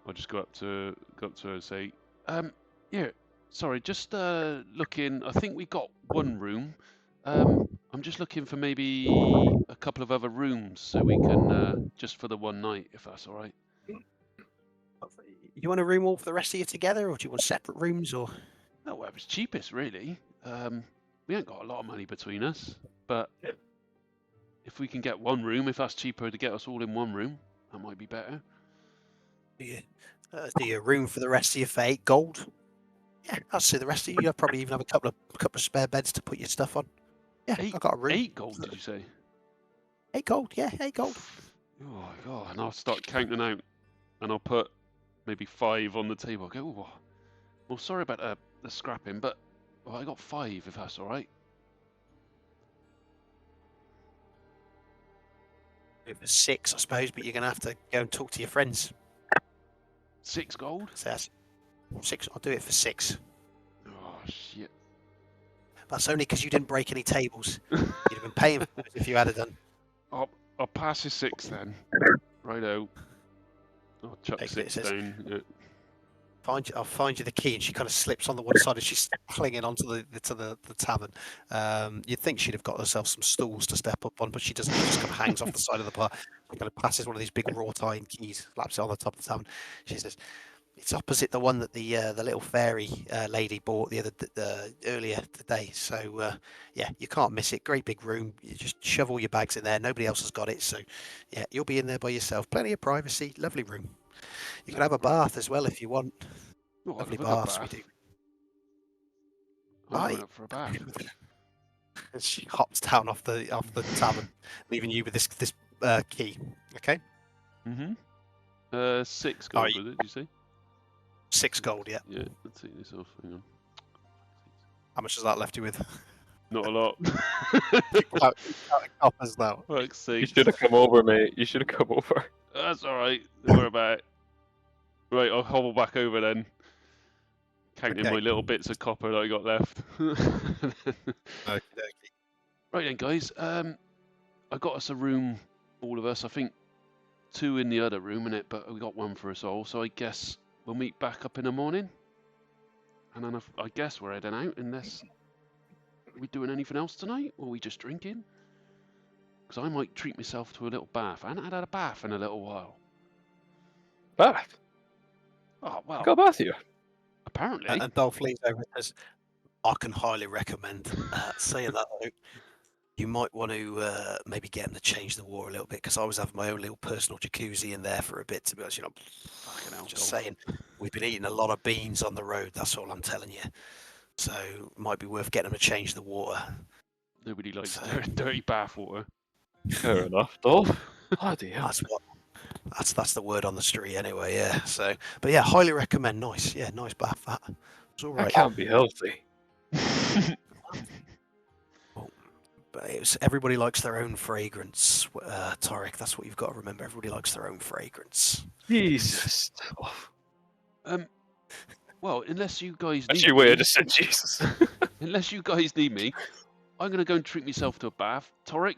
I'll just go up to her and say, yeah, Sorry, just looking. I think we got one room. I'm just looking for maybe a couple of other rooms so we can just for the one night, if that's all right. You want a room all for the rest of you together, or do you want separate rooms, or? No, whatever's cheapest, really. We ain't got a lot of money between us, but if we can get one room, if that's cheaper to get us all in one room, that might be better. Do you a room for the rest of you for 8 gold? Yeah, I'll see the rest of you. You'll probably even have a couple of spare beds to put your stuff on. Yeah, I've got a room. 8 gold, did you say? 8 gold, yeah, 8 gold. Oh my god! And I'll start counting out, and I'll put maybe 5 on the table. I go, oh, well, sorry about the scrapping, but I got 5 if that's all right. For 6, I suppose, but you're going to have to go and talk to your friends. 6 gold? So that's 6. I'll do it for 6. Oh shit! That's only because you didn't break any tables. You'd have been paying for it if you had done. I'll pass you 6 then. Righto. I'll chuck Take 6 this. down. Yeah. I'll find you the key, and she kind of slips on the one side, and she's clinging onto the tavern. You'd think she'd have got herself some stools to step up on, but she doesn't. She just kind of hangs off the side of the bar. She kind of passes one of these big wrought iron keys, slaps it on the top of the tavern. She says, "It's opposite the one that the little fairy lady bought earlier today. So yeah, you can't miss it. Great big room. You just shove all your bags in there. Nobody else has got it. So yeah, you'll be in there by yourself. Plenty of privacy. Lovely room. You can have a bath as well if you want. Oh, Lovely I'd love a baths we bath. do." I'm Right. going up for a bath. And she hops down off the tavern, leaving you with this key. Okay. 6 gold, Alright. was it? Did you say? 6 gold. Yeah. Yeah. Let's take this off. Hang on. How much has that left you with? Not a lot. Coppers now. Fuck's You sake. should have come over, mate. You should have come over. That's all right. Don't worry about it. Right, I'll hobble back over then. Counting Okay. my little bits of copper that I got left. Okay. Right then, guys. I got us a room, all of us. I think 2 in the other room, innit? But we got 1 for us all. So I guess we'll meet back up in the morning. And then I guess we're heading out, unless we doing anything else tonight, or we just drinking? Because I might treat myself to a little bath. I haven't had a bath in a little while. Bath. Oh well. Got a bath here. Apparently. And Dolph leans over and says, "I can highly recommend." Saying that, though, you might want to maybe get him to change the water a little bit, because I was having my own little personal jacuzzi in there for a bit. To be honest, Fucking hell, just Dolph. saying, we've been eating a lot of beans on the road. That's all I'm telling you. So it might be worth getting him to change the water. Nobody likes So- dirty bath water. Fair enough, Dolph. Bloody hell. That's the word on the street anyway. Yeah. So, but yeah, highly recommend. Nice. Yeah, nice bath. That it's all That right. can't be healthy. But everybody likes their own fragrance, Tarek. That's what you've got to remember. Everybody likes their own fragrance. Jesus. Dolph. Well, unless you guys need That's your me, way to say Jesus. unless you guys need me, I'm gonna go and treat myself to a bath. Torek,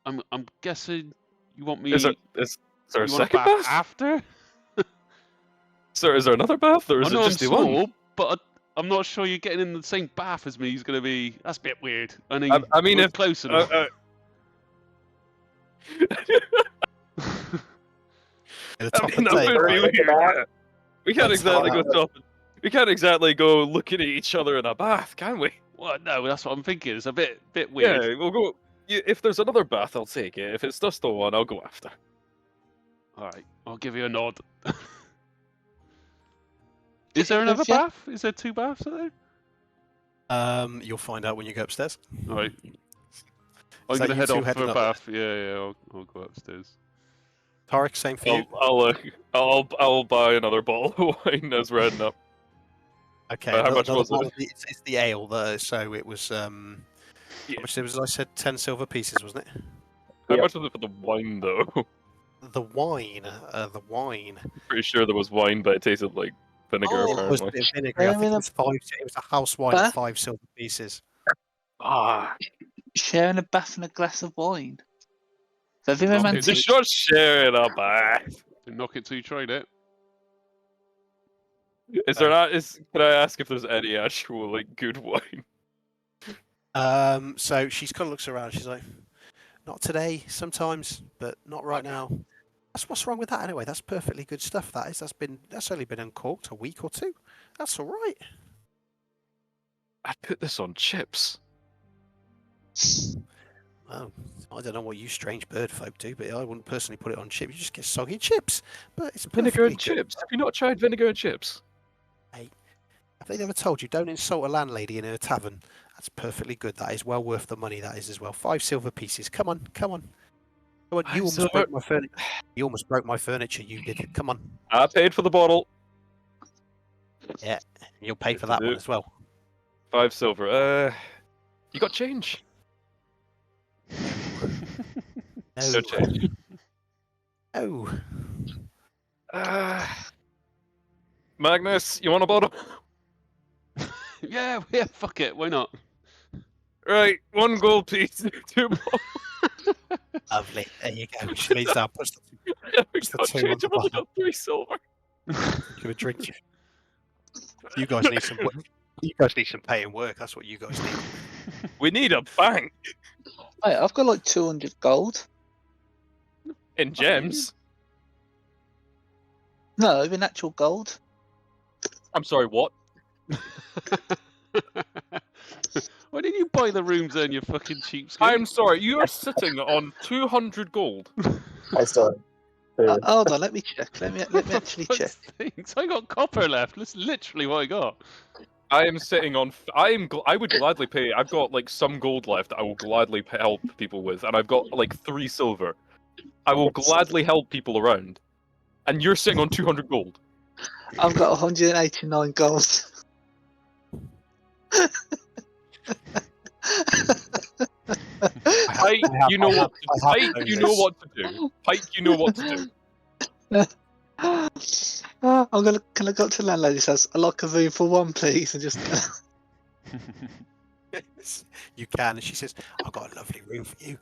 I'm guessing you want me. Is there a you want a second bath bath? after? Sir, is there another bath, or I is know it I'm just the small, one? but I'm not sure you're getting in the same bath as me. He's gonna be. That's a bit weird. I mean, I mean, we're if close enough. At the I top mean, of that the would be table, weird. Yeah. We can't That's exactly how- go top. We can't exactly go looking at each other in a bath, can we? Well, no, that's what I'm thinking. It's a bit weird. Yeah, we'll go. If there's another bath, I'll take it. If it's just the one, I'll go after. All right, I'll give you a nod. Is there another Yeah. bath? Is there 2 baths are there? You'll find out when you go upstairs. All right. I'm that gonna you head two off for heading a up bath. Yeah, I'll go upstairs. Tarek, same for you. I'll buy another bottle of wine as we're heading up. Okay. how much another was it? bottle- It's the ale, though. So it was How much it was? I said 10 silver pieces, wasn't it? How Yep. much was it for the wine, though? The wine. Pretty sure there was wine, but it tasted like vinegar, It was apparently. vinegar. I think it was 5. It was a house wine at Bath? 5 silver pieces. Ah, Sharing a bath and a glass of wine. Very Knock it romantic. just not sharing a bath. Didn't knock it till you tried it. Is there not? Can I ask if there's any actual like good wine? So she kind of looks around. She's like, "Not today. Sometimes, but not right now." What's wrong with that anyway? That's perfectly good stuff. That is. That's only been uncorked a week or two. That's all right. I'd put this on chips. Well, I don't know what you strange bird folk do, but I wouldn't personally put it on chips. You just get soggy chips. But it's Vinegar perfectly and good. chips. Have you not tried vinegar and chips? Have they never told you don't insult a landlady in her tavern? That's perfectly good. That is well worth the money. That is as well. 5 silver pieces. Come on, come on. Come on. You almost Silver. broke my furniture. You almost broke my furniture. You did. Come on. I paid for the bottle. Yeah, you'll pay Good for to that do. one as well. 5 silver. You got change? No. No change. Oh. Magnus, you want a bottle? yeah, fuck it, why not? Right, 1 gold piece, 2 bottles. Lovely. There you go. She leaves down, puts the We the got 2 on change, the I've only bottle. got 3 silver. Give a drink. You guys need some work. You guys need some pay and work. That's what you guys need. We need a bank Hey, I've got like 200 gold. in gems. No, in actual gold. I'm sorry, what? Why didn't you buy the rooms then, you fucking cheapskate? I'm sorry, you are sitting on 200 gold. I still have Hold on, let me check. Let me actually check. Thanks. I got copper left. That's literally what I got. I am sitting on. I would gladly pay. I've got like some gold left. I will gladly help people with, and I've got like 3 silver. I will gladly help people around, and you're sitting on 200 gold. I've got 189 gold. Pike, you know what? Pike, you know what to do. Pike, you know what to do. Can I go up to the landlady's house? I'd like a room for 1, please, and just. Yes, you can. And she says, "I've got a lovely room for you.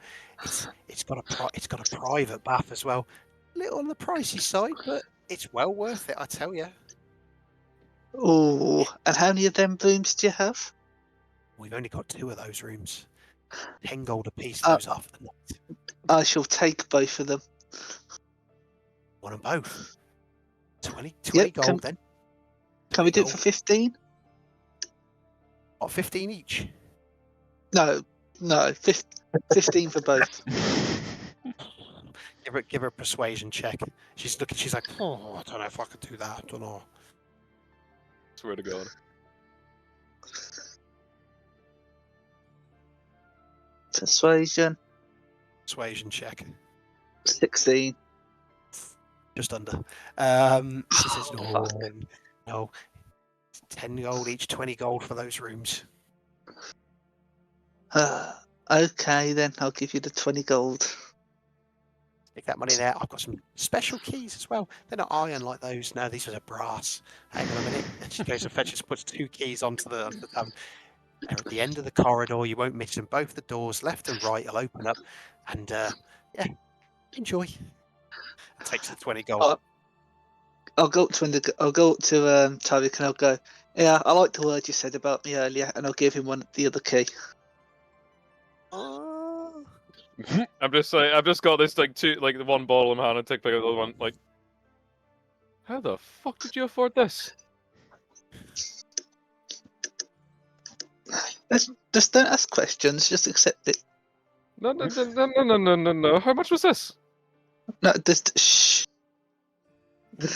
It's got a private bath as well. A little on the pricey side, but it's well worth it. I tell you. Oh, and how many of them rooms do you have? We've only got 2 of those rooms. 10 gold apiece. Uh, Those after the night. I shall take both of them. One and both. 20 Yep, gold then. Can we do it gold. for 15? What, 15 each? No, 15 for both. Give her a persuasion check. She's looking. She's like, "Oh, I don't know if I could do that. I don't know." Swear to God. Persuasion, Persuasion check. 16. Just under. She says, Fuck. no. 10 gold each, 20 gold for those rooms. Okay, then I'll give you the 20 gold. Stick that money there. I've got some special keys as well. They're not iron like those. No, these are brass. Hang on a minute. And she goes and fetches, puts 2 keys onto the they're at the end of the corridor. You won't miss them. Both the doors, left and right, will open up. And yeah, enjoy. It takes the 20 gold. I'll go up to Tariq and I'll go, yeah, I like the word you said about me earlier, and I'll give him the other key. I've just got this like 2, like the 1 bottle in my hand and take back the other one. Like, how the fuck did you afford this? Just don't ask questions, just accept it. No. How much was this? No, just shh. Am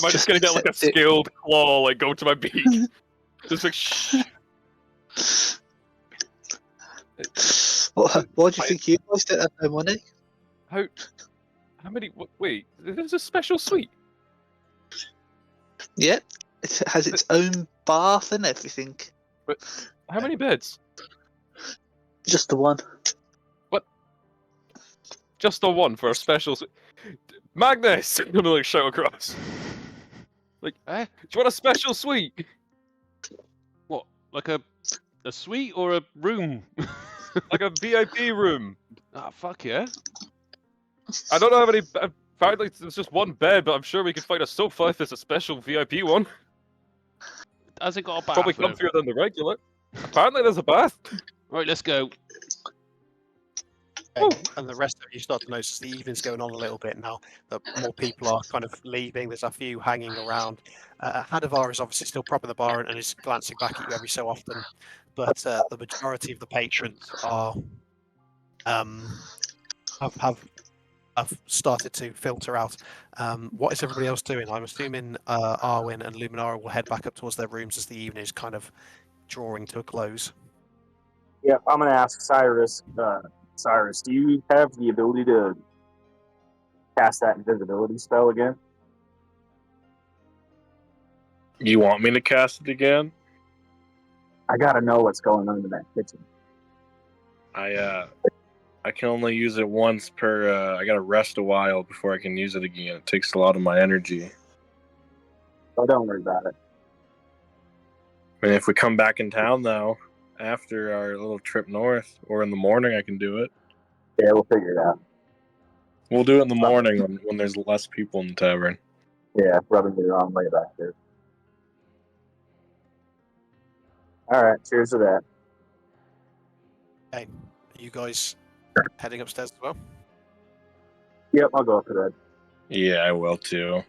I just gonna get like a accept it. skilled claw, like go to my beak? Just like shh. Why do you think you guys don't have no money? How many? Wait, there's a special suite. Yep, it has its own bath and everything. But how many beds? Just the one. Just the one for a special suite. Magnus! I'm gonna like shout across. Like, do you want a special suite? What? Like a suite or a room? Like a VIP room. Ah, fuck yeah. I don't know how many. Apparently, there's just 1 bed, but I'm sure we could find a sofa if it's a special VIP one. Has it got a bath? Probably though? comfier than the regular. Apparently, there's a bath. Right, let's go. Okay. And the rest of you start to notice the evening's going on a little bit now. That more people are kind of leaving. There's a few hanging around. Hadavar is obviously still propping the bar and is glancing back at you every so often. But the majority of the patrons are have started to filter out. What is everybody else doing? I'm assuming Arwen and Luminara will head back up towards their rooms as the evening is kind of drawing to a close. Yeah, I'm gonna ask Cyrus. Cyrus, do you have the ability to cast that invisibility spell again? You want me to cast it again? I gotta know what's going on in that kitchen. I can only use it once per. I gotta rest a while before I can use it again. It takes a lot of my energy. So don't worry about it. I mean, if we come back in town though, after our little trip north, or in the morning, I can do it. Yeah, we'll figure it out. We'll do it in the morning when there's less people in the tavern. Yeah, rubbing me the wrong way back there. All right, cheers to that. Okay, are you guys heading upstairs as well? Yep, I'll go up to bed. Yeah, I will too.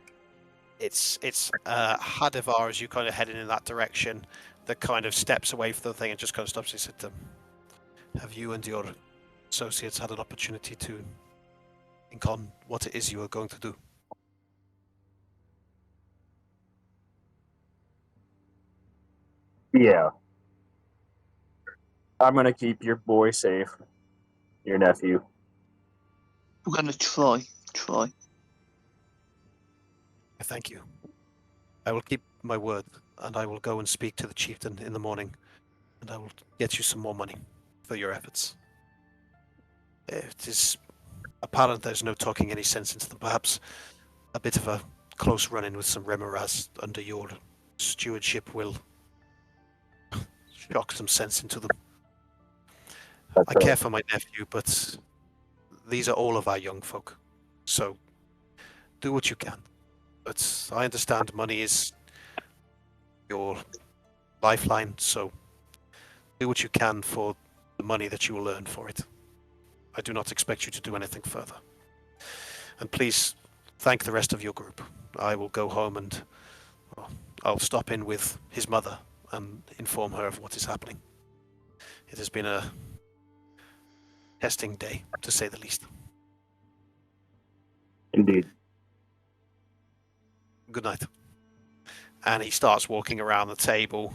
It's Hadavar as you kind of heading in that direction that kind of steps away from the thing and just kind of stops. He said, have you and your associates had an opportunity to think on what it is you are going to do? Yeah. I'm gonna keep your boy safe. Your nephew. I'm gonna try. Thank you. I will keep my word, and I will go and speak to the chieftain in the morning, and I will get you some more money for your efforts. It is apparent there's no talking any sense into them. Perhaps a bit of a close run-in with some Remoras under your stewardship will shock some sense into them. I care for my nephew, but these are all of our young folk. So do what you can. But I understand money is your lifeline, so do what you can for the money that you will earn for it. I do not expect you to do anything further. And please thank the rest of your group. I will go home and I'll stop in with his mother and inform her of what is happening. It has been a testing day, to say the least. Indeed. Good night. And he starts walking around the table.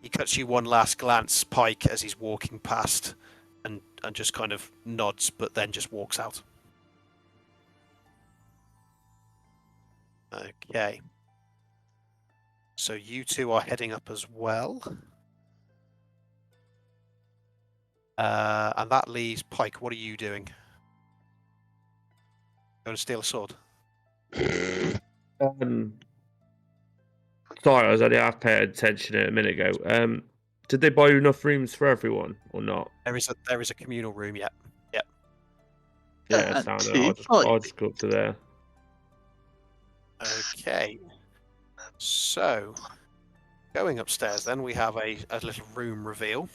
He cuts you one last glance, Pike, as he's walking past, and just kind of nods, but then just walks out. Okay. So you two are heading up as well. And that leaves Pike. What are you doing? Going to steal a sword? Sorry, I was only half paying attention a minute ago. Did they buy enough rooms for everyone or not? There is a communal room, yep. Yeah, sound. I'll just go up to there. Okay. So, going upstairs, then we have a little room reveal.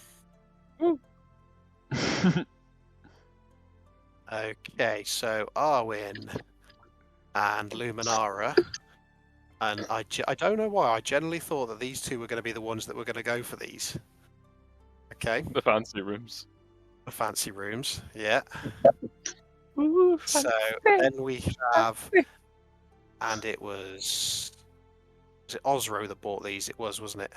Okay, so Arwen and Luminara, and I don't know why, I generally thought that these two were going to be the ones that were going to go for these. Okay. The fancy rooms. The fancy rooms, yeah. Ooh, So then we have, and it was it Osro that bought these? It was, wasn't it?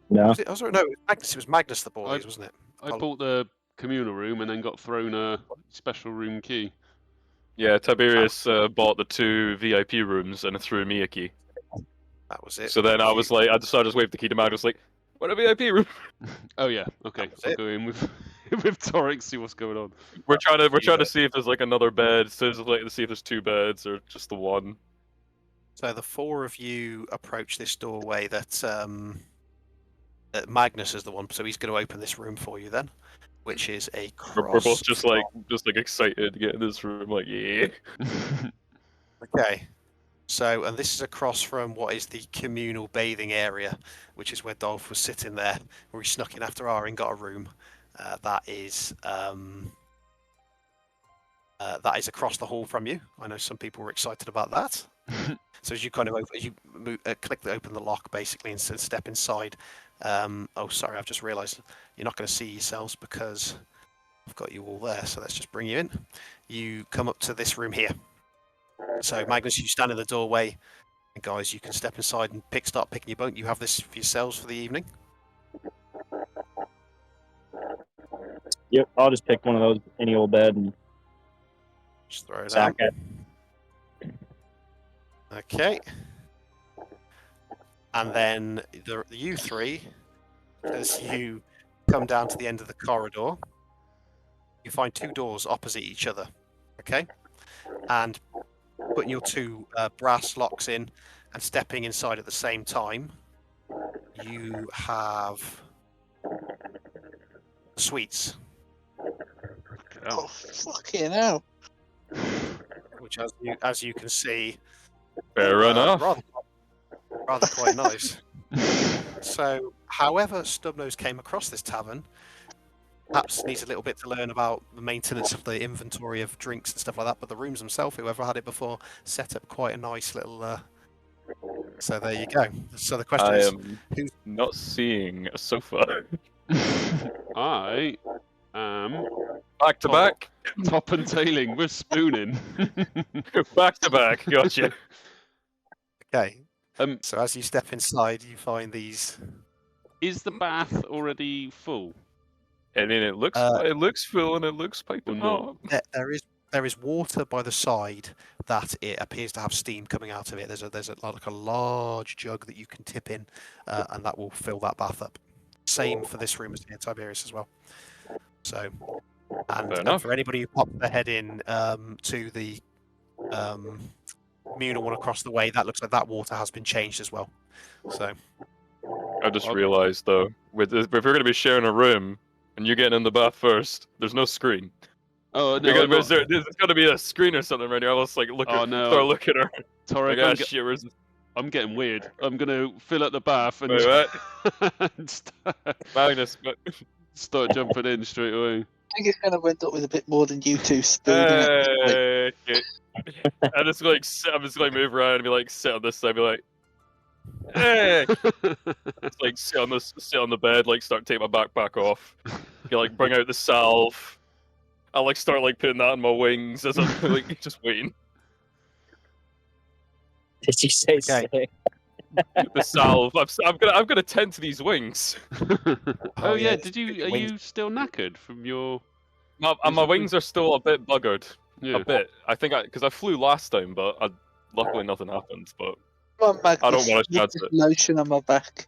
No. Was it Osro? No, it was Magnus that bought these, wasn't it? I bought the communal room and then got thrown a special room key. Yeah, Tiberius bought the 2 VIP rooms and threw me a key. That was it. So then I was like, I decided to just wave the key to Magnus, like, what a VIP room? Oh yeah, okay. I'll go in with with Torek, see what's going on. We're trying to see if there's like another bed, so like to see if there's 2 beds or just the one. So the 4 of you approach this doorway that Magnus is the one, so he's going to open this room for you then, which is a cross. We're both just like excited to get in this room, like yeah. Okay, So, and this is across from what is the communal bathing area, which is where Dolph was sitting there, where he snuck in after R and got a room. That is across the hall from you. I know some people were excited about that. So as you kind of click to open the lock basically and step inside. Oh, sorry, I've just realised you're not going to see yourselves because I've got you all there. So let's just bring you in. You come up to this room here. So Magnus, you stand in the doorway, and guys, you can step inside and start picking your boat. You have this for yourselves for the evening. Yep, I'll just pick one of those, any old bed, and Just throw it sack down. it. Okay. And then you three, as you come down to the end of the corridor, you find two doors opposite each other. Okay? And putting your two brass locks in and stepping inside at the same time, you have suites, Oh, fucking hell. which, as you can see, Fair enough. rather quite nice. So, however Stubnose came across this tavern, perhaps needs a little bit to learn about the maintenance of the inventory of drinks and stuff like that. But the rooms themselves, whoever had it before, set up quite a nice little. So there you go. So the question I is, am not seeing a sofa. I am Back to back. top and tailing with spooning. Back to back. Gotcha. okay. So as you step inside, you find these. Is the bath already full? I mean, it looks full and it looks piping Or not? hot. There is water by the side that it appears to have steam coming out of it. There's like a large jug that you can tip in, and that will fill that bath up. Same for this room as here, Tiberius as well. So, and for anybody who popped their head in to the communal one across the way, that looks like that water has been changed as well. So, I just realised though, if we're going to be sharing a room and you're getting in the bath first, there's no screen. Oh no! There's got to be a screen or something right here. I'll just like start looking at her. Torek, Like, shit, where's I'm getting weird. I'm gonna fill up the bath and, and Magnus, start jumping in straight away. I think it's going to end up with a bit more than you two spooning okay. I'm just move around and be like sit on this side, be like, hey, just, like sit on the bed, like start taking my backpack off, be like bring out the salve. I'll like start like putting that on my wings as I'm like just waiting. Did you say sick? The salve. I'm gonna tend to these wings. Oh yeah, are you still knackered from your? My wings are still a bit buggered. Yeah. A bit. I think because I flew last time, but luckily nothing happened. But Come on, Magnus, I don't want to chance it. Lotion on my back.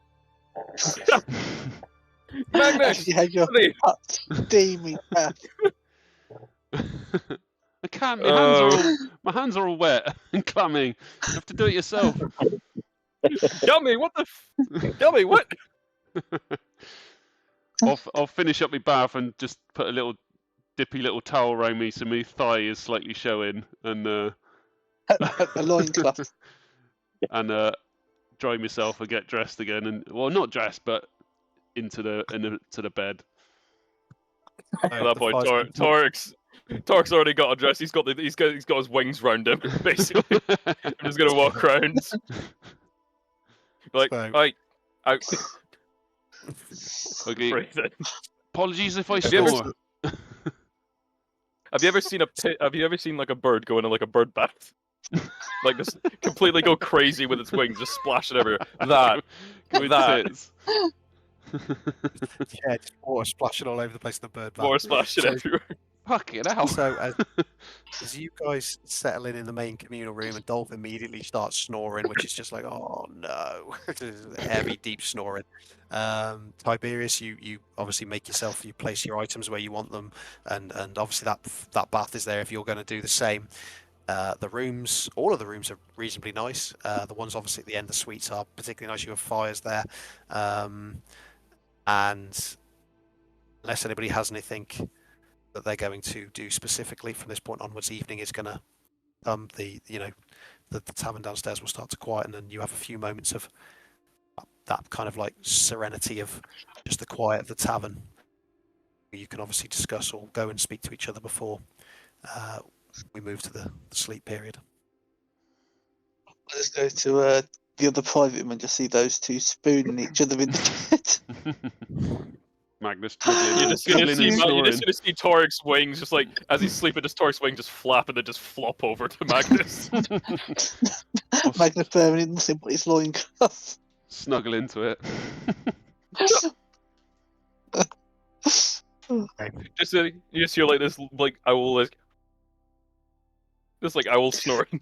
Magnus, you had your hot, steamy bath. I can't. My hands are all wet and clammy. You have to do it yourself. Yummy! What the? Yummy! What? I'll finish up my bath and just put a little dippy little towel around me so my thigh is slightly showing and a loincloth. And dry myself and get dressed again and not dressed but into the bed. At that point, Torek's already got a dress. He's got his wings round him. Basically, I'm just gonna walk around. Like, out. Okay. Apologies if I snore. snore. Have you ever seen like a bird go into like a bird bath? Like just completely go crazy with its wings, just splashing everywhere. That. Yeah, just water splashing all over the place in the bird bath. Water splashing everywhere. Fucking hell. So as you guys settle in the main communal room, and Dolph immediately starts snoring, which is just like, oh no, heavy, deep snoring. Tiberius, you obviously you place your items where you want them, and obviously that bath is there if you're going to do the same. The rooms, all of the rooms are reasonably nice. The ones obviously at the end, the suites are particularly nice. You have fires there, and unless anybody has anything that they're going to do specifically from this point onwards, evening is going to come. The the tavern downstairs will start to quieten, and you have a few moments of that kind of like serenity of just the quiet of the tavern. You can obviously discuss or go and speak to each other before we move to the sleep period. I just go to the other private room and just see those two spooning each other in the bed. Magnus struggling, You're just gonna struggling see and snoring. Torik's wings just like as he's sleeping, just Torik's wings just flap and then just flop over to Magnus. Magnus bearing nothing but his loincloth. Snuggle into it. Just you just hear like this like owl like just like owl snoring.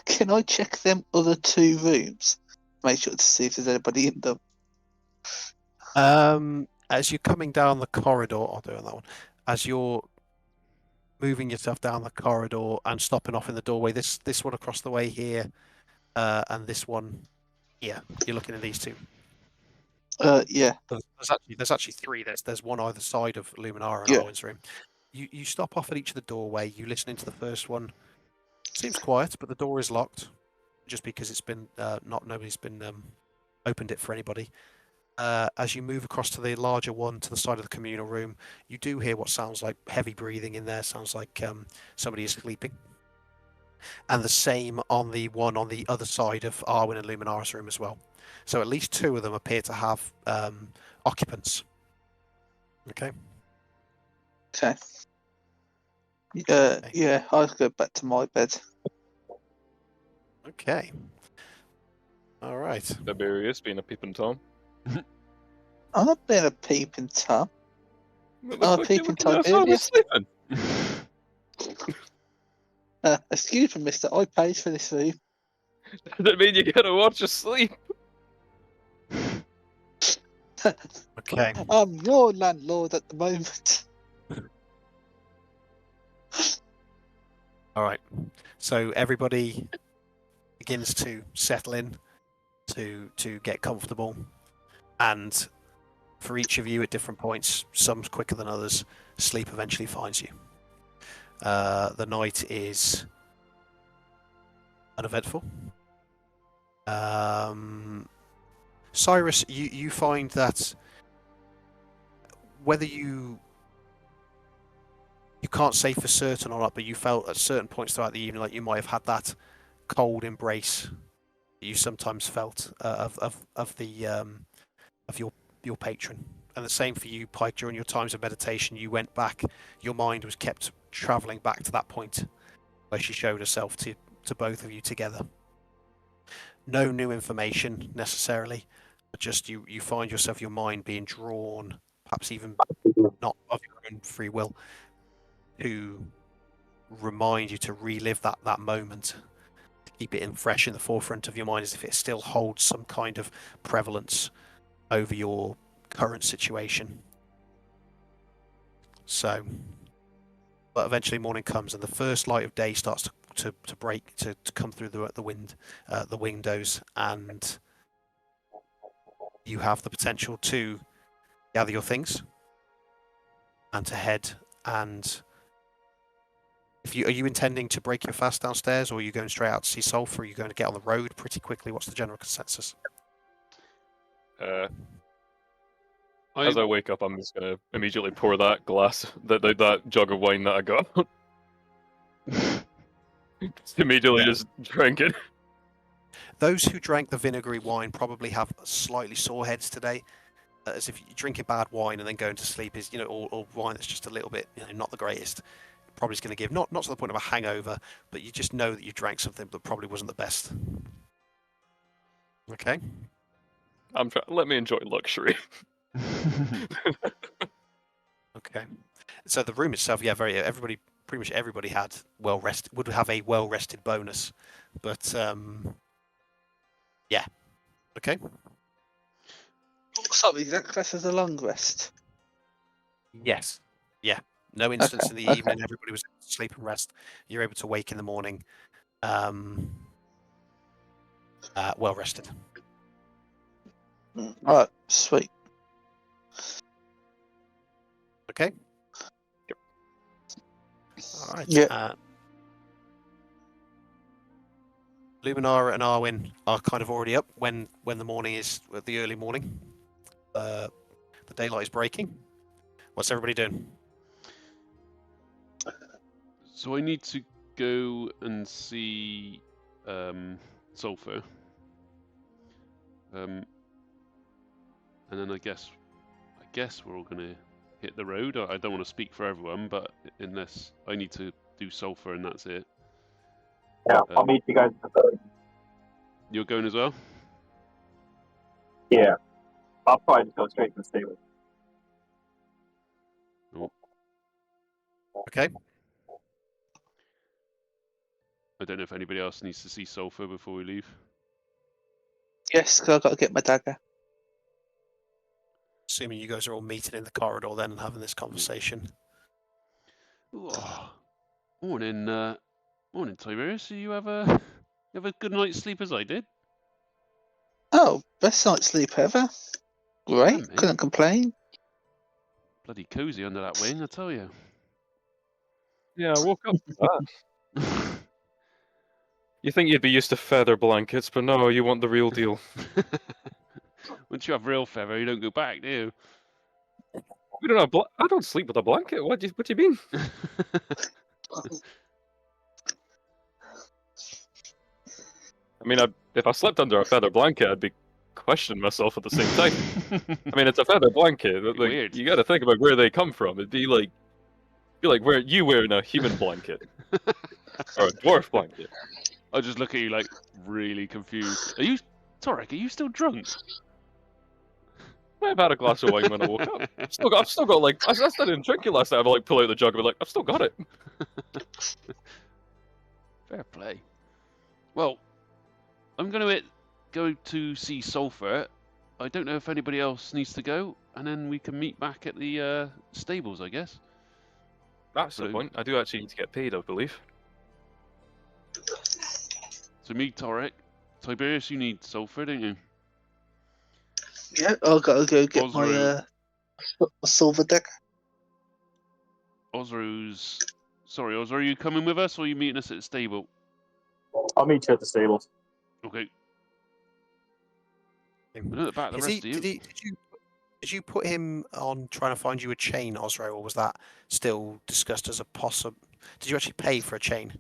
Can I check them other two rooms? Make sure to see if there's anybody in them. As you're coming down the corridor, I'll do it on that one. As you're moving yourself down the corridor and stopping off in the doorway, this one across the way here, and this one here. You're looking at these two. Yeah. There's actually three. There's one either side of Luminara and Yeah. Arwen's room. You stop off at each of the doorway. You listen into the first one. Seems quiet, but the door is locked, just because it's been nobody's been opened it for anybody. As you move across to the larger one, to the side of the communal room, you do hear what sounds like heavy breathing in there. Sounds like somebody is sleeping. And the same on the one on the other side of Arwen and Luminara's room as well. So at least two of them appear to have occupants. Okay. Okay. Yeah, I'll go back to my bed. Okay. All right. Tiberius being a peeping Tom. I'm not being a peeping Tom. What the Oh, fuck you peeping looking at? I was Tiberius. sleeping. Excuse me, mister. I paid for this room. Does that mean you gotta watch us sleep? Okay. I'm your landlord at the moment. All right. So everybody begins to settle in, to get comfortable, and for each of you at different points, some quicker than others, sleep eventually finds you. The night is uneventful. Cyrus, you find that whether you can't say for certain or not, but you felt at certain points throughout the evening like you might have had that cold embrace that you sometimes felt of your patron. And the same for you, Pike. During your times of meditation, you went back. Your mind was kept travelling back to that point where she showed herself to both of you together. No new information necessarily, but just you find yourself, your mind being drawn, perhaps even not of your own free will, to remind you to relive that moment, to keep it fresh in the forefront of your mind as if it still holds some kind of prevalence over your current situation. So, but eventually morning comes and the first light of day starts to break, to come through the windows, and you have the potential to gather your things and to head. And are you intending to break your fast downstairs, or are you going straight out to see Sulphur? Are you going to get on the road pretty quickly? What's the general consensus? As I wake up, I'm just gonna immediately pour that glass, that jug of wine that I got. Immediately just drink it. Those who drank the vinegary wine probably have slightly sore heads today, as if you drinking bad wine and then going to sleep is, or wine that's just a little bit, not the greatest. Probably is going to give not to the point of a hangover, but you just know that you drank something that probably wasn't the best. Okay. Let me enjoy luxury. Okay. So the room itself, pretty much everybody had would have a well rested bonus, but yeah. Okay. Sorry, that class as a long rest. Yes. Yeah. No instance in the evening. Everybody was able to sleep and rest. You're able to wake in the morning, well rested. Alright, sweet. Okay. Yep. All right. Yeah. Luminara and Arwen are kind of already up when the morning is the early morning. The daylight is breaking. What's everybody doing? So I need to go and see Sulphur. And then I guess we're all gonna hit the road. I don't want to speak for everyone, but unless I need to do Sulphur and that's it. Yeah, I'll meet you guys at the. You're going as well? Yeah, I'll probably just go straight to the stable. Okay. I don't know if anybody else needs to see Sulphur before we leave. Yes, 'cause I've got to get my dagger. Assuming you guys are all meeting in the corridor then and having this conversation. Oh, morning, morning, Tiberius. You have a good night's sleep as I did? Oh, best night's sleep ever. Great, mate. couldn't complain. Bloody cozy under that wing, I tell you. Yeah, I woke up to that. You think you'd be used to feather blankets, but no, you want the real deal. Once you have real feather, you don't go back, do you? We don't have. I don't sleep with a blanket. What do you mean? I mean, if I slept under a feather blanket, I'd be questioning myself at the same time. I mean, it's a feather blanket. Like, Weird. You got to think about where they come from. It'd be like you wearing a human blanket or a dwarf blanket. I just look at you like really confused. Torek, are you still drunk? I've had a glass of wine when I woke up. I've still got like I didn't drink it last night. I'd like pull out the jug and be like, I've still got it. Fair play. Well, I'm going to go to see Sulphur. I don't know if anybody else needs to go, and then we can meet back at the stables, I guess. That's the point. I do actually need to get paid, I believe. So me, Torek. Tiberius, you need Sulphur, don't you? Yeah, I've got to go get Osro. my silver dagger. Osro's... Sorry, Osro, are you coming with us, or are you meeting us at the stable? I'll meet you at the stables. Okay. We're at the back of the rest of you. Did you put him on trying to find you a chain, Osro, or was that still discussed as a possible? Did you actually pay for a chain?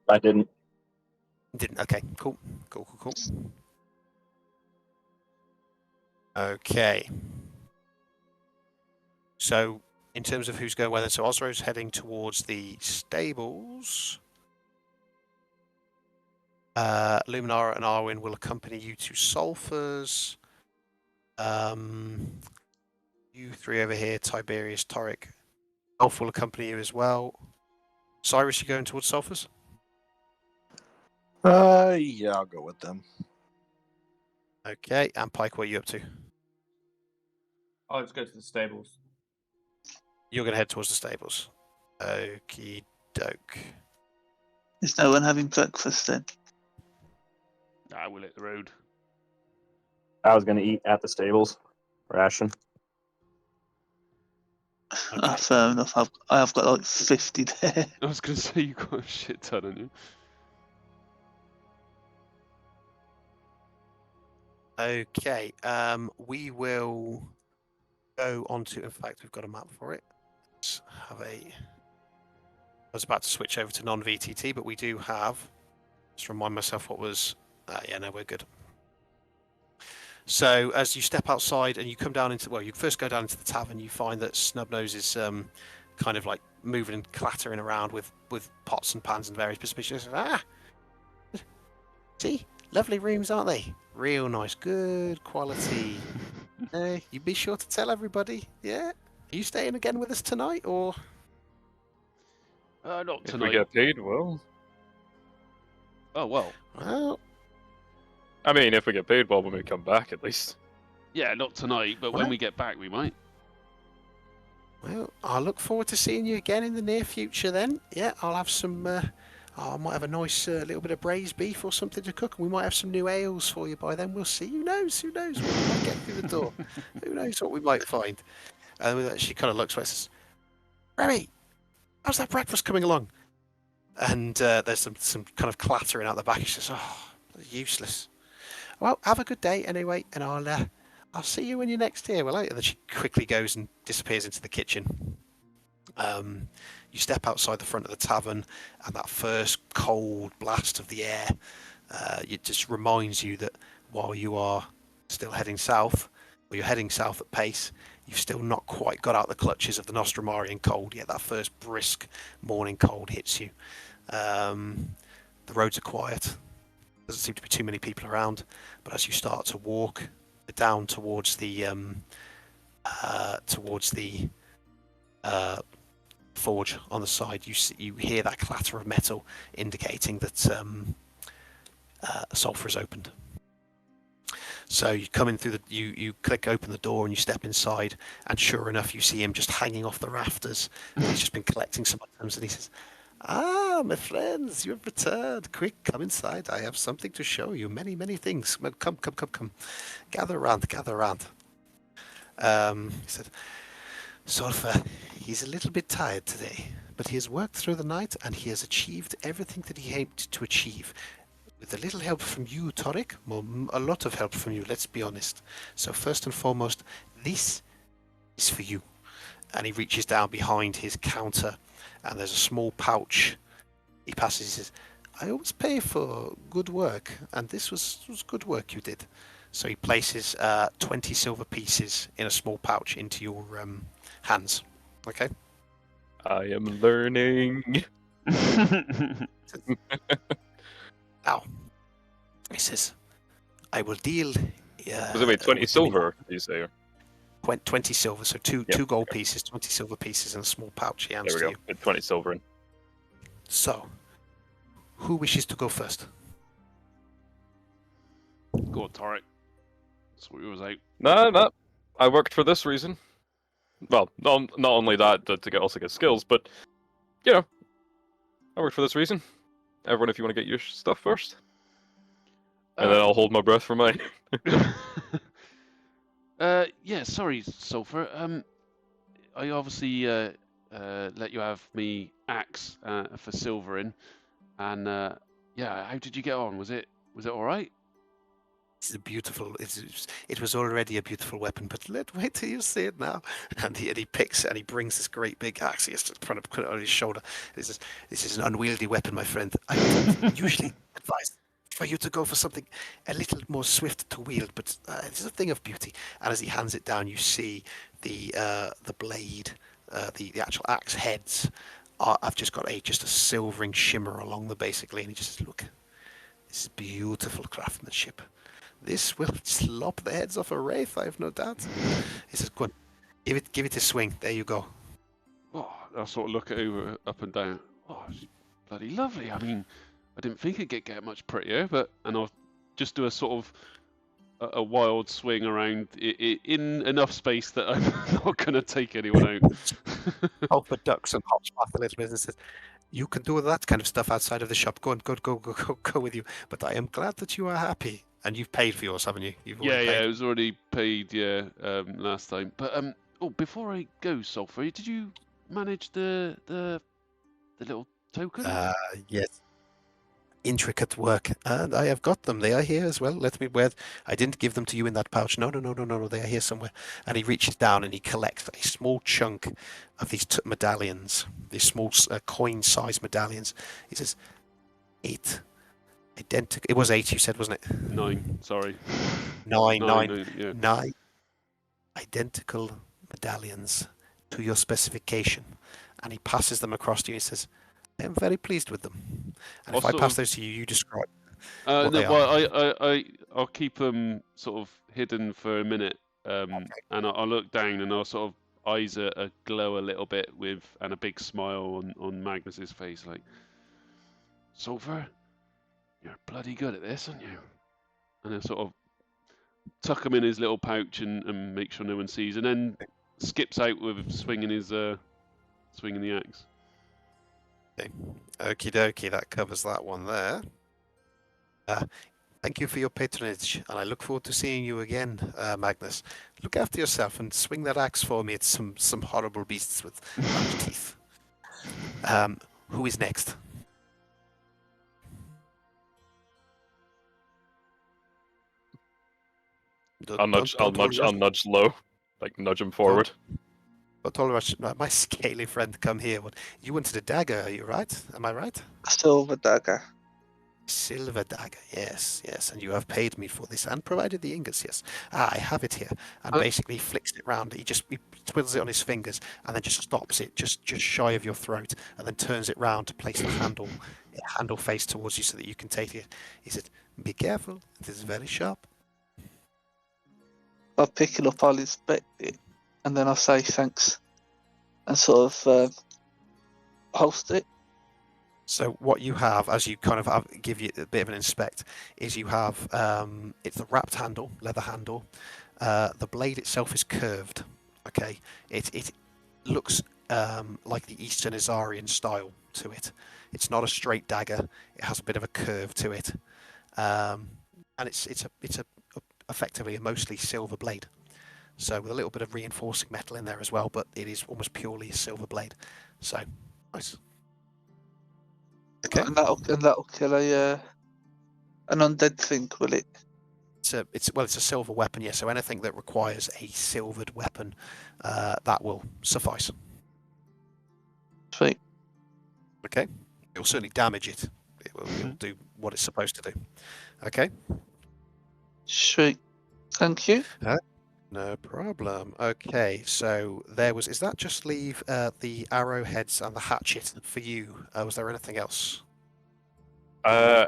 I didn't. Didn't. Okay. Cool. Okay. So, in terms of who's going where, so Osro's heading towards the stables. Luminara and Arwen will accompany you to Sulphur's. You three over here, Tiberius, Torek. Elf will accompany you as well. Cyrus, you going towards Sulphur's? Yeah, I'll go with them. Okay, and Pike, what are you up to? I'll just go to the stables. You're going to head towards the stables. Okie doke. Is no one having breakfast then? Nah, we'll hit the road. I was going to eat at the stables. Ration. Okay. Fair enough. I have got like 50 there. I was going to say you got a shit ton on you. Okay, we will go on to, in fact, we've got a map for it. Let's have I was about to switch over to non-VTT, but we do have, just remind myself what was, yeah, no, we're good. So as you step outside and you come down into, well, you first go down into the tavern, you find that Snubnose is kind of like moving and clattering around with pots and pans and various bits of pieces. See? Lovely rooms, aren't they? Real nice, good quality. You be sure to tell everybody, yeah? Are you staying again with us tonight, or? Not If tonight. we get paid, well. Oh, well. Well, I mean, if we get paid, well, when we come back, at least. Yeah, not tonight, but when we get back, we might. well, I look forward to seeing you again in the near future then. Yeah, I'll have some, I might have a nice little bit of braised beef or something to cook, and we might have some new ales for you by then. We'll see. Who knows what we might get through the door. Who knows what we might find. And she kind of looks at us and says, Remy, how's that breakfast coming along? And there's some kind of clattering out the back. She says, oh, Useless. Well, have a good day anyway, and I'll see you when you're next here, will I? And then she quickly goes and disappears into the kitchen. You step outside the front of the tavern, and that first cold blast of the air, it just reminds you that while you are still heading south, or you're heading south at pace, you've still not quite got out the clutches of the Nostramarian cold yet. That first brisk morning cold hits you. The roads are quiet. Doesn't seem to be too many people around, but as you start to walk down towards the forge on the side, you hear that clatter of metal, indicating that sulfur is opened. So you come in through you click open the door and you step inside, and sure enough, you see him just hanging off the rafters. And he's just been collecting some items, and he says, "Ah, my friends, you have returned. Quick, come inside. I have something to show you. Many, many things. Come. Gather around. He said, Sulfur, he's a little bit tired today, but he has worked through the night and he has achieved everything that he aimed to achieve. With a little help from you, Torek, well, a lot of help from you, let's be honest. So first and foremost, this is for you." And he reaches down behind his counter, and there's a small pouch. He passes, he says, "I always pay for good work, and this was good work you did." So he places 20 silver pieces in a small pouch into your hands. Okay? I am learning. Now, he says, "I will deal..." Was it wait, 20 silver, did you say? 20 silver, so two gold pieces, 20 silver pieces in a small pouch he hands There we to go. you. With 20 silver in. So, who wishes to go first? Go on, Tarek. That's what it was out. No. I worked for this reason. Well, not only that, to also get skills, but, you know, I worked for this reason. Everyone, if you want to get your stuff first. And then I'll hold my breath for mine. Yeah, sorry, Sulfur. I obviously let you have me axe for silvering, and yeah, how did you get on? Was it all right? It's a beautiful. It was already a beautiful weapon, but wait till you see it now. And he picks and he brings this great big axe. He has to put it on his shoulder. This is an unwieldy weapon, my friend. I usually advise for you to go for something a little more swift to wield, but it's a thing of beauty. And as he hands it down, you see the blade, the actual axe heads. I've just got just a silvering shimmer along them, basically. And he just says, "Look, this is beautiful craftsmanship. This will slop the heads off a wraith, I have no doubt." He says, "Go on, give it a swing. There you go." Oh, I sort of look it over, up and down. Oh, it's bloody lovely. I mean, I didn't think it'd get much prettier, and I'll just do a sort of a wild swing around in enough space that I'm not going to take anyone out. Alpha ducks and hops back a little bit and says, "You can do that kind of stuff outside of the shop. Go on, go with you. But I am glad that you are happy. And you've paid for yours, haven't you? Yeah, it was already paid, last time. But before I go, Sulfur, did you manage the little token? Yes. Intricate work, and I have got them. They are here as well. Let me wear. I didn't give them to you in that pouch. No. They are here somewhere. And he reaches down and he collects a small chunk of these medallions, these small coin-sized medallions. He says, 8 identical. It was 8, you said, wasn't it? 9. Sorry. 9. Yeah. 9 identical medallions to your specification, and he passes them across to you. He says, "I am very pleased with them. And if I pass those to you, you describe what they are." Well, I'll keep them sort of hidden for a minute, and I'll look down and I'll sort of eyes a glow a little bit and a big smile on Magnus's face, like, "Sulfur, you're bloody good at this, aren't you?" And I sort of tuck him in his little pouch and make sure no one sees, and then skips out with swinging the axe. Okie dokie, that covers that one there. Thank you for your patronage, and I look forward to seeing you again, Magnus. Look after yourself and swing that axe for me at some horrible beasts with large teeth. Who is next? I'll nudge low, like nudge him forward. Don't tolerate my scaly friend come here. What, you wanted a dagger, are you right? Am I right? A silver dagger. Silver dagger, yes, yes. And you have paid me for this and provided the ingots, yes. I have it here. And basically he flicks it round. He twiddles it on his fingers and then just stops it just shy of your throat and then turns it round to place the handle face towards you so that you can take it. He said, be careful, it is very sharp. I'll pick it up, I'll inspect it, and then I'll say thanks and sort of holster it. So what you have, as you kind of give you a bit of an inspect, is you have it's a wrapped handle, leather handle. The blade itself is curved. Okay, it looks like the Eastern Azarian style to it. It's not a straight dagger. It has a bit of a curve to it, and it's effectively a mostly silver blade. So with a little bit of reinforcing metal in there as well, but it is almost purely a silver blade. So nice. Okay. And that'll kill an undead thing, will it? It's a silver weapon, yeah. So anything that requires a silvered weapon, that will suffice. Sweet. Okay. It will certainly damage it. It will do what it's supposed to do. Okay. Sweet. Thank you. No problem. Okay, so is that just leave the arrowheads and the hatchet for you? Was there anything else? Now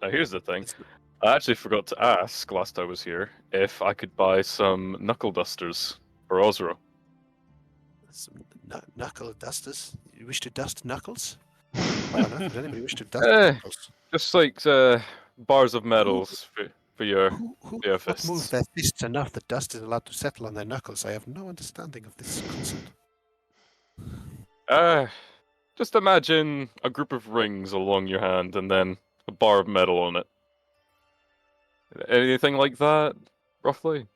here's the thing. I actually forgot to ask last I was here if I could buy some knuckle dusters for Osro. Some knuckle dusters? You wish to dust knuckles? Why on earth would anybody wish to dust knuckles? Just like bars of metals for your Who fists. move their fists enough that dust is allowed to settle on their knuckles? I have no understanding of this concept. Just imagine a group of rings along your hand and then a bar of metal on it. Anything like that, roughly?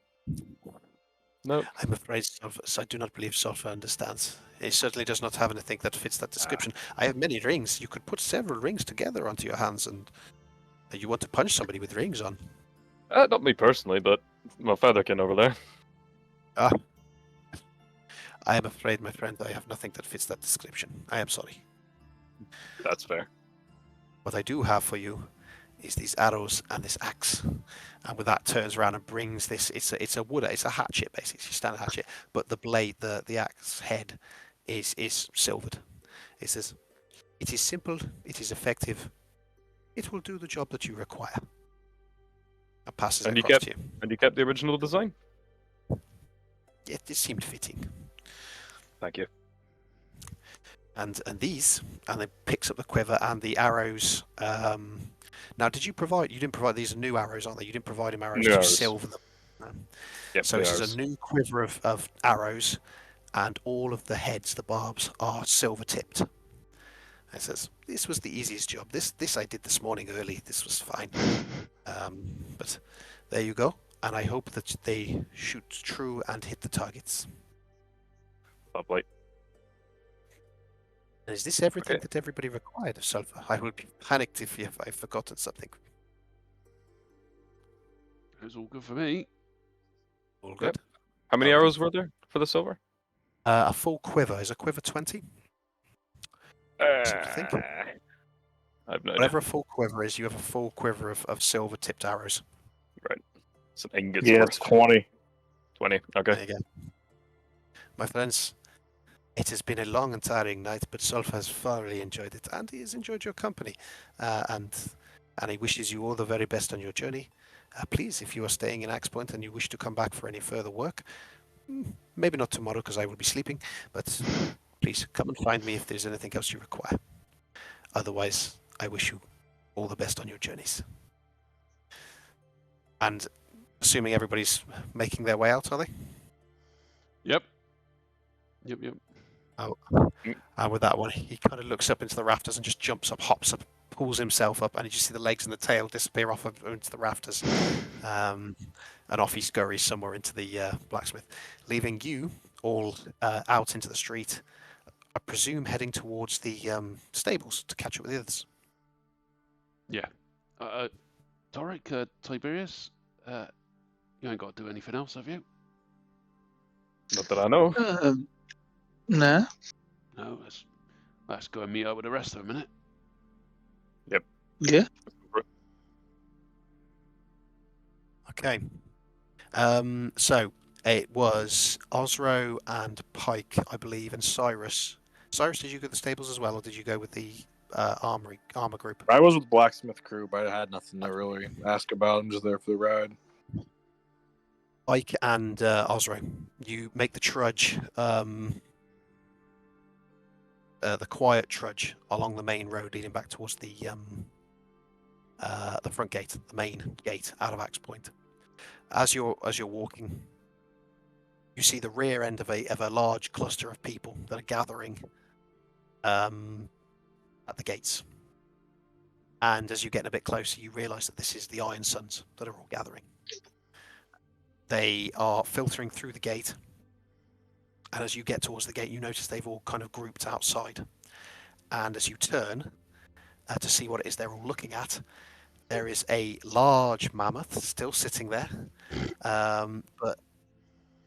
No. I'm afraid I do not believe Sulfur understands. He certainly does not have anything that fits that description. I have many rings. You could put several rings together onto your hands, and you want to punch somebody with rings on. Not me personally, but my featherkin over there. I am afraid, my friend, I have nothing that fits that description. I am sorry. That's fair. What I do have for you is these arrows and this axe. And with that, turns around and brings this. It's a hatchet, basically, it's a standard hatchet. But the blade, the axe head, is silvered. It says, it is simple, it is effective, it will do the job that you require. And passes it across to you. And you kept the original design? It seemed fitting. Thank you. And then picks up the quiver and the arrows. Now, you didn't provide these are new arrows, aren't they? You didn't provide him arrows, you silver them. Yep, so this is a new quiver of arrows, and all of the heads, the barbs, are silver tipped. It says, this was the easiest job. This I did this morning early. This was fine. But there you go. And I hope that they shoot true and hit the targets. Lovely. And is this everything that everybody required of Sulfur? I will be panicked if I've forgotten something. It's all good for me. All good. Yep. How many arrows were there for the silver? A full quiver. Is a quiver 20? Think. I've no Whatever a full quiver is, you have a full quiver of silver-tipped arrows. Right. Some ingots. Yeah, it's 20. 20. Okay. There you go. My friends, it has been a long and tiring night, but Sulfur has thoroughly enjoyed it, and he has enjoyed your company. And he wishes you all the very best on your journey. Please, if you are staying in Axe Point and you wish to come back for any further work, maybe not tomorrow because I will be sleeping, but please come and find me if there's anything else you require. Otherwise, I wish you all the best on your journeys. And assuming everybody's making their way out, are they? Yep. Oh, and with that one, he kind of looks up into the rafters and just jumps up, hops up, pulls himself up, and you just see the legs and the tail disappear off into the rafters. And off he scurries somewhere into the blacksmith, leaving you all out into the street, I presume heading towards the stables to catch up with the others. Yeah. Doric, Tiberius, You ain't got to do anything else, have you? Not that I know. No. No, let's go and meet up with the rest of them, innit? Yeah. Okay. So it was Osro and Pike, I believe, and Cyrus. Cyrus, did you go to the stables as well, or did you go with the armor group? I was with Blacksmith crew, but I had nothing to really ask about. I'm just there for the ride. Pike and Osro, you make the trudge, the quiet trudge along the main road leading back towards the front gate, the main gate out of Axe Point. As you're walking, you see the rear end of a large cluster of people that are gathering at the gates. And as you get a bit closer, you realise that this is the Iron Sons that are all gathering. They are filtering through the gate, and as you get towards the gate, you notice they've all kind of grouped outside. And as you turn to see what it is they're all looking at, there is a large mammoth still sitting there, but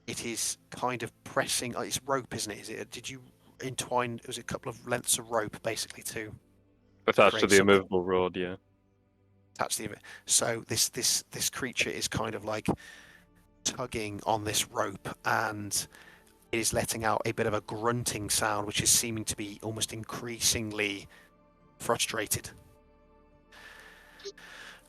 it is kind of pressing. It's rope, isn't it? Did you entwine? It was a couple of lengths of rope, basically, to Attached to create the something. immovable rod, yeah. Attached to the. So this creature is kind of like tugging on this rope, and it is letting out a bit of a grunting sound, which is seeming to be almost increasingly frustrated.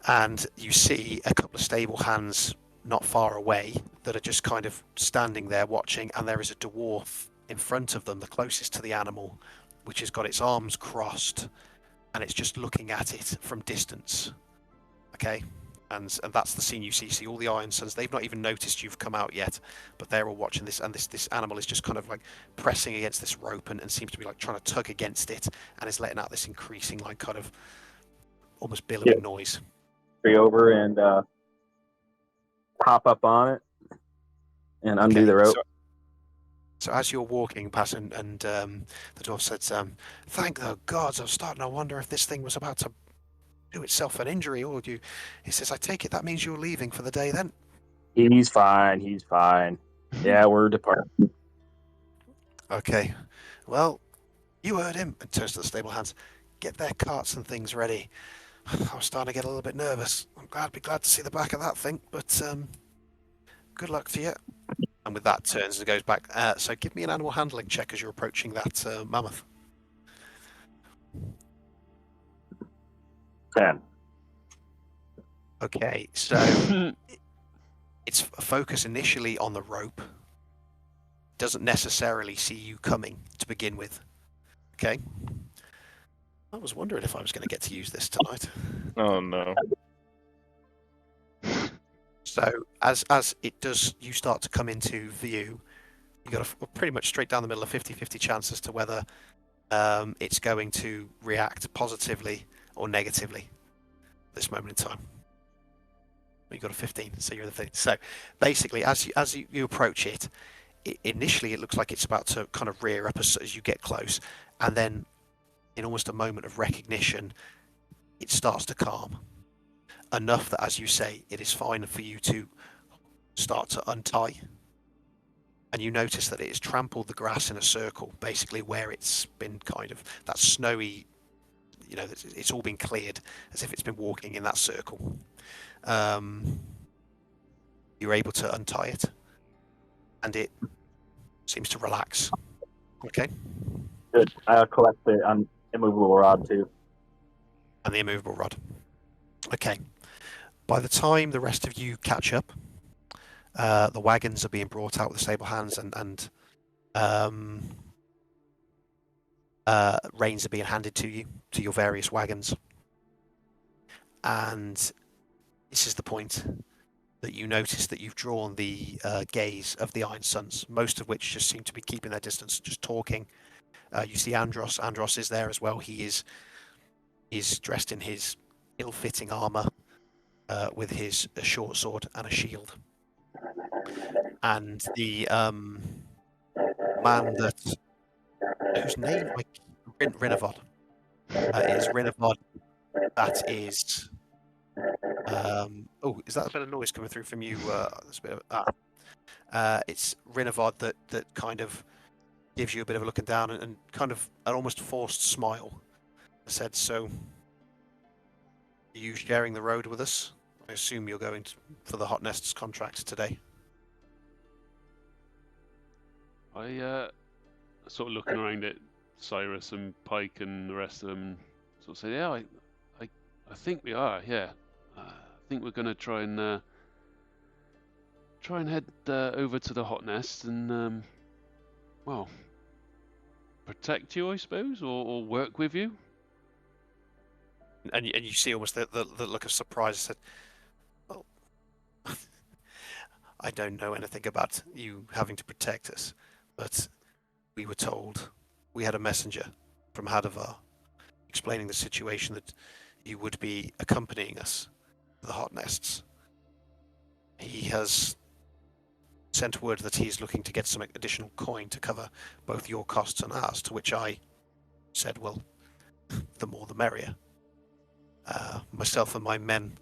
And you see a couple of stable hands not far away that are just kind of standing there watching, and there is a dwarf in front of them, the closest to the animal, which has got its arms crossed, and it's just looking at it from distance. Okay? And that's the scene you see. You see all the Iron Sons. They've not even noticed you've come out yet, but they're all watching this, and this animal is just kind of like pressing against this rope and seems to be like trying to tug against it, and is letting out this increasing, like, kind of almost billowing noise. Over and hop up on it and undo the rope. So as you're walking past, and the dwarf says, "Thank the gods! I was starting to wonder if this thing was about to do itself an injury, or do you?" He says, "I take it that means you're leaving for the day, then." He's fine. He's fine. Yeah, we're departing. Okay. Well, you heard him. And turns to the stable hands. Get their carts and things ready. I was starting to get a little bit nervous. I'd be glad to see the back of that thing, but good luck to you. And with that, turns and goes back. So give me an animal handling check as you're approaching that mammoth. 10. Okay, so its focus initially on the rope. Doesn't necessarily see you coming to begin with. Okay. I was wondering if I was going to get to use this tonight. Oh no. So as it does, you start to come into view. You got a pretty much straight down the middle of 50-50 chance as to whether it's going to react positively or negatively at this moment in time. You got a 15, so you're in the 15. So basically, as you approach it, initially it looks like it's about to kind of rear up as you get close, and then in almost a moment of recognition, it starts to calm enough that, as you say, it is fine for you to start to untie. And you notice that it has trampled the grass in a circle, basically where it's been kind of that snowy, it's all been cleared as if it's been walking in that circle. You're able to untie it, and it seems to relax. Okay. Good. I'll collect the immovable rod too. And the immovable rod. Okay. By the time the rest of you catch up, the wagons are being brought out with the stable hands, and reins are being handed to you, to your various wagons. And this is the point that you notice that you've drawn the gaze of the Iron Sons, most of which just seem to be keeping their distance, just talking. You see Andros. Andros is there as well. He's dressed in his ill-fitting armor, with his short sword and a shield. And the man whose name Rinavod. It is Rinavod. That is Oh, is that a bit of noise coming through from you? There's a bit of, it's Rinavad that kind of gives you a bit of a looking down and kind of an almost forced smile. I said, so, are you sharing the road with us? I assume you're going for the Hot Nests contract today. I sort of looking around at Cyrus and Pike and the rest of them, and sort of say, yeah, I think we are. Yeah, I think we're gonna try and head over to the Hot Nest and well, protect you, I suppose, or work with you. And you see almost the look of surprise. I said, well, I don't know anything about you having to protect us, but we were told, we had a messenger from Hadavar explaining the situation that you would be accompanying us to the Hot Nests. He has sent word that he's looking to get some additional coin to cover both your costs and ours, to which I said, well, the more the merrier. Myself and my men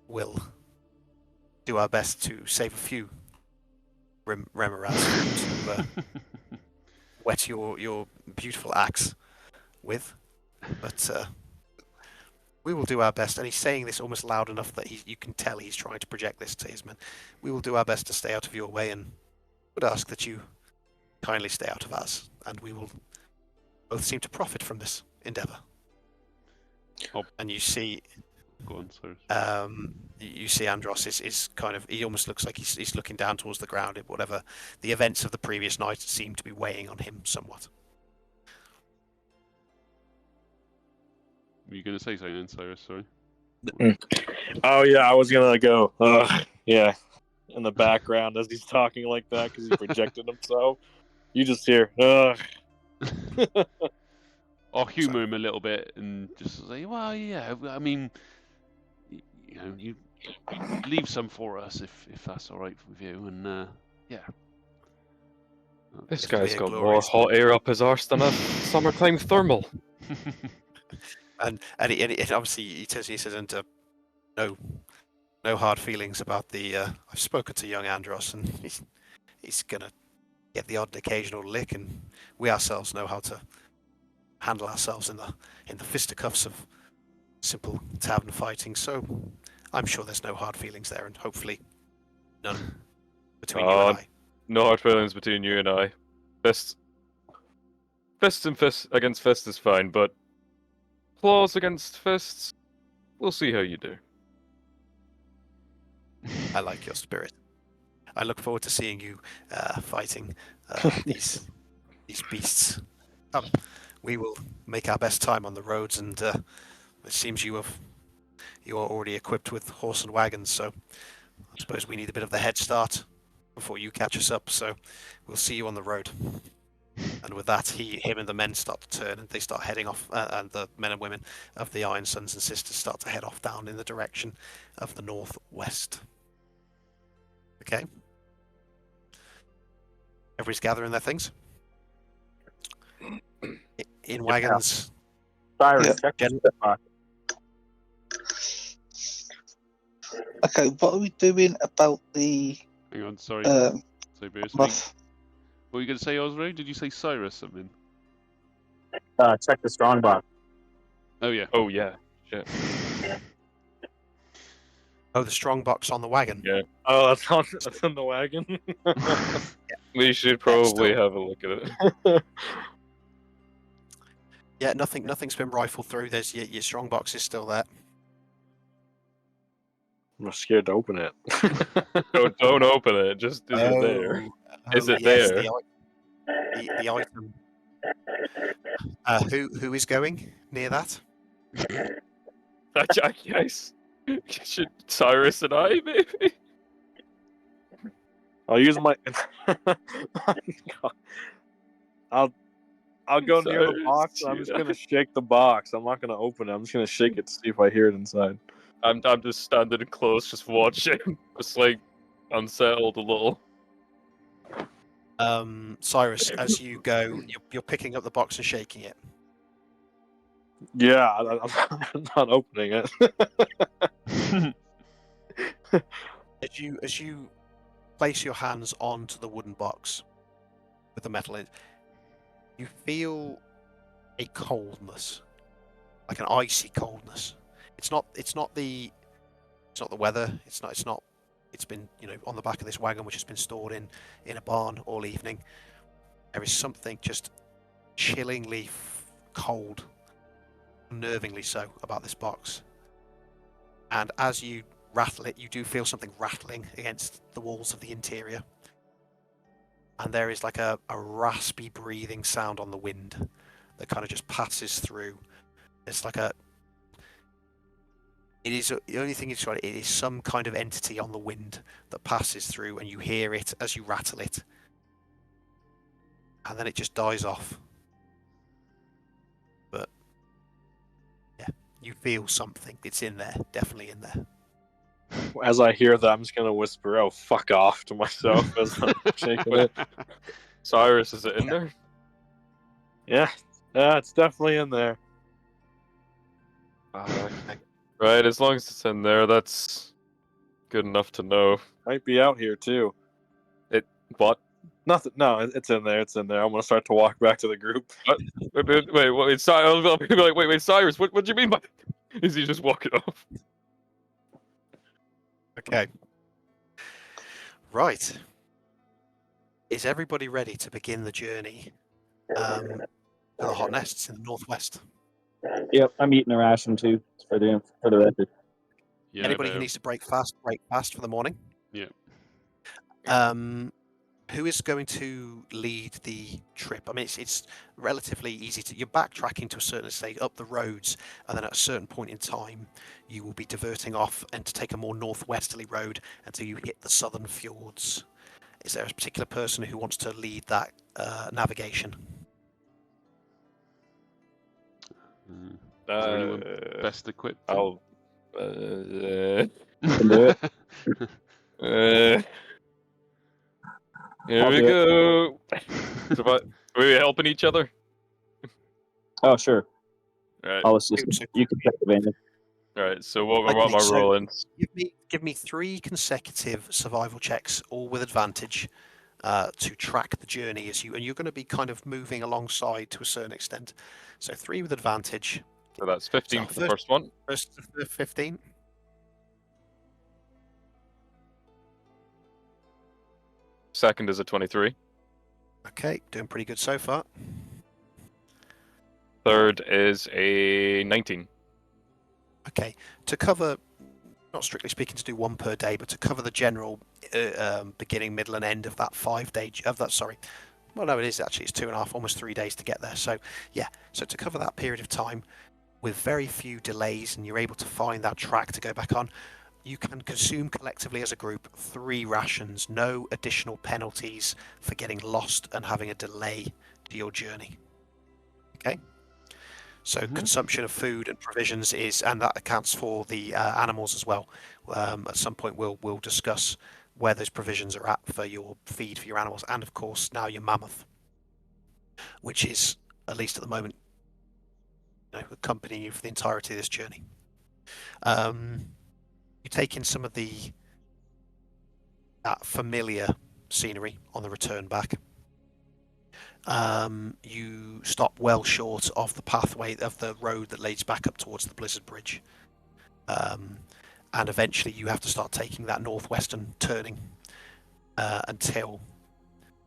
will do our best to save a few Remoras to whet your beautiful axe with, but we will do our best. And he's saying this almost loud enough that you can tell he's trying to project this to his men. We will do our best to stay out of your way, and would ask that you kindly stay out of ours, and we will both seem to profit from this endeavour. Oh. And you see, go on, sorry. You see Andros is kind of, he almost looks like he's looking down towards the ground. Whatever the events of the previous night seem to be weighing on him somewhat. Were you going to say something, Cyrus? Sorry. Oh yeah, I was gonna go. Yeah, in the background as he's talking like that because he projected himself. You just hear. I'll humour him a little bit and just say, well, yeah, I mean, you know, you leave some for us if that's all right with you, and yeah. This It'll be guy's a got more glorious hot air up his arse than a summertime thermal. And obviously he says, and no hard feelings about the. I've spoken to young Andros, and he's gonna get the odd occasional lick, and we ourselves know how to handle ourselves in the fisticuffs of simple tavern fighting. So I'm sure there's no hard feelings there, and hopefully none between you and I. No hard feelings between you and I. Fists and fists against fists is fine, but claws against fists, we'll see how you do. I like your spirit. I look forward to seeing you fighting these beasts. We will make our best time on the roads, and it seems you are already equipped with horse and wagons, so I suppose we need a bit of the head start before you catch us up, so we'll see you on the road. And with that, him and the men start to turn, and they start heading off, and the men and women of the Iron Sons and Sisters start to head off down in the direction of the northwest. Okay? Everybody's gathering their things? In wagons. Cyrus, Yeah. check the box. Okay, what are we doing about the Hang on, sorry. So Beers, muff? what were you going to say, Osro? Did you say Cyrus something? Check the strong box. Oh yeah. Oh yeah, shit. Oh, the strong box on the wagon. Yeah. Oh, that's on the wagon. We should probably have a look at it. Yeah, nothing's been rifled through. There's your strong box is still there. I'm scared to open it. Don't open it. Just is it there? Is it yes, there? The item. Who is going near that? I guess. Should Cyrus and I maybe? I'll use my. I'll go near the box. I'm just gonna shake the box. I'm not gonna open it. I'm just gonna shake it to see if I hear it inside. I'm just standing close, just watching, just like unsettled a little. Cyrus, as you go, you're picking up the box and shaking it. Yeah, I'm not opening it. As you place your hands onto the wooden box with the metal in it, you feel a coldness, like an icy coldness. It's not the weather. It's been, on the back of this wagon, which has been stored in a barn all evening. There is something just chillingly cold, unnervingly so, about this box. And as you rattle it, you do feel something rattling against the walls of the interior. And there is like a raspy breathing sound on the wind that kind of just passes through. It's like the only thing is, it is some kind of entity on the wind that passes through, and you hear it as you rattle it. And then it just dies off. But yeah, you feel something. It's in there, definitely in there. As I hear that, I'm just gonna whisper, "Oh, fuck off" to myself as I'm shaking it. Cyrus, is it in there? Yeah, it's definitely in there. Right, as long as it's in there, that's good enough to know. Might be out here too. What? Nothing. No, it's in there. It's in there. I'm gonna start to walk back to the group. What? Wait, Cyrus, I'll be like, wait, Cyrus, what do you mean by... Is he just walking off? Okay. Right. Is everybody ready to begin the journey to the hot nests in the northwest? Yep, I'm eating a ration too for the record. Yeah, Anybody who needs to break fast for the morning. Yeah. Who is going to lead the trip? I mean, it's relatively easy you're backtracking to a certain stage up the roads, and then at a certain point in time, you will be diverting off and to take a more northwesterly road until you hit the southern fjords. Is there a particular person who wants to lead that navigation? Is there anyone best equipped? I'll... Can do it. Here I'll we do go. Are we helping each other? Oh, sure. Right. I'll assist you. You can take advantage. All right. So what am I so rolling? Give me 3 consecutive survival checks, all with advantage, to track the journey and you're going to be kind of moving alongside to a certain extent. So 3 with advantage. So that's 15 So for the first one. First 15. Second is a 23. Okay, doing pretty good so far. Third is a 19. Okay, to cover, not strictly speaking to do 1 per day, but to cover the general beginning, middle, and end of that 5-day well, no, it is actually. It's 2.5, almost 3 days to get there. So yeah, so to cover that period of time with very few delays, and you're able to find that track to go back on, you can consume collectively as a group 3 rations, no additional penalties for getting lost and having a delay to your journey. Okay? So consumption of food and provisions and that accounts for the animals as well. At some point we'll discuss where those provisions are at for your feed for your animals, and of course now your mammoth, which is, at least at the moment, accompanying you for the entirety of this journey. You take in some of that familiar scenery on the return back. You stop well short of the pathway of the road that leads back up towards the Blizzard Bridge. And eventually you have to start taking that northwestern turning until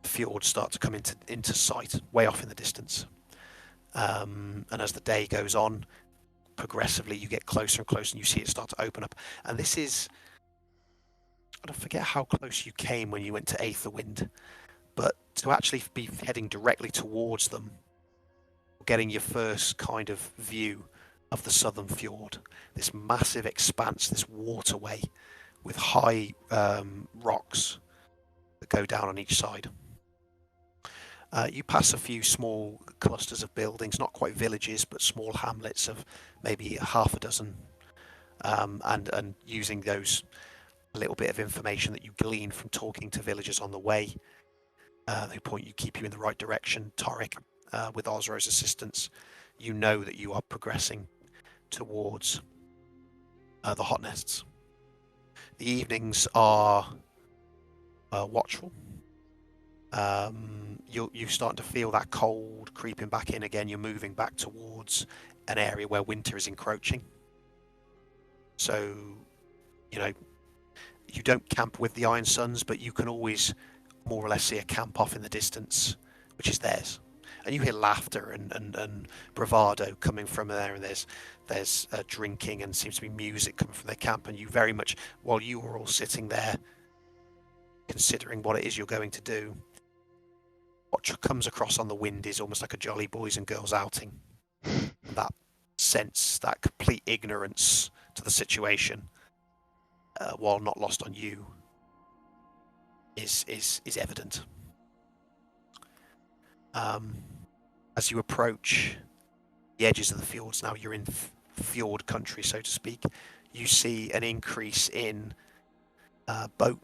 the fjords start to come into sight, way off in the distance. And as the day goes on, progressively you get closer and closer and you see it start to open up. And this is, I forget how close you came when you went to Aetherwind, but to actually be heading directly towards them, getting your first kind of view of the southern fjord, this massive expanse, this waterway with high rocks that go down on each side. You pass a few small clusters of buildings, not quite villages, but small hamlets of maybe half a dozen, and using those a little bit of information that you glean from talking to villagers on the way, who keep you in the right direction. Torek, with Osro's assistance, you know that you are progressing towards the hot nests. The evenings are watchful. You're starting to feel that cold creeping back in again. You're moving back towards an area where winter is encroaching. So, you know, you don't camp with the Iron Suns, but you can always more or less see a camp off in the distance, which is theirs. And you hear laughter and bravado coming from there, and there's drinking and seems to be music coming from their camp. And you very much, while you are all sitting there considering what it is you're going to do, what comes across on the wind is almost like a jolly boys and girls outing. That sense, that complete ignorance to the situation, while not lost on you, is evident. As you approach the edges of the fjords, now you're in fjord country, so to speak, you see an increase in boat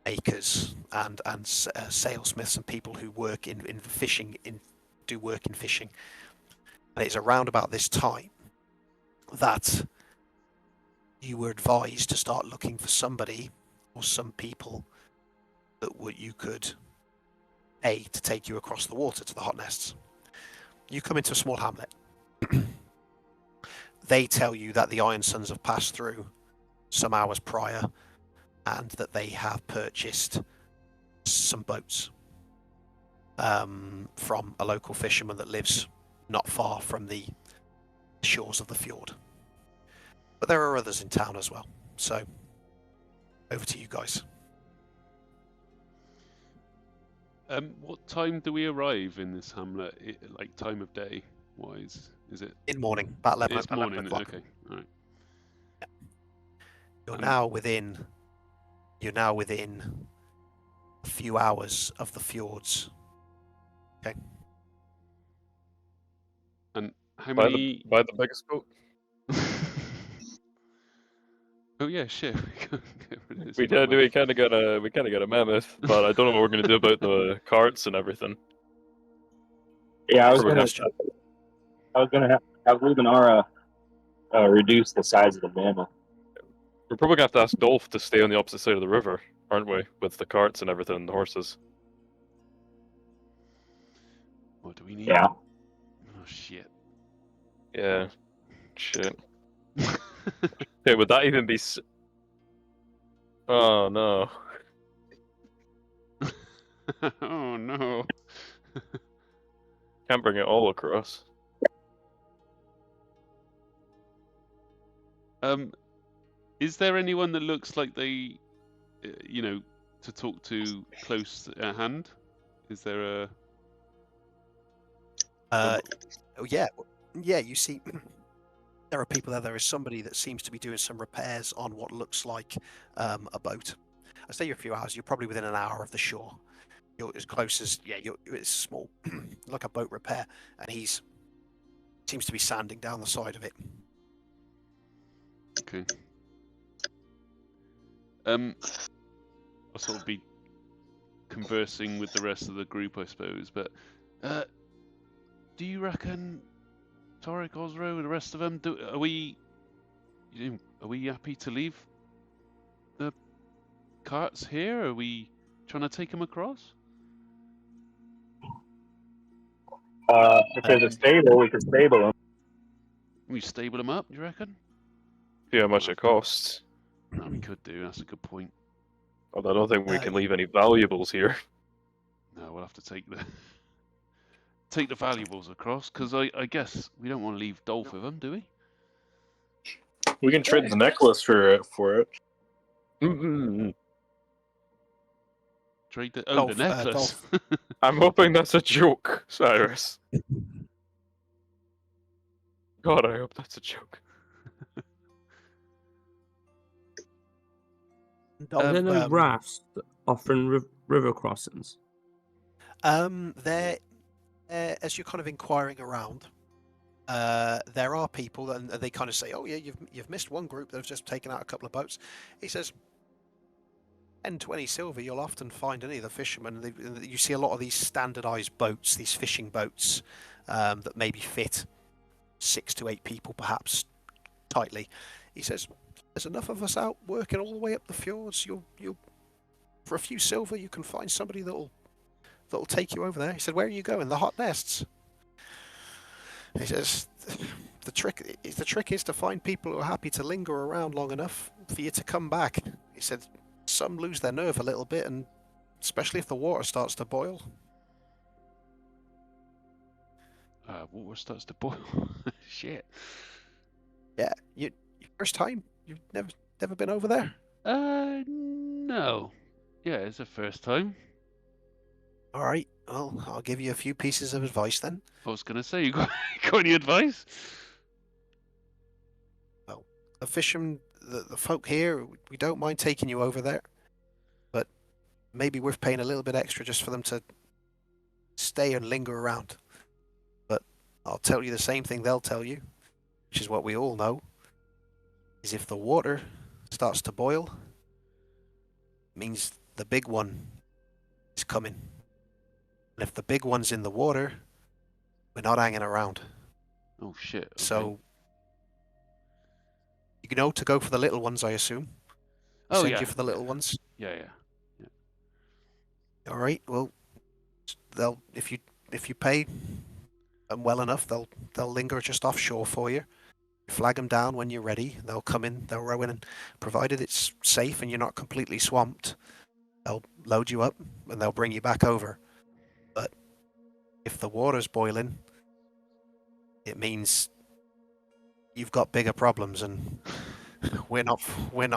makers and salesmiths and people who work in fishing, do work in fishing. And it's around about this time that you were advised to start looking for somebody or some people that you could pay to take you across the water to the hot nests. You come into a small hamlet. They tell you that the Iron Suns have passed through some hours prior and that they have purchased some boats from a local fisherman that lives not far from the shores of the fjord. But there are others in town as well. So, over to you guys. What time do we arrive in this hamlet? Like time of day wise, is it? In morning, about 11, It's 11 morning. o'clock. Okay, all right. You're now within a few hours of the fjords. Okay. And how By many? the biggest boat. Oh yeah, shit. We kind of got a mammoth, but I don't know what we're gonna do about the carts and everything. Yeah, I was Probably gonna have Luminara reduce the size of the mammoth. We're probably gonna have to ask Dolph to stay on the opposite side of the river, aren't we? With the carts and everything and the horses. What do we need? Yeah. Oh shit. Yeah. Shit. Hey, would that even be? Oh no. Oh no. Can't bring it all across. Is there anyone that looks like they, to talk to close at hand? Is there a? Oh yeah. You see, there are people there. There is somebody that seems to be doing some repairs on what looks like a boat. I say you're a few hours. You're probably within an hour of the shore. You're as close as it's small, like a boat repair, and seems to be sanding down the side of it. Okay. I'll sort of be conversing with the rest of the group, I suppose. But do you reckon Torek, Osro, and the rest of them? Are we happy to leave the carts here? Are we trying to take them across? If there's a stable, we can stable them. We stable them up, do you reckon? See how much it costs. No, we could do. That's a good point. Although I don't think we can leave any valuables here. No, we'll have to take the valuables across, because I guess we don't want to leave Dolph with them, do we? We can trade the necklace for it. Mm-hmm. Trade the Dolph, necklace. I'm hoping that's a joke, Cyrus. God, I hope that's a joke. Are there no rafts offering river crossings? There, as you're kind of inquiring around, there are people, and they kind of say, "Oh yeah, you've missed one group that have just taken out a couple of boats." He says, 10, 20 silver, you'll often find any of the fishermen. You see a lot of these standardized boats, these fishing boats, that maybe fit 6 to 8 people, perhaps tightly. He says, there's enough of us out working all the way up the fjords. You'll for a few silver, you can find somebody that'll take you over there. He said, where are you going? The hot nests. He says, the trick is to find people who are happy to linger around long enough for you to come back. He said, some lose their nerve a little bit, and especially if the water starts to boil. Water starts to boil. Shit. Yeah, your first time? You've never been over there? No. Yeah, it's the first time. All right. Well, I'll give you a few pieces of advice then. I was gonna say, you got any advice? Well, the fishermen, the folk here, we don't mind taking you over there, but maybe worth paying a little bit extra just for them to stay and linger around. But I'll tell you the same thing they'll tell you, which is what we all know, is if the water starts to boil, it means the big one is coming. And if the big one's in the water, we're not hanging around. Oh shit. Okay. So, you know to go for the little ones, I assume. Oh, Send yeah. you for the little ones. Yeah. All right. Well, they'll if you pay them well enough, they'll linger just offshore for you. Flag them down when you're ready. They'll come in. They'll row in, and provided it's safe and you're not completely swamped, they'll load you up and they'll bring you back over. But if the water's boiling, it means you've got bigger problems, and we're not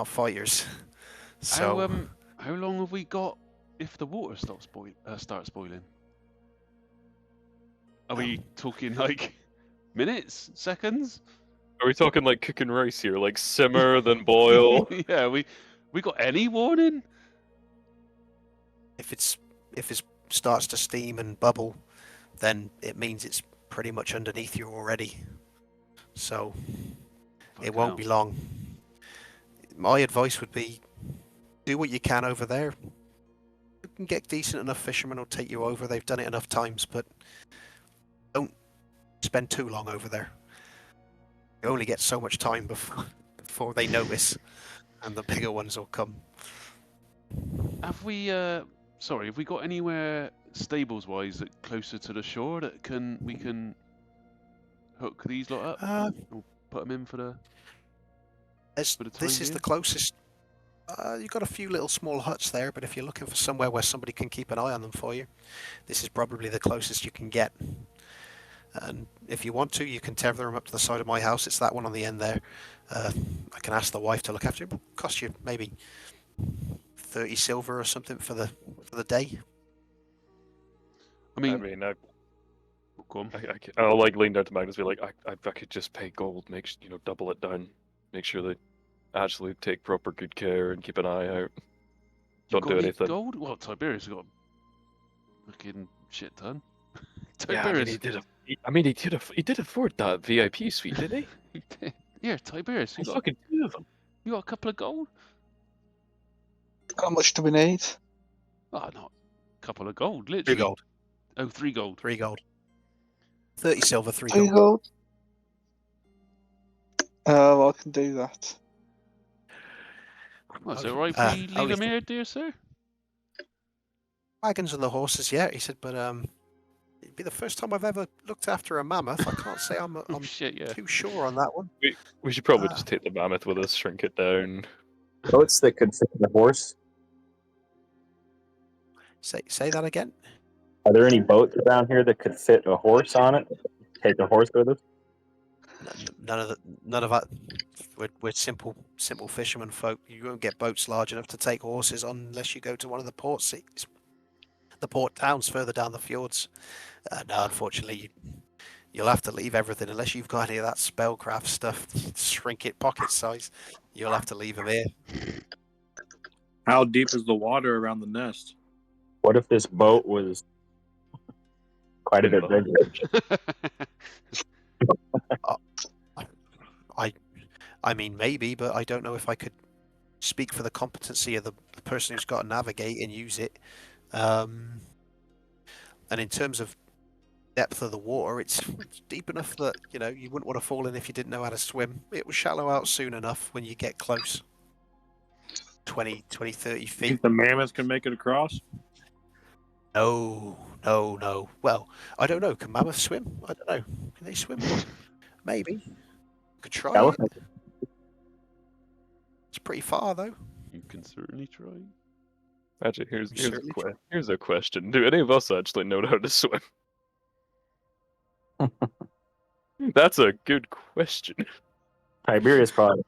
fighters. So How long have we got if the water starts boiling? Are we talking like minutes, seconds? Are we talking like cooking rice here? Like simmer, then boil? Yeah, we got any warning? if it starts to steam and bubble, then it means it's pretty much underneath you already. So it won't be long. My advice would be, do what you can over there. You can get decent enough fishermen who'll take you over. They've done it enough times, but don't spend too long over there. You only get so much time before they notice, and the bigger ones will come. Have we got anywhere stables-wise that closer to the shore that we can hook these lot up? Or put them in for the time This is being? the closest. You've got a few little small huts there, but if you're looking for somewhere where somebody can keep an eye on them for you, this is probably the closest you can get. And if you want to, you can tether them up to the side of my house. It's that one on the end there. I can ask the wife to look after it. It'll cost you maybe 30 silver or something for the day. I mean, go on. I'll like lean down to Magnus and be like, I could just pay gold, double it down, make sure they actually take proper good care and keep an eye out. Don't do anything. Gold? Well, Tiberius got a fucking shit ton. Yeah, Tiberius. he did afford that VIP suite, didn't he? He did. Yeah, Tiberius. There's fucking two of them. You got a couple of gold? How much do we need? Oh, not a couple of gold, 3 literally. gold. Oh, 3 gold. 3 gold. 30 silver, 3 3 gold. gold? I can do that. Well, is it alright if we leave them here, dear sir? Wagons and the horses, yeah. He said, but it'd be the first time I've ever looked after a mammoth. I can't say I'm too sure on that one. We should probably just take the mammoth with us, shrink it down. Boats that could fit the horse. Say that again. Are there any boats around here that could fit a horse on it? Take a horse with us? None of that. We're simple fishermen folk. You won't get boats large enough to take horses on unless you go to one of the port cities, the port towns further down the fjords. No, unfortunately, you'll have to leave everything unless you've got any of that spellcraft stuff. Shrink it pocket size. You'll have to leave them here. How deep is the water around the nest? What if this boat was quite a bit bigger? I mean, maybe, but I don't know if I could speak for the competency of the person who's got to navigate and use it. And in terms of depth of the water. It's deep enough that you wouldn't want to fall in if you didn't know how to swim. It will shallow out soon enough when you get close. 20, 30 feet. Think the mammoths can make it across? No. Well, I don't know. Can mammoths swim? I don't know. Can they swim? Maybe. Could try it. Elephant. It's pretty far though. You can certainly try. Actually, certainly try. here's a question. Do any of us actually know how to swim? That's a good question. Tiberius probably.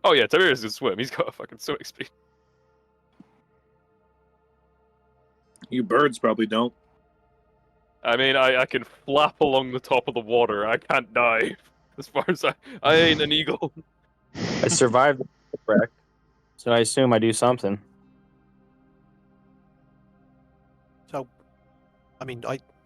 Oh yeah, Tiberius can swim. He's got a fucking swimming speed. You birds probably don't. I mean, I can flap along the top of the water. I can't dive. As far as I ain't an eagle. I survived the wreck, so I assume I do something. So, I mean,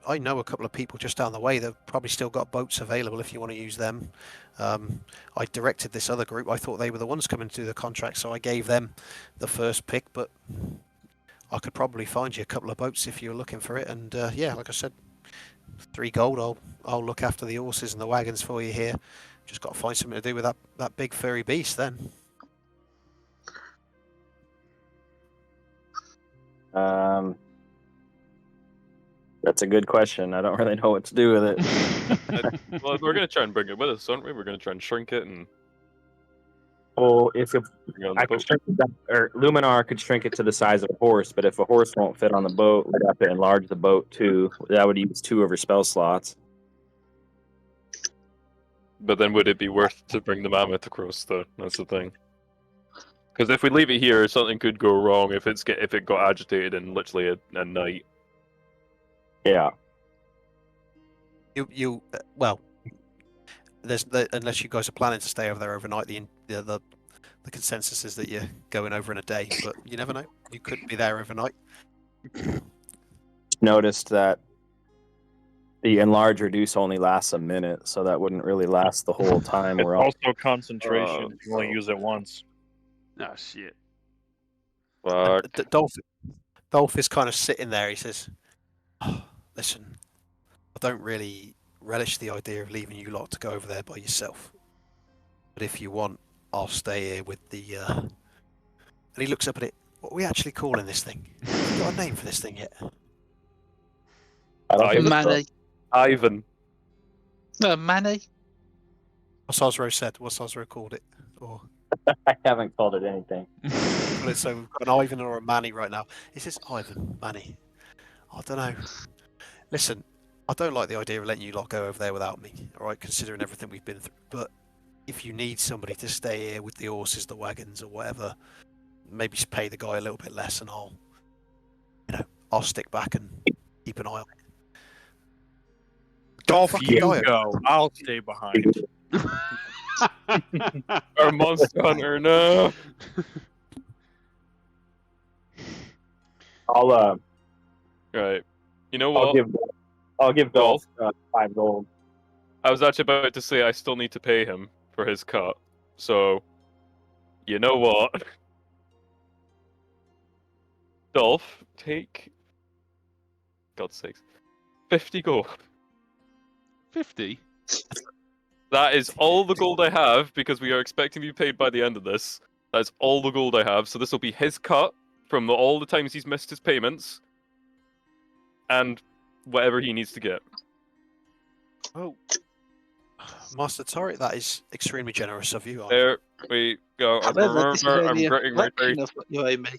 I know a couple of people just down the way that have probably still got boats available if you want to use them. I directed this other group. I thought they were the ones coming to do the contract, so I gave them the first pick. But I could probably find you a couple of boats if you're looking for it. And yeah, like I said, 3 gold. I'll look after the horses and the wagons for you here. Just got to find something to do with that big furry beast then. That's a good question. I don't really know what to do with it. Well, we're gonna try and bring it with us, aren't we? We're gonna try and shrink it and. Well, if bring it on the I could boat. shrink it down, or Luminar could shrink it to the size of a horse, but if a horse won't fit on the boat, we'd have to enlarge the boat too. That would use 2 of her spell slots. But then would it be worth to bring the mammoth across though? That's the thing. Because if we leave it here, something could go wrong if it got agitated in literally a night. Yeah. Well, unless you guys are planning to stay over there overnight, the consensus is that you're going over in a day, but you never know. You could be there overnight. Noticed that the enlarge reduce only lasts a minute, so that wouldn't really last the whole time. It's We're all also concentration. if you only use it once. Ah, shit. Fuck. Dolph is kind of sitting there. He says, "Oh, listen, I don't really relish the idea of leaving you lot to go over there by yourself. But if you want, I'll stay here with the..." And he looks up at it. What are we actually calling this thing? Have we got a name for this thing yet? I don't think so. Manny. Ivan. Manny. What's Osro said? What's Osro called it? Or I haven't called it anything. so we've got an Ivan or a Manny right now. He says Ivan, Manny. I don't know. Listen, I don't like the idea of letting you lot go over there without me. All right, considering everything we've been through. But if you need somebody to stay here with the horses, the wagons, or whatever, maybe just pay the guy a little bit less, and I'll stick back and keep an eye on it. Dolph, fucking you die. go. I'll stay behind. Our monster hunter, no. I'll Right. You know what? I'll give Dolph 5 gold. I was actually about to say I still need to pay him for his cut. So, you know what? Dolph, take... God's sakes. 50 gold. 50? That is all the gold I have, because we are expecting to be paid by the end of this. That's all the gold I have, so this will be his cut from all the times he's missed his payments, and whatever he needs to get. Oh, Master Torrik, that is extremely generous of you. There we go. I remember, this is only a getting ready. fraction of what you owe me.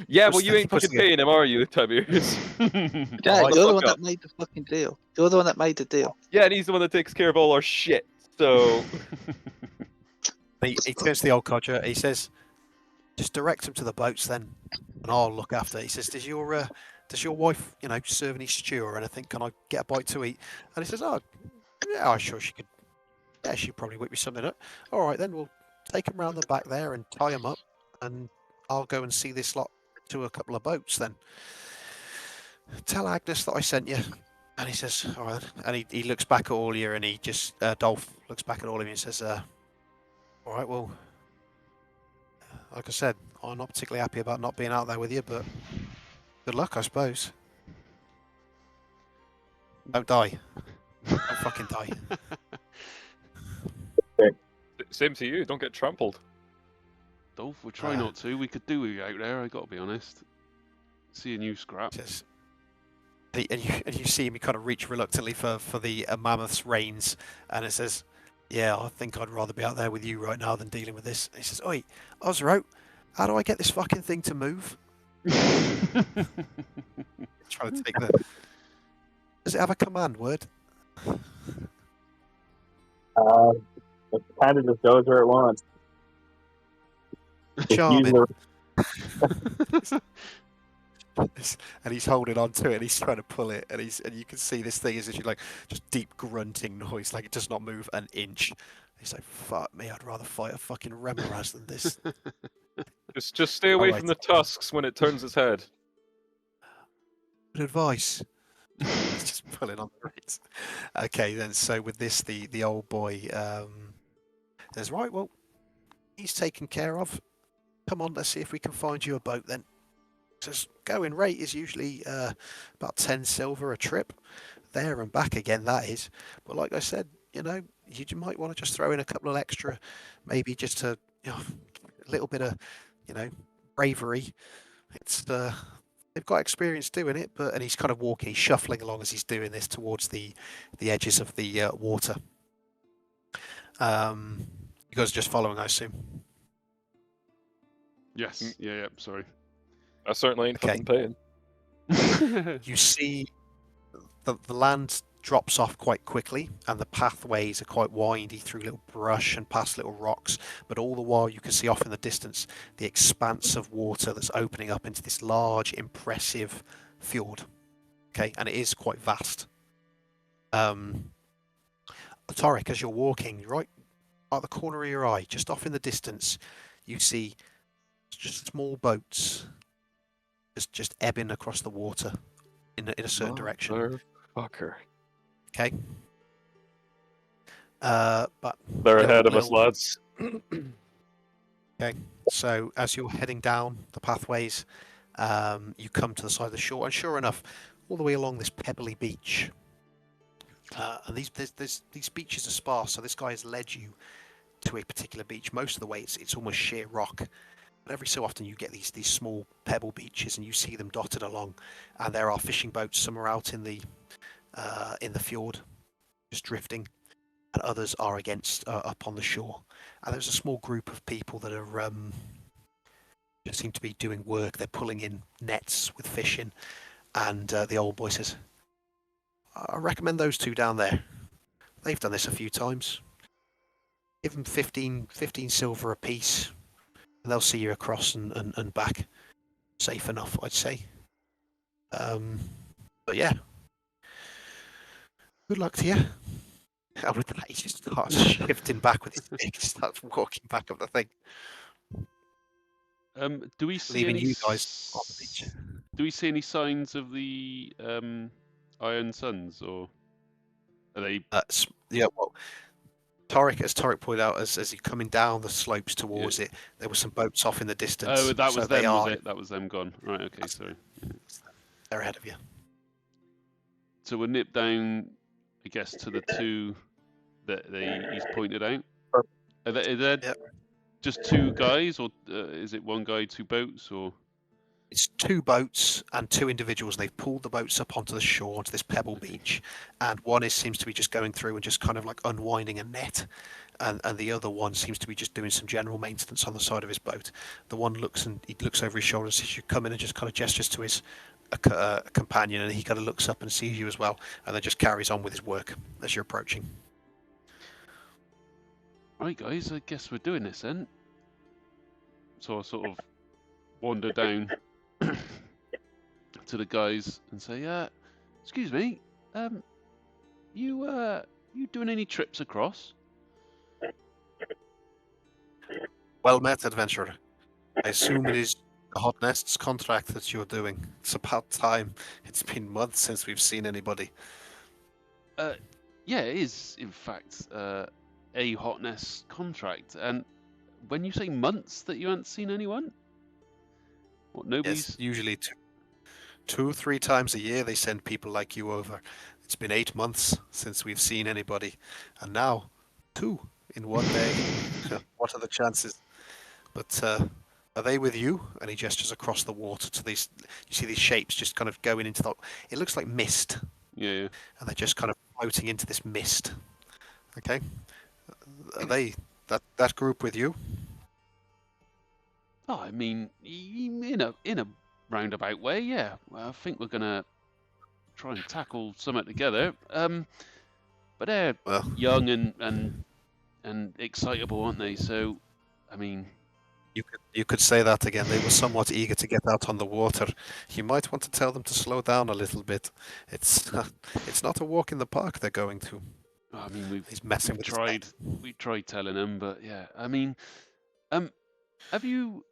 Yeah, well, you ain't fucking paying him, are you, Tiberius? Yeah, Oh, you're the fuck one up. that made the fucking deal. You're the one that made the deal. Yeah, and he's the one that takes care of all our shit. So He turns to the old codger. He says, "Just direct him to the boats then, and I'll look after." He says, "Does your wife, serve any stew or anything? Can I get a bite to eat?" And he says, "Oh, yeah, I'm sure she could. Yeah, she'd probably whip me something up. All right, then we'll take him round the back there and tie him up, and I'll go and see this lot to a couple of boats then. Tell Agnes that I sent you." And he says, "All right." And he looks back at all you, and he just Dolph looks back at all of you and says, "All right, well, like I said, I'm not particularly happy about not being out there with you, but good luck, I suppose." Don't die. Don't fucking die. Same to you. Don't get trampled. Dolph, we'll try not to. We could do with you out there, I gotta be honest. See a new scrap. Just, and you see me kind of reach reluctantly for the mammoth's reins, and it says, "Yeah, I think I'd rather be out there with you right now than dealing with this." And he says, "Oi, Osro, how do I get this fucking thing to move?" Trying to take the. Does it have a command word? It kind of just goes where it wants. Charming. Usually- And he's holding on to it, and he's trying to pull it, and you can see this thing is actually like just deep grunting noise, like it does not move an inch. He's like, "Fuck me, I'd rather fight a fucking Remoraz than this." Just stay away Alright. from the tusks when it turns its head. Good advice. He's just pulling on the reins. Okay, then. So with this, the old boy says, "Right, well, he's taken care of. Come on, let's see if we can find you a boat then." Says going rate is usually about 10 silver a trip, there and back again. That is, but like I said, you might want to just throw in a couple of extra, maybe just to a little bit of bravery. It's they've got experience doing it, and he's kind of walking, he's shuffling along as he's doing this towards the edges of the water. You guys are just following, I assume. Yes. Yeah. Sorry. I certainly ain't Okay. fucking paying. You see the land drops off quite quickly, and the pathways are quite windy through little brush and past little rocks, but all the while you can see off in the distance the expanse of water that's opening up into this large, impressive fjord. Okay, and it is quite vast. Torek, as you're walking, right at the corner of your eye, just off in the distance, you see just small boats just ebbing across the water in a certain direction. Motherfucker. Okay. But They're ahead of us, lads. Okay. So as you're heading down the pathways, you come to the side of the shore, and sure enough, all the way along this pebbly beach, and these beaches are sparse. So this guy has led you to a particular beach. Most of the way, it's almost sheer rock. But every so often you get these small pebble beaches, and you see them dotted along, and there are fishing boats. Some are out in the fjord, just drifting, and others are up on the shore. And there's a small group of people that are just seem to be doing work. They're pulling in nets with fish in, and the old boy says, "I recommend those two down there. They've done this a few times. Give them 15 silver apiece, and they'll see you across and back safe enough, I'd say. But yeah, good luck to you." And with that, he just starts shifting back with his stick, starts walking back up the thing, Do we see leaving any you guys on the beach. Do we see any signs of the Iron Suns, or are they? Yeah, well, as Torek pointed out, as you're coming down the slopes towards it, there were some boats off in the distance. Oh, that so was they them, are, was it? That was them gone. Right. Okay. Sorry. They're ahead of you. So we'll nip down, I guess, to the two that he's pointed out. Are there just two guys, or is it one guy, two boats, or? It's two boats and two individuals. They've pulled the boats up onto the shore, onto this pebble beach, and one seems to be just going through and just kind of like unwinding a net, and the other one seems to be just doing some general maintenance on the side of his boat. The one looks over his shoulder and sees you come in and just kind of gestures to his companion, and he kind of looks up and sees you as well, and then just carries on with his work as you're approaching. Right, guys, I guess we're doing this then. So I sort of wander down to the guys and say, "Excuse me, you doing any trips across?" Well met, adventurer. I assume it is the Hot Nests contract that you're doing. It's about time. It's been months since we've seen anybody. Yeah, it is, in fact, a Hot Nest contract. And when you say months that you haven't seen anyone? What, nobody's... Yes, usually two or three times a year they send people like you over. It's been 8 months since we've seen anybody, and now 2 in one day. What are the chances? But are they with you? And he gestures across the water to these. You see these shapes just kind of going into the. It looks like mist, Yeah. and they're just kind of floating into this mist. Okay, are they that group with you? Oh, I mean, in a roundabout way, yeah. Well, I think we're gonna try and tackle something together. But they're Well, young and excitable, aren't they? So, I mean, you could say that again. They were somewhat eager to get out on the water. You might want to tell them to slow down a little bit. It's it's not a walk in the park they're going to. I mean, He's messing we've with his tried head. we tried telling them, but yeah. I mean, have you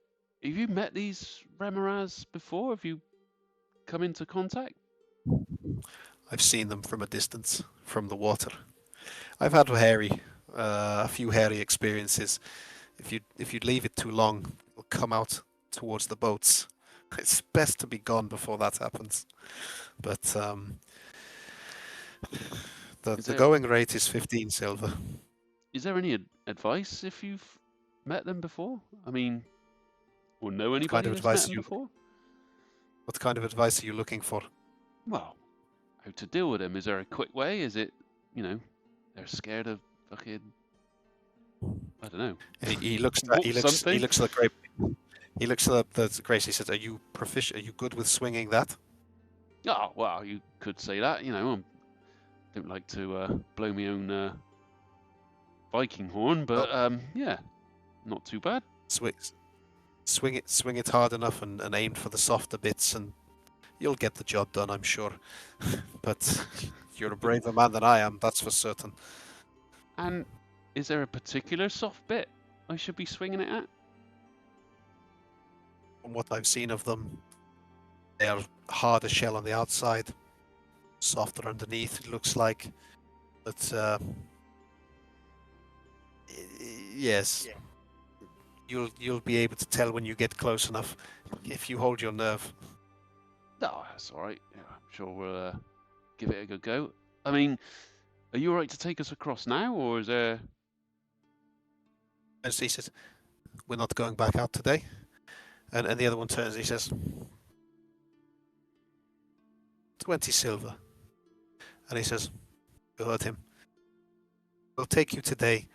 met these Remoras before? Have you come into contact? I've seen them from a distance, from the water. I've had a few hairy experiences. If you leave it too long, it'll come out towards the boats. It's best to be gone before that happens. But the going rate is 15 silver. Is there any advice if you've met them before? I mean, or know anybody that's met them before? What kind of advice are you looking for? Well, how to deal with them? Is there a quick way? Is it, they're scared of fucking, I don't know. He looks at the grape. He looks at the grace. He says, "Are you proficient? Are you good with swinging that?" Oh, well, you could say that. I don't like to blow my own Viking horn, but yeah, not too bad. Swing it hard enough and aim for the softer bits, and you'll get the job done, I'm sure. But you're a braver man than I am, that's for certain. And is there a particular soft bit I should be swinging it at? From what I've seen of them, they are harder shell on the outside, softer underneath, it looks like. But yes, you'll be able to tell when you get close enough if you hold your nerve. Oh, that's all right. Yeah, I'm sure we'll give it a good go. I mean, are you all right to take us across now, or is there... And he says, "We're not going back out today." And the other one turns and he says, 20 silver. And he says, you heard him. "We'll take you today.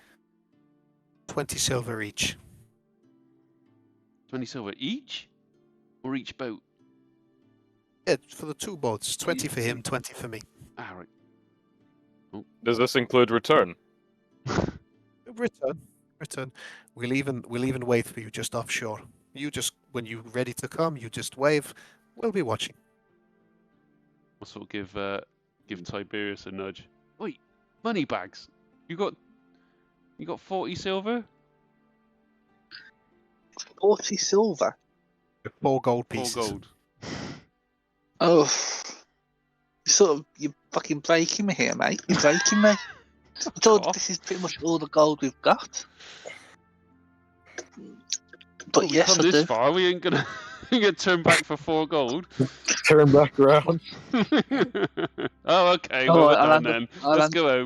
20 silver each." 20 silver each? Or each boat? Yeah, for the 2 boats. 20 for him, 20 for me. Ah, right. Oh. Does this include return? Return. We'll even wait for you just offshore. You just, when you're ready to come, you just wave. We'll be watching. I'll sort of give Tiberius a nudge. Wait, money bags. You got 40 silver? 40 silver? 4 gold pieces. 4 gold. Oh. You're fucking breaking me here, mate. You're breaking me. I thought this is pretty much all the gold we've got. But well, yes, come I this do. far, we ain't gonna turn back for 4 gold. Turn back around. Oh, okay. Well, we're done then. Let's go home.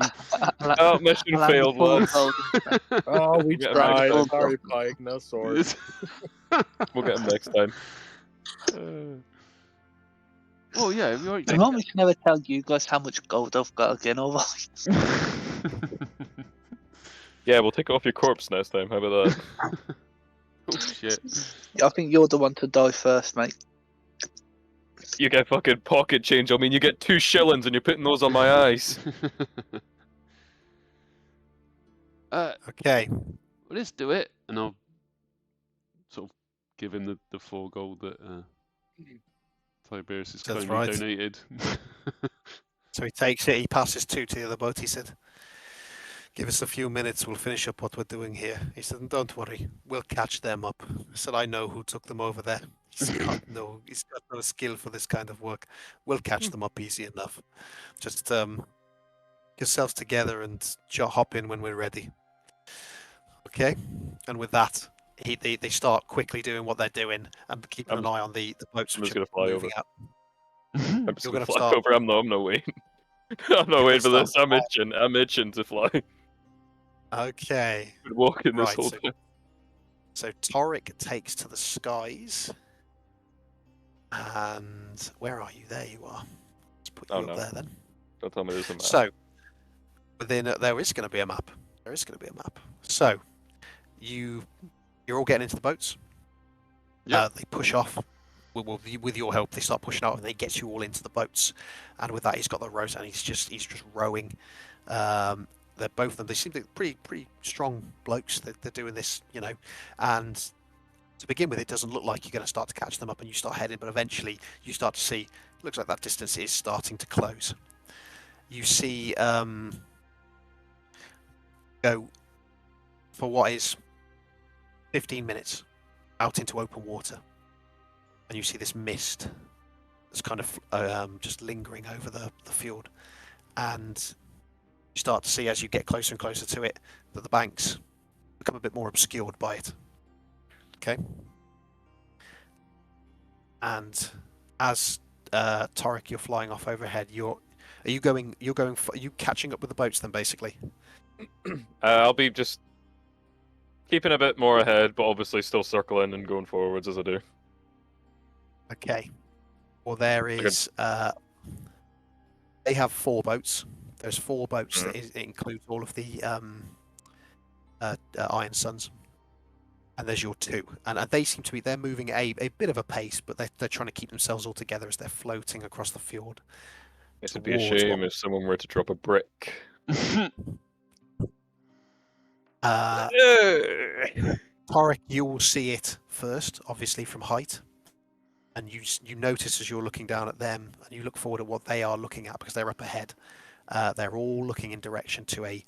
Oh, mission failed, lads. Oh, we Get tried. him Sorry, Pike. No sword. We'll get him next time. Oh yeah, you're right. The moment we can never tell you guys how much gold I've got again, alright? Yeah, we'll take off your corpse next time. How about that? Oh shit. I think you're the one to die first, mate. You get fucking pocket change. I mean, you get 2 shillings and you're putting those on my eyes. Okay. Well, let's do it, and I'll sort of give him the 4 gold that Tiberius has That's kindly right. donated. So he takes it, he passes 2 to the other boat. He said, "Give us a few minutes, we'll finish up what we're doing here." He said, "And don't worry, we'll catch them up." I said, "I know who took them over there. He's got no skill for this kind of work. We'll catch them up easy enough. Just yourselves together and hop in when we're ready." Okay? And with that, they start quickly doing what they're doing and keeping an eye on the boats I'm which just are gonna fly moving over. out. I'm just You're gonna gonna fly start- over. I'm not waiting. I'm not waiting for Start this. I'm itching to fly. Okay. Been walking this Right, whole so- time. So Torrik takes to the skies. And where are you? There you are. Let's put you Oh, up no. there then. Don't tell me there's a map. So, there is going to be a map. There is going to be a map. So, you're all getting into the boats. Yep. They push off. With your help, they start pushing out, and they get you all into the boats. And with that, he's got the ropes, and he's just rowing. They're both of them. They seem like pretty strong blokes. They're doing this, and to begin with, it doesn't look like you're going to start to catch them up and you start heading, but eventually you start to see, looks like that distance is starting to close. You see go for what is 15 minutes out into open water, and you see this mist that's kind of just lingering over the fjord, and you start to see as you get closer and closer to it that the banks become a bit more obscured by it. Okay. And as Torrik, you're flying off overhead. Are you catching up with the boats then, basically? I'll be just keeping a bit more ahead, but obviously still circling and going forwards as I do. Okay. Well, there is. They have 4 boats. There's 4 boats. It includes all of the Iron Suns. And there's your 2, and they seem to be. They're moving a bit of a pace, but they're trying to keep themselves all together as they're floating across the fjord. It would be a shame if someone were to drop a brick. Torrik, you will see it first, obviously from height, and you notice as you're looking down at them, and you look forward at what they are looking at because they're up ahead. They're all looking in direction to a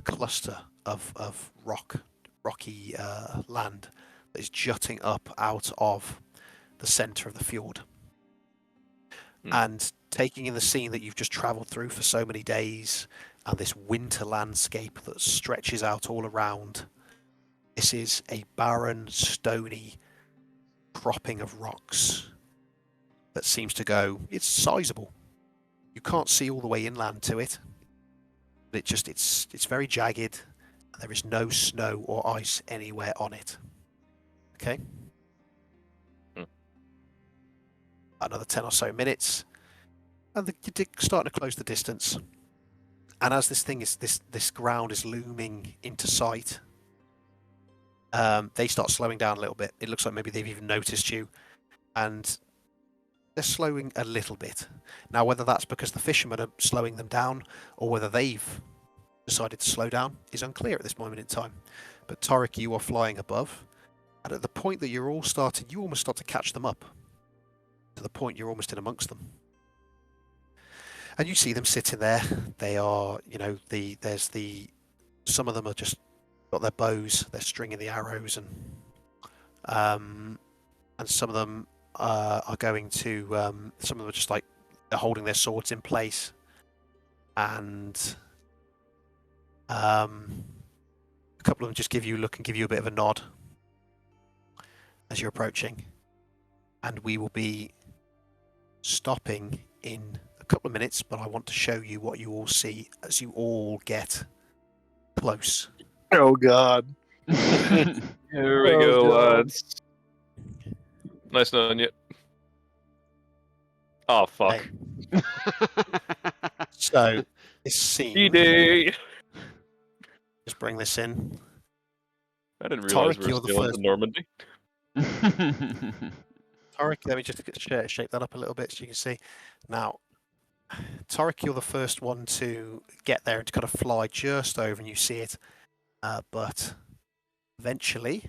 cluster of rocky land that is jutting up out of the centre of the fjord. And taking in the scene that you've just travelled through for so many days, and this winter landscape that stretches out all around, this is a barren, stony cropping of rocks that seems to go. It's sizable. You can't see all the way inland to it, but it's very jagged. There is no snow or ice anywhere on it. Okay? Another 10 or so minutes, and you're starting to close the distance. And as this ground is looming into sight, they start slowing down a little bit. It looks like maybe they've even noticed you, and they're slowing a little bit. Now, whether that's because the fishermen are slowing them down, or whether they've decided to slow down, is unclear at this moment in time. But Torrik, you are flying above, and at the point that you almost start to catch them up, to the point you're almost in amongst them. And you see them sitting there. They are, some of them are just got their bows, they're stringing the arrows, and some of them are going to, some of them are just like, they're holding their swords in place, and a couple of them just give you a look and give you a bit of a nod as you're approaching. And we will be stopping in a couple of minutes, but I want to show you what you all see as you all get close. Oh God. Here we go, lads. Nice knowing you. Oh, fuck. Okay. So, this scene... ED! Just bring this in. I didn't realise Torrik, we you're were the still in first. Normandy. Torrik, let me just shape that up a little bit so you can see. Now, Torrik, you're the first one to get there and to kind of fly just over, and you see it. But eventually,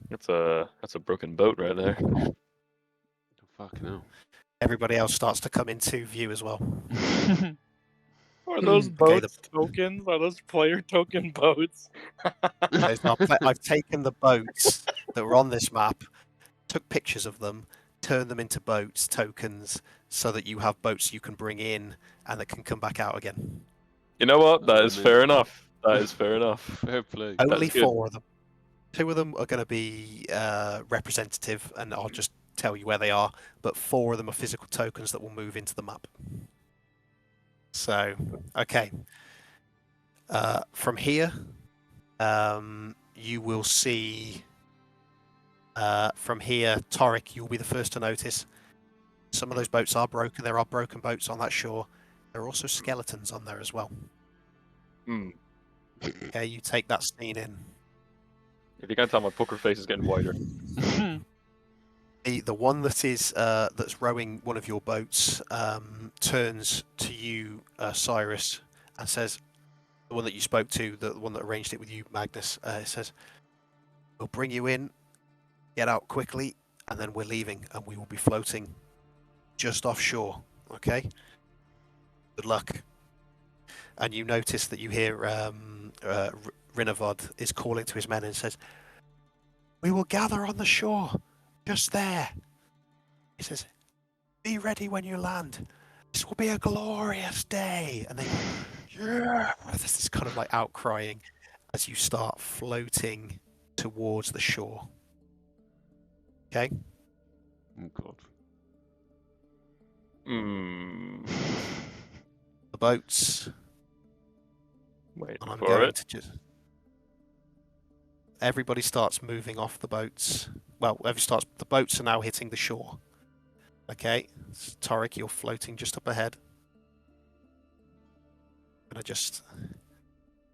That's a broken boat right there. Fucking hell. everybody else starts to come into view as well. Are those Okay, boats tokens? Are those player token boats? I've taken the boats that were on this map, took pictures of them, turned them into boats, tokens, so that you have boats you can bring in and that can come back out again. You know what? That is Amazing. fair enough. That is fair enough. Fair play. Only good. 4 of them. 2 of them are going to be representative, and I'll just tell you where they are, but 4 of them are physical tokens that will move into the map. So, okay. From here, you will see. From here, Torrik, you'll be the first to notice. Some of those boats are broken. There are broken boats on that shore. There are also skeletons on there as well. Okay, you take that scene in. If you can't tell, my poker face is getting wider. The one that is that's rowing one of your boats turns to you, Cyrus, and says, the one that you spoke to, the one that arranged it with you, Magnus, says, "We'll bring you in, get out quickly, and then we're leaving, and we will be floating just offshore. Okay? Good luck." And you notice that you hear Rinavod is calling to his men and says, "We will gather on the shore, just there." He says, "Be ready when you land. This will be a glorious day." And they go, "Yeah." There's this kind of like outcrying as you start floating towards the shore. Okay? Oh, God. The boats. Wait And I'm for going it. to just... Everybody starts moving off the boats. Well, the boats are now hitting the shore. Okay? Torrik, you're floating just up ahead. I'm just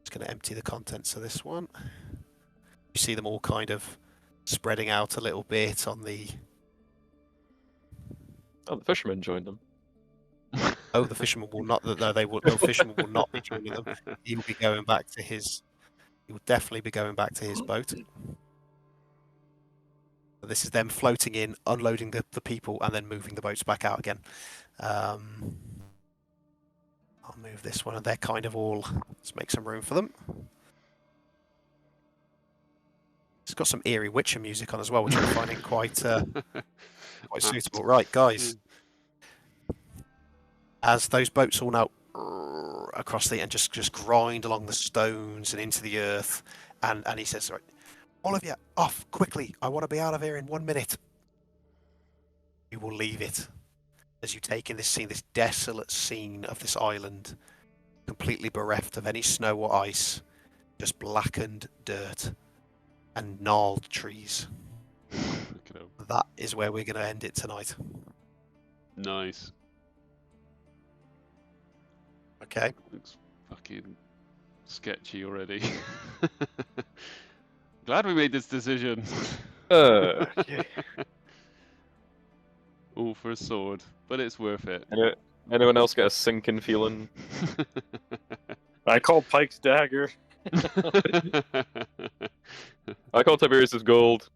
going to empty the contents of this one. You see them all kind of spreading out a little bit on the... Oh, the fishermen joined them. Oh, the fisherman will not. No, they will. No, fisherman will not be joining them. He will be going back to his. He will definitely be going back to his boat. This is them floating in, unloading the people, and then moving the boats back out again. I'll move this one, and they're kind of all. Let's make some room for them. It's got some eerie Witcher music on as well, which I'm finding quite suitable. Right, guys. As those boats all now across and just grind along the stones and into the earth, and he says, "Right, all of you, off quickly! I want to be out of here in 1 minute." You will leave it as you take in this scene, this desolate scene of this island, completely bereft of any snow or ice, just blackened dirt and gnarled trees. That is where we're going to end it tonight. Nice. Okay. Looks fucking sketchy already. Glad we made this decision. Yeah. All for a sword, but it's worth it. Anyone else get a sinking feeling? I call Pike's dagger. I call Tiberius's gold.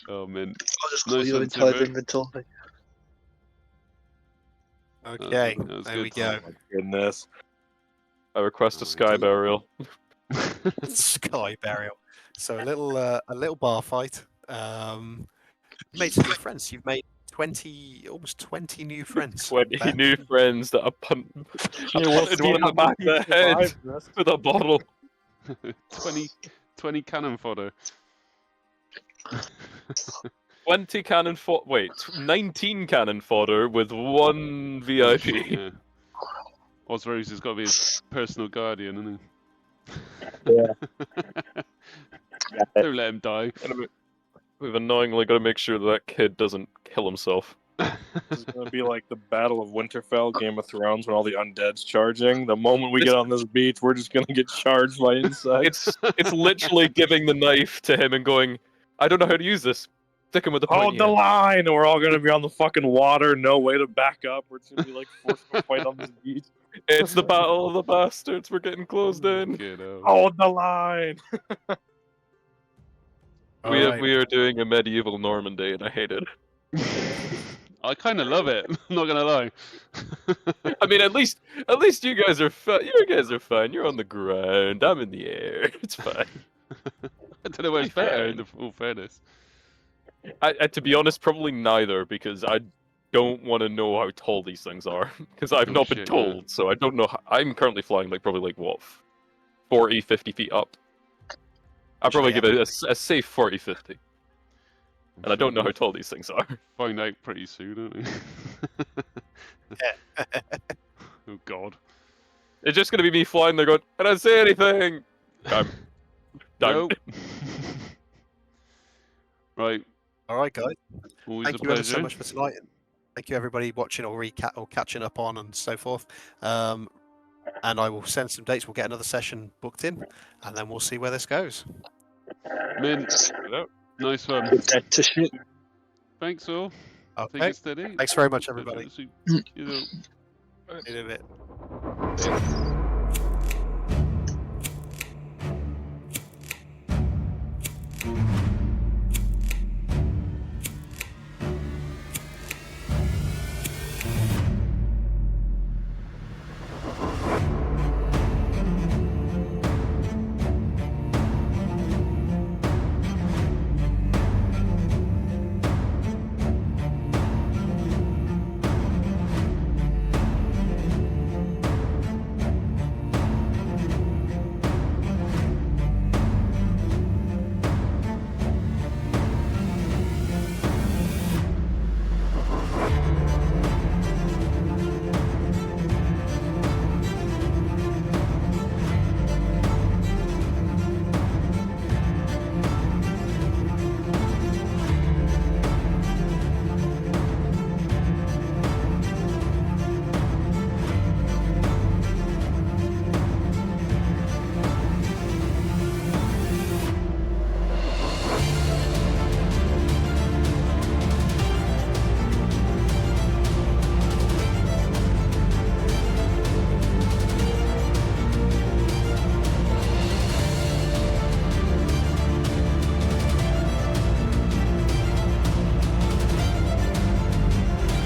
Oh man. I'll just call Nice your one, entire Timber. inventory. Okay, That was there good. we go. Oh my goodness. I request a sky burial. Sky burial. So a little bar fight. Made some new friends. You've made almost 20 new friends. 20 Ben. new friends that I punted one in the back of the head with a bottle. 20 cannon fodder. 20 cannon fodder. Wait, 19 cannon fodder with 1 VIP. Yeah. Osrose has got to be his personal guardian, isn't Yeah. he? Don't let him die. And we've annoyingly got to make sure that kid doesn't kill himself. This is gonna be like the Battle of Winterfell, Game of Thrones, when all the undead's charging. The moment we get on this beach, we're just gonna get charged by insects. It's literally giving the knife to him and going, "I don't know how to use this. Stick him with the Hold pointy the end." line, and we're all gonna be on the fucking water. No way to back up. We're just gonna be like forced to fight on this beach. It's the battle of the bastards. We're getting closed in. Hold the line. We are doing a medieval Normandy, and I hate it. I kind of love it. I'm not gonna lie. I mean, at least you guys are fine. You guys are fine. You're on the ground. I'm in the air. It's fine. I don't know what's better. In all fairness, to be honest, probably neither, because I don't want to know how tall these things are, because I've not been told. Yeah. So I don't know. I'm currently flying probably what, 40, 50 feet up. I'll probably give it a safe 40, 50. and I don't know how tall these things are. Find out pretty soon, don't we? Oh God. It's just going to be me flying there going, "Can I say anything?" Down. No. Right. All right, guys. Always Thank a you ever pleasure. so much for tonight. Thank you, everybody watching or catching up on and so forth. And I will send some dates. We'll get another session booked in, and then we'll see where this goes. Mint. Nice one. To shoot. Thanks all. Take Okay. it steady. Thanks very much, everybody. You know. See you in a bit.